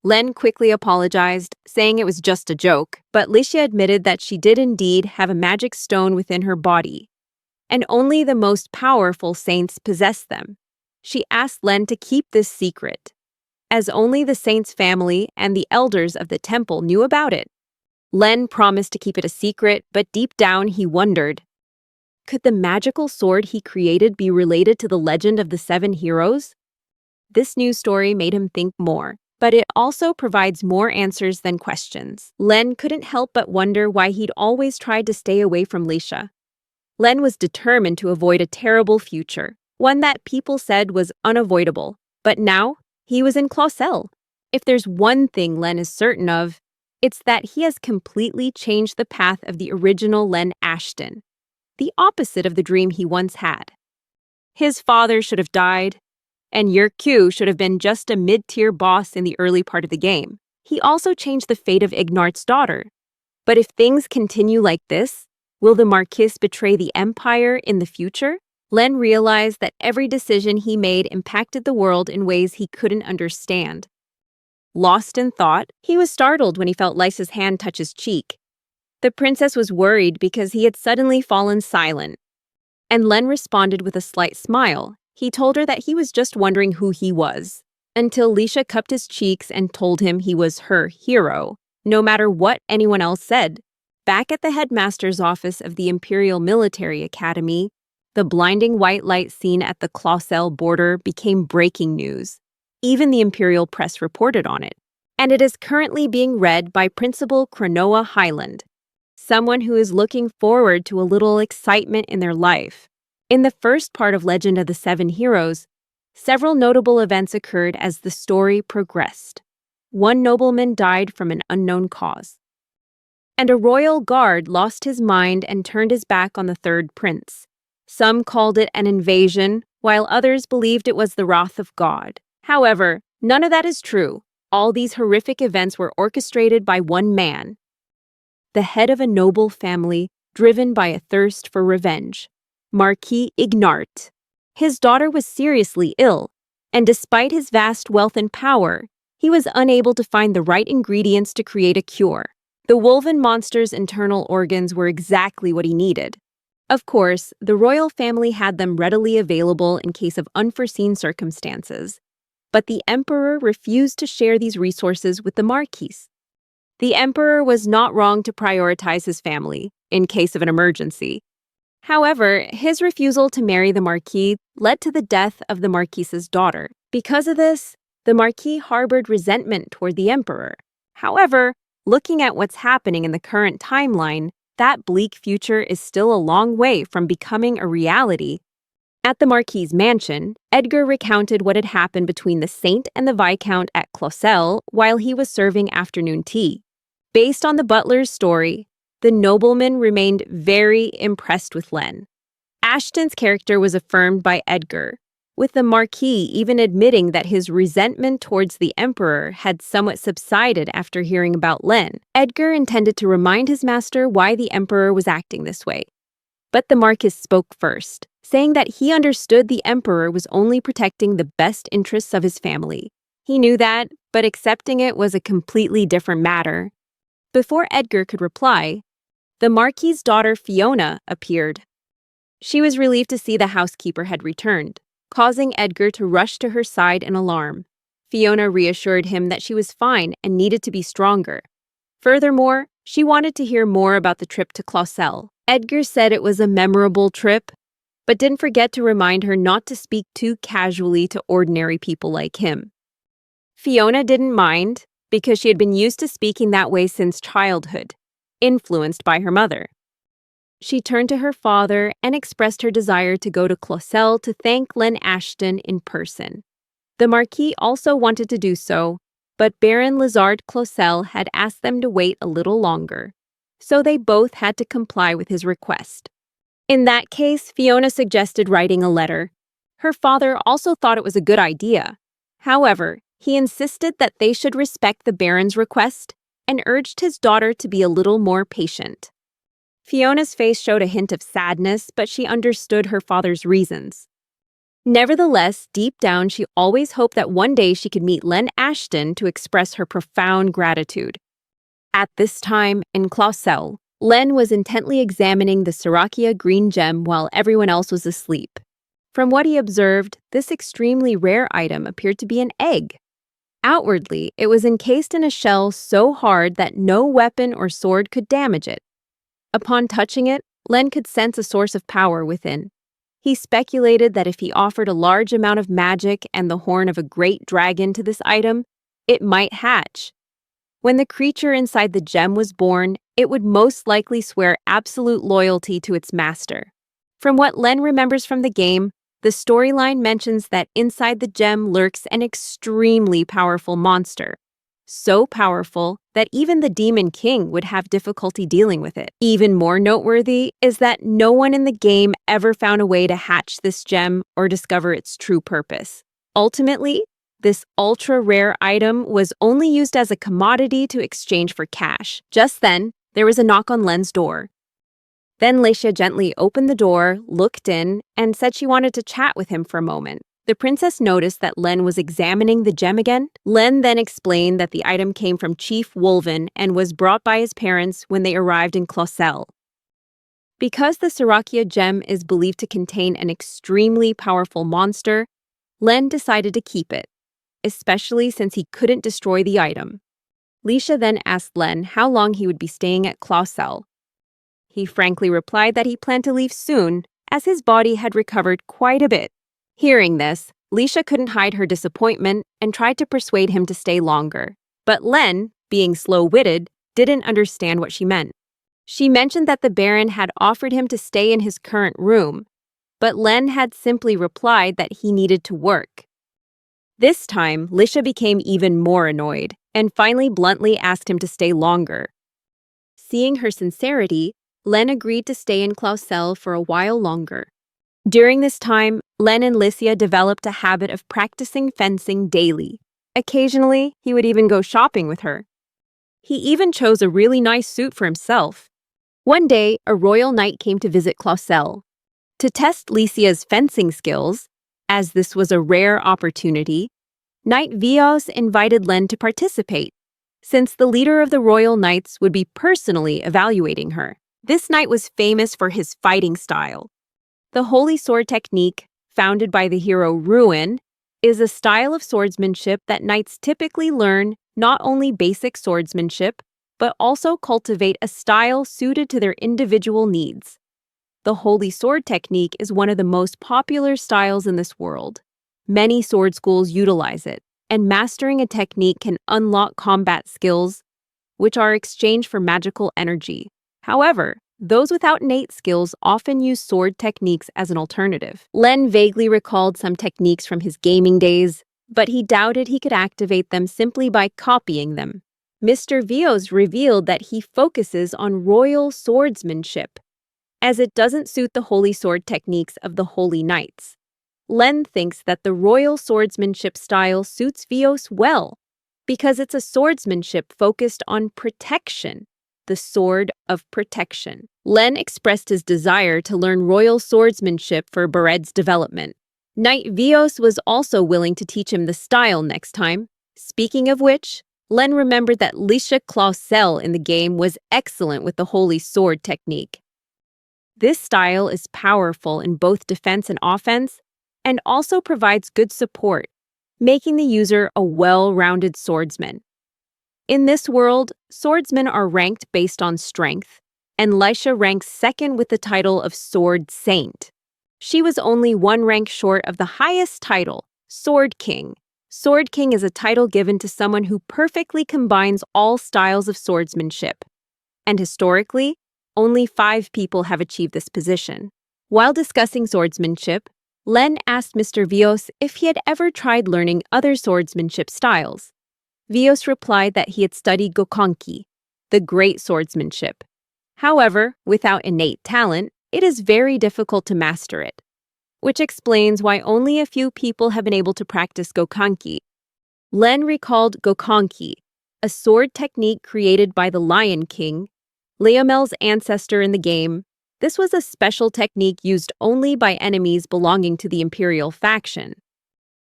Len quickly apologized, saying it was just a joke, but Licia admitted that she did indeed have a magic stone within her body, and only the most powerful saints possess them. She asked Len to keep this secret, as only the saint's family and the elders of the temple knew about it. Len promised to keep it a secret, but deep down he wondered, could the magical sword he created be related to the legend of the Seven Heroes? This news story made him think more, but it also provides more answers than questions. Len couldn't help but wonder why he'd always tried to stay away from Licia. Len was determined to avoid a terrible future, one that people said was unavoidable. But now, he was in Clausel. If there's one thing Len is certain of, it's that he has completely changed the path of the original Len Ashton, the opposite of the dream he once had. His father should have died, and Yerkyu should have been just a mid-tier boss in the early part of the game. He also changed the fate of Ignart's daughter. But if things continue like this, will the Marquis betray the Empire in the future? Len realized that every decision he made impacted the world in ways he couldn't understand. Lost in thought, he was startled when he felt Lysa's hand touch his cheek. The princess was worried because he had suddenly fallen silent, and Len responded with a slight smile. He told her that he was just wondering who he was, until Licia cupped his cheeks and told him he was her hero, no matter what anyone else said. Back at the headmaster's office of the Imperial Military Academy, the blinding white light seen at the Clausel border became breaking news. Even the Imperial press reported on it, and it is currently being read by Principal Cronoa Highland, someone who is looking forward to a little excitement in their life. In the first part of Legend of the Seven Heroes, several notable events occurred as the story progressed. One nobleman died from an unknown cause, and a royal guard lost his mind and turned his back on the third prince. Some called it an invasion, while others believed it was the wrath of God. However, none of that is true. All these horrific events were orchestrated by one man, the head of a noble family driven by a thirst for revenge, Marquis Ignart. His daughter was seriously ill, and despite his vast wealth and power, he was unable to find the right ingredients to create a cure. The wolven monster's internal organs were exactly what he needed. Of course, the royal family had them readily available in case of unforeseen circumstances, but the emperor refused to share these resources with the Marquis. The emperor was not wrong to prioritize his family in case of an emergency. However, his refusal to marry the Marquis led to the death of the Marquis's daughter. Because of this, the Marquis harbored resentment toward the emperor. However, looking at what's happening in the current timeline, that bleak future is still a long way from becoming a reality. At the Marquis's mansion, Edgar recounted what had happened between the Saint and the Viscount at Clausel while he was serving afternoon tea. Based on the butler's story, the nobleman remained very impressed with Len. Ashton's character was affirmed by Edgar, with the Marquis even admitting that his resentment towards the Emperor had somewhat subsided after hearing about Len. Edgar intended to remind his master why the Emperor was acting this way. But the Marquis spoke first, saying that he understood the Emperor was only protecting the best interests of his family. He knew that, but accepting it was a completely different matter. Before Edgar could reply, the Marquis's daughter Fiona appeared. She was relieved to see the housekeeper had returned, causing Edgar to rush to her side in alarm. Fiona reassured him that she was fine and needed to be stronger. Furthermore, she wanted to hear more about the trip to Clausel. Edgar said it was a memorable trip, but didn't forget to remind her not to speak too casually to ordinary people like him. Fiona didn't mind because she had been used to speaking that way since childhood, influenced by her mother. She turned to her father and expressed her desire to go to Clausel to thank Len Ashton in person. The Marquis also wanted to do so, but Baron Lazard Clausel had asked them to wait a little longer, so they both had to comply with his request. In that case, Fiona suggested writing a letter. Her father also thought it was a good idea. However, he insisted that they should respect the Baron's request and urged his daughter to be a little more patient. Fiona's face showed a hint of sadness, but she understood her father's reasons. Nevertheless, deep down, she always hoped that one day she could meet Len Ashton to express her profound gratitude. At this time, in Clausel, Len was intently examining the Siracia green gem while everyone else was asleep. From what he observed, this extremely rare item appeared to be an egg. Outwardly, it was encased in a shell so hard that no weapon or sword could damage it. Upon touching it, Len could sense a source of power within. He speculated that if he offered a large amount of magic and the horn of a great dragon to this item, it might hatch. When the creature inside the gem was born, it would most likely swear absolute loyalty to its master. From what Len remembers from the game, the storyline mentions that inside the gem lurks an extremely powerful monster. So powerful that even the Demon King would have difficulty dealing with it. Even more noteworthy is that no one in the game ever found a way to hatch this gem or discover its true purpose. Ultimately, this ultra-rare item was only used as a commodity to exchange for cash. Just then, there was a knock on Len's door. Then Leisha gently opened the door, looked in, and said she wanted to chat with him for a moment. The princess noticed that Len was examining the gem again. Len then explained that the item came from Chief Wolven and was brought by his parents when they arrived in Clausel. Because the Siracia gem is believed to contain an extremely powerful monster, Len decided to keep it, especially since he couldn't destroy the item. Leisha then asked Len how long he would be staying at Clausel. He frankly replied that he planned to leave soon, as his body had recovered quite a bit. Hearing this, Leisha couldn't hide her disappointment and tried to persuade him to stay longer. But Len, being slow-witted, didn't understand what she meant. She mentioned that the Baron had offered him to stay in his current room, but Len had simply replied that he needed to work. This time, Leisha became even more annoyed and finally bluntly asked him to stay longer. Seeing her sincerity, Len agreed to stay in Clausel for a while longer. During this time, Len and Licia developed a habit of practicing fencing daily. Occasionally, he would even go shopping with her. He even chose a really nice suit for himself. One day, a royal knight came to visit Clausel. To test Lycia's fencing skills, as this was a rare opportunity, Knight Vios invited Len to participate, since the leader of the Royal Knights would be personally evaluating her. This knight was famous for his fighting style. The Holy Sword technique, founded by the hero Ruin, is a style of swordsmanship that knights typically learn not only basic swordsmanship, but also cultivate a style suited to their individual needs. The Holy Sword technique is one of the most popular styles in this world. Many sword schools utilize it, and mastering a technique can unlock combat skills, which are exchanged for magical energy. However, those without innate skills often use sword techniques as an alternative. Len vaguely recalled some techniques from his gaming days, but he doubted he could activate them simply by copying them. Mr. Vios revealed that he focuses on royal swordsmanship, as it doesn't suit the Holy Sword techniques of the Holy Knights. Len thinks that the royal swordsmanship style suits Vios well, because it's a swordsmanship focused on protection, the sword of protection. Len expressed his desire to learn royal swordsmanship for Bered's development. Knight Vios was also willing to teach him the style next time. Speaking of which, Len remembered that Licia Clausel in the game was excellent with the Holy Sword technique. This style is powerful in both defense and offense, and also provides good support, making the user a well-rounded swordsman. In this world, swordsmen are ranked based on strength, and Licia ranks second with the title of Sword Saint. She was only one rank short of the highest title, Sword King. Sword King is a title given to someone who perfectly combines all styles of swordsmanship. And historically, only 5 people have achieved this position. While discussing swordsmanship, Len asked Mr. Vios if he had ever tried learning other swordsmanship styles. Vios replied that he had studied Gokonki, the great swordsmanship. However, without innate talent, it is very difficult to master it, which explains why only a few people have been able to practice Gokonki. Len recalled Gokonki, a sword technique created by the Lion King, Leomel's ancestor in the game. This was a special technique used only by enemies belonging to the Imperial faction.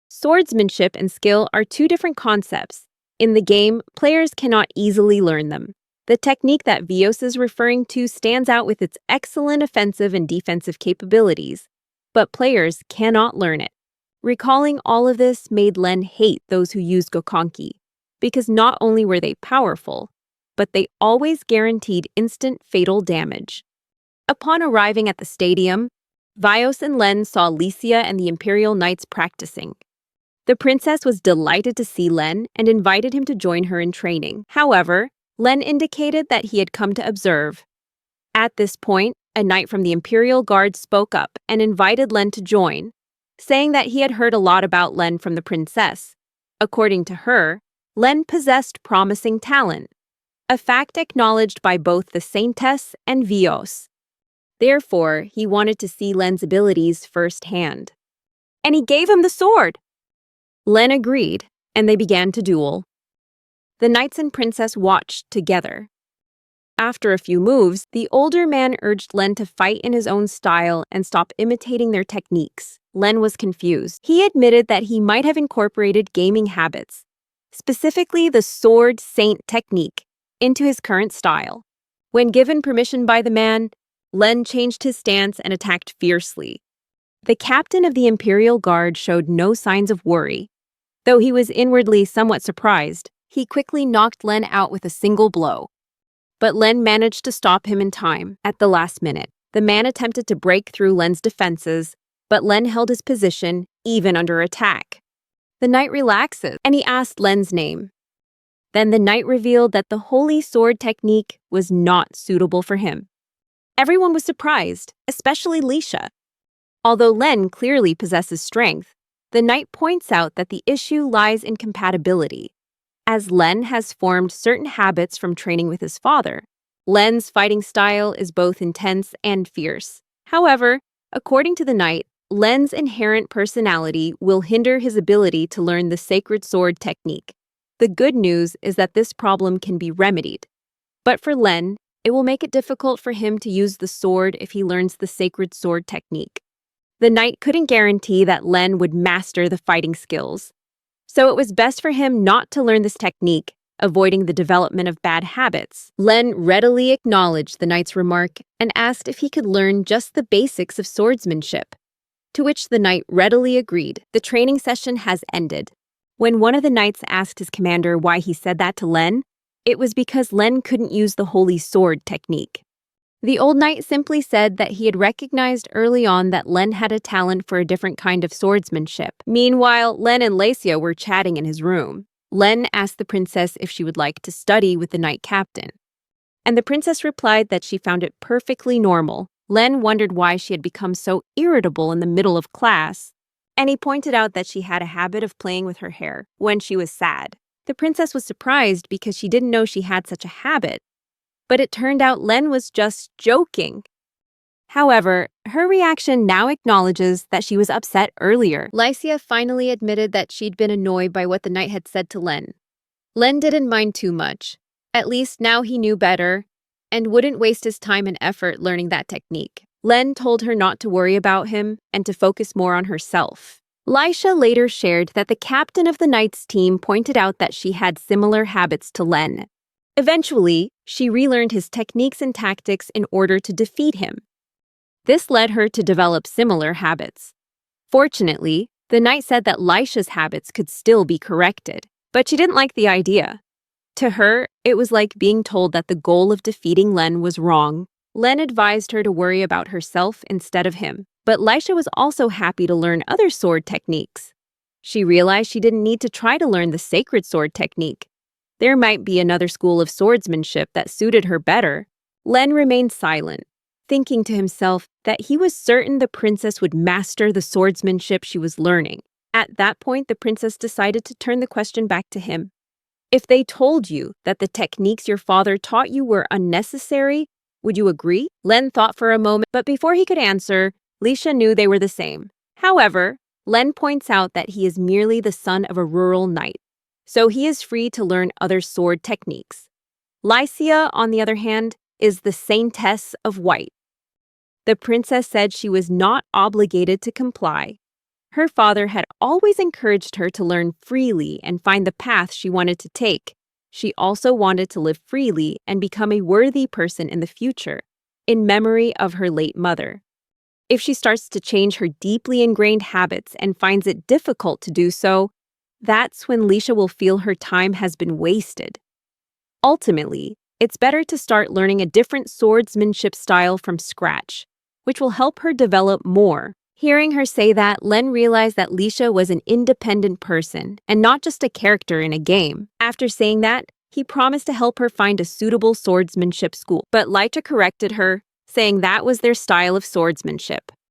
Swordsmanship and skill are 2 different concepts. In the game, players cannot easily learn them. The technique that Vios is referring to stands out with its excellent offensive and defensive capabilities, but players cannot learn it. Recalling all of this made Len hate those who used Gokonki, because not only were they powerful, but they always guaranteed instant fatal damage. Upon arriving at the stadium, Vios and Len saw Lycia and the Imperial Knights practicing. The princess was delighted to see Len and invited him to join her in training. However, Len indicated that he had come to observe. At this point, a knight from the Imperial Guard spoke up and invited Len to join, saying that he had heard a lot about Len from the princess. According to her, Len possessed promising talent, a fact acknowledged by both the Saintess and Vios. Therefore, he wanted to see Len's abilities firsthand. And he gave him the sword! Len agreed, and they began to duel. The knights and princess watched together. After a few moves, the older man urged Len to fight in his own style and stop imitating their techniques. Len was confused. He admitted that he might have incorporated gaming habits, specifically the Sword Saint technique, into his current style. When given permission by the man, Len changed his stance and attacked fiercely. The captain of the Imperial Guard showed no signs of worry. Though he was inwardly somewhat surprised, he quickly knocked Len out with a single blow. But Len managed to stop him in time. At the last minute, the man attempted to break through Len's defenses, but Len held his position, even under attack. The knight relaxes, and he asked Len's name. Then the knight revealed that the Holy Sword technique was not suitable for him. Everyone was surprised, especially Licia. Although Len clearly possesses strength, the knight points out that the issue lies in compatibility. As Len has formed certain habits from training with his father, Len's fighting style is both intense and fierce. However, according to the knight, Len's inherent personality will hinder his ability to learn the sacred sword technique. The good news is that this problem can be remedied. But for Len, it will make it difficult for him to use the sword if he learns the sacred sword technique. The knight couldn't guarantee that Len would master the fighting skills, so it was best for him not to learn this technique, avoiding the development of bad habits. Len readily acknowledged the knight's remark and asked if he could learn just the basics of swordsmanship, to which the knight readily agreed. The training session has ended. When one of the knights asked his commander why he said that to Len, it was because Len couldn't use the holy sword technique. The old knight simply said that he had recognized early on that Len had a talent for a different kind of swordsmanship. Meanwhile, Len and Lacia were chatting in his room. Len asked the princess if she would like to study with the knight captain, and the princess replied that she found it perfectly normal. Len wondered why she had become so irritable in the middle of class, and he pointed out that she had a habit of playing with her hair when she was sad. The princess was surprised because she didn't know she had such a habit, but it turned out Len was just joking. However, her reaction now acknowledges that she was upset earlier. Lycia finally admitted that she'd been annoyed by what the knight had said to Len. Len didn't mind too much. At least now he knew better and wouldn't waste his time and effort learning that technique. Len told her not to worry about him and to focus more on herself. Lycia later shared that the captain of the knight's team pointed out that she had similar habits to Len. Eventually, she relearned his techniques and tactics in order to defeat him. This led her to develop similar habits. Fortunately, the knight said that Lycia's habits could still be corrected, but she didn't like the idea. To her, it was like being told that the goal of defeating Len was wrong. Len advised her to worry about herself instead of him, but Lycia was also happy to learn other sword techniques. She realized she didn't need to try to learn the sacred sword technique. There might be another school of swordsmanship that suited her better. Len remained silent, thinking to himself that he was certain the princess would master the swordsmanship she was learning. At that point, the princess decided to turn the question back to him. If they told you that the techniques your father taught you were unnecessary, would you agree? Len thought for a moment, but before he could answer, Lycia knew they were the same. However, Len points out that he is merely the son of a rural knight, so he is free to learn other sword techniques. Lycia, on the other hand, is the saintess of white. The princess said she was not obligated to comply. Her father had always encouraged her to learn freely and find the path she wanted to take. She also wanted to live freely and become a worthy person in the future, in memory of her late mother. If she starts to change her deeply ingrained habits and finds it difficult to do so, that's when Lycia will feel her time has been wasted. Ultimately, it's better to start learning a different swordsmanship style from scratch, which will help her develop more. Hearing her say that, Len realized that Lycia was an independent person and not just a character in a game. After saying that, he promised to help her find a suitable swordsmanship school. But Lycia corrected her, saying that was their style of swordsmanship.